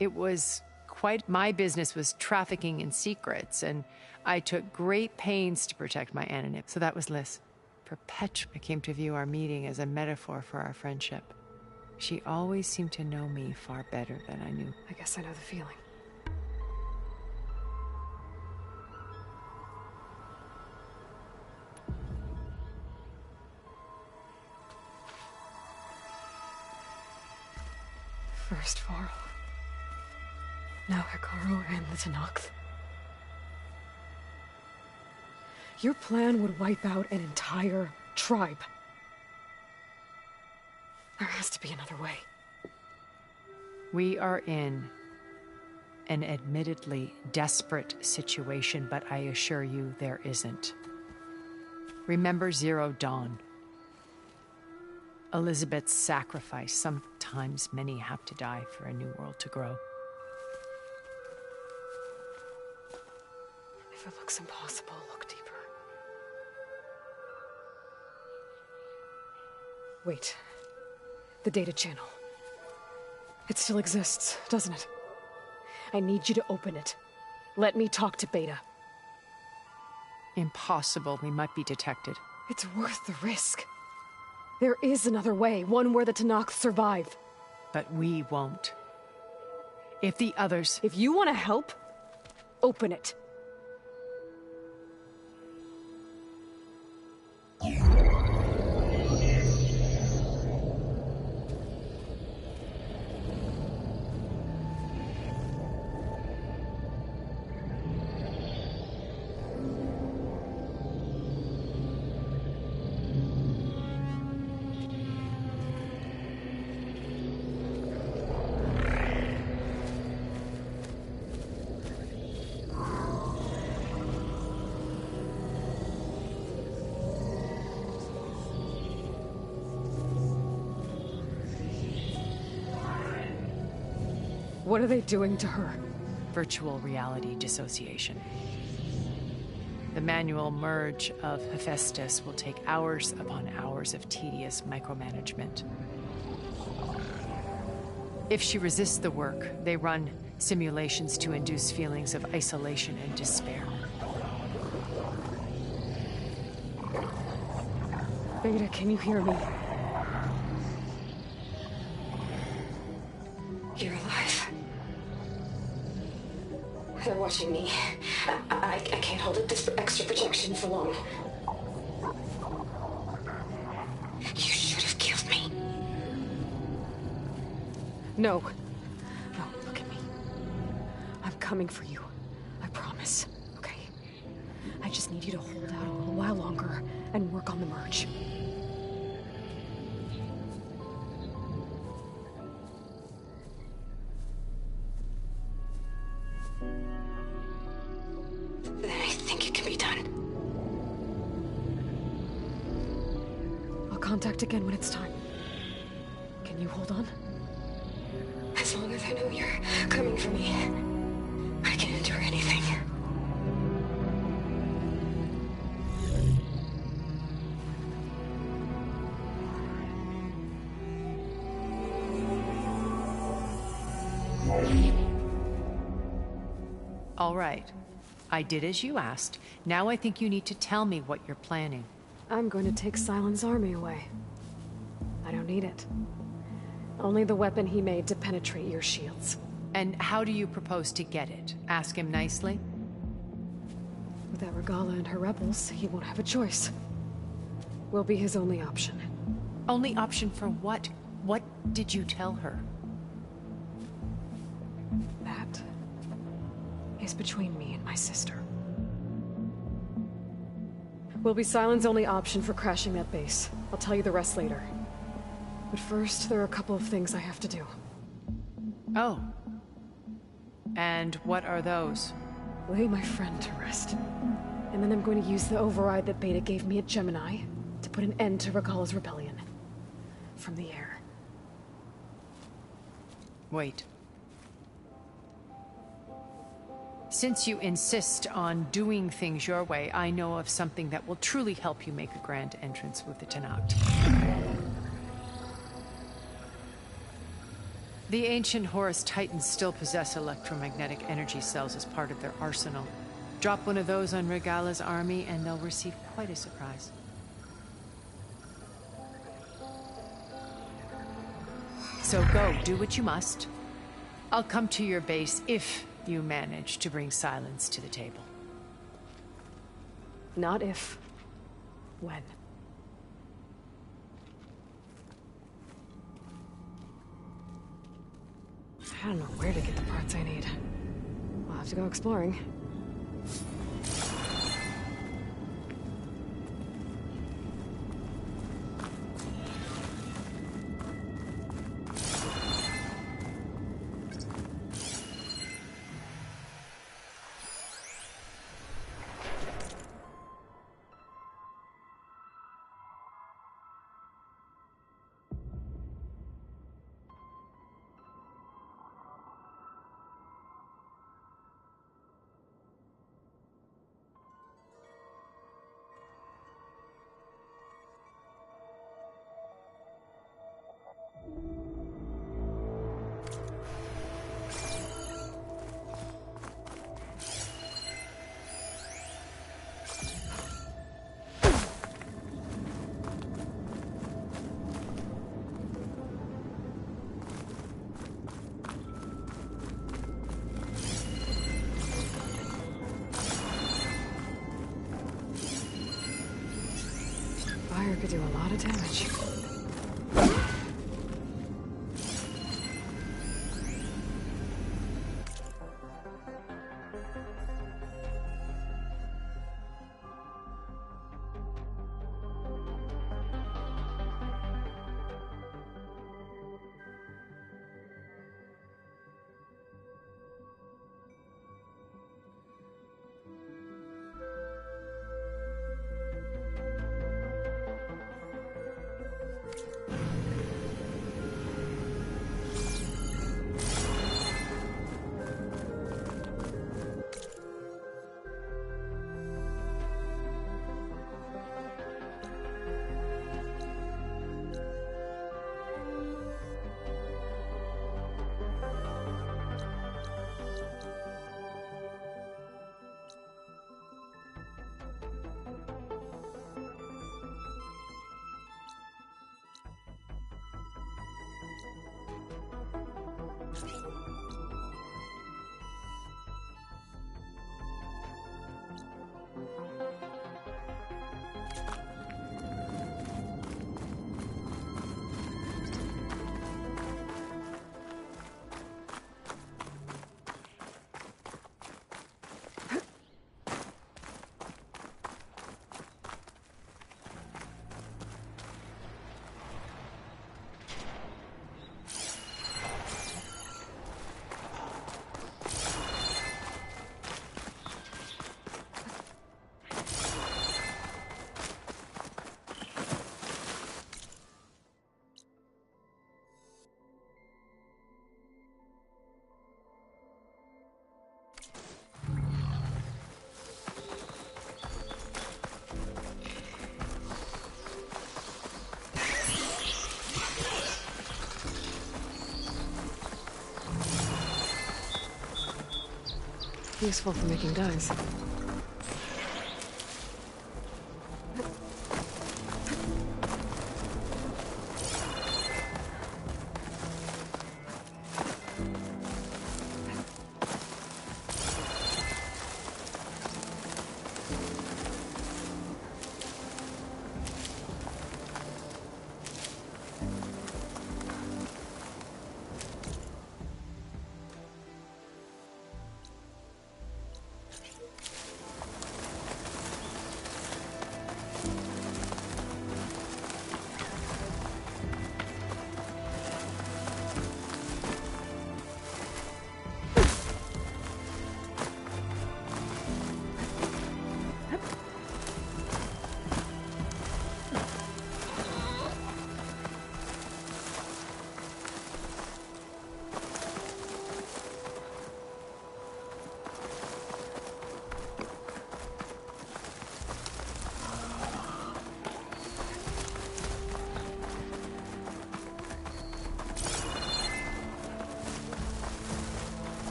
It was quite... My business was trafficking in secrets, and I took great pains to protect my anonymity. So that was Liz. Perpetually, I came to view our meeting as a metaphor for our friendship. She always seemed to know me far better than I knew. I guess I know the feeling. First Varl. Now Hikaru and the Tanakh. Your plan would wipe out an entire tribe. There has to be another way. We are in an admittedly desperate situation, but I assure you there isn't. Remember Zero Dawn. Elizabeth's sacrifice. Sometimes many have to die for a new world to grow. If it looks impossible, look deeper. Wait. The data channel. It still exists, doesn't it? I need you to open it. Let me talk to Beta. Impossible. We might be detected. It's worth the risk. There is another way, one where the Tenakth survive. But we won't. If the others... If you want to help, open it. What are they doing to her? Virtual reality dissociation. The manual merge of Hephaestus will take hours upon hours of tedious micromanagement. If she resists the work, they run simulations to induce feelings of isolation and despair. Beta, can you hear me? You're alive. They're watching me. I can't hold up this extra protection for long. You should have killed me. No. No, look at me. I'm coming for you. I promise. Okay? I just need you to hold out a little while longer and work on the merge. I think it can be done. I'll contact again when it's time. Can you hold on? As long as I know you're coming for me, I can endure anything. All right. I did as you asked. Now I think you need to tell me what you're planning. I'm going to take Silent's army away. I don't need it. Only the weapon he made to penetrate your shields. And how do you propose to get it? Ask him nicely? Without Regala and her rebels, he won't have a choice. We'll be his only option. Only option for what? What did you tell her? That is between me and my sister. Will be Silent's only option for crashing that base. I'll tell you the rest later. But first, there are a couple of things I have to do. Oh. And what are those? Lay my friend to rest. And then I'm going to use the override that Beta gave me at Gemini to put an end to Regala's rebellion. From the air. Wait. Since you insist on doing things your way, I know of something that will truly help you make a grand entrance with the Tenakth. The ancient Horus Titans still possess electromagnetic energy cells as part of their arsenal. Drop one of those on Regala's army and they'll receive quite a surprise. So go, do what you must. I'll come to your base if you manage to bring Silence to the table. Not if. When. I don't know where to get the parts I need. I'll have to go exploring. Fire could do a lot of damage. Useful for making dyes.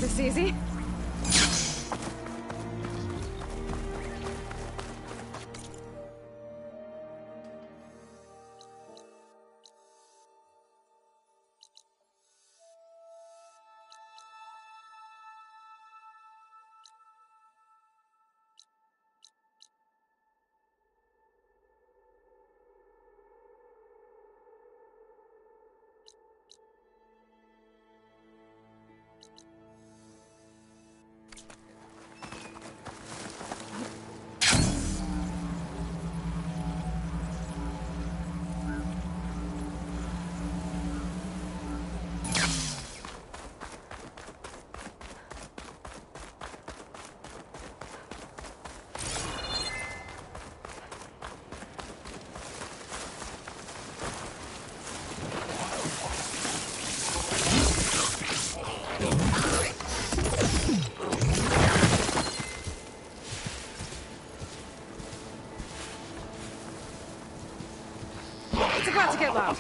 This easy? It's about to get loud.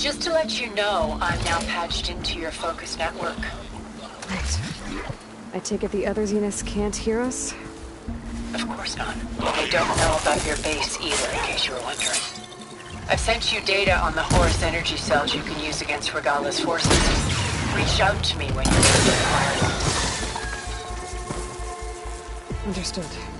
Just to let you know, I'm now patched into your focus network. Right. I take it the other Zeniths can't hear us? Of course not. They don't know about your base either, in case you were wondering. I've sent you data on the Horus energy cells you can use against Regala's forces. Reach out to me when you're ready to fire. Understood.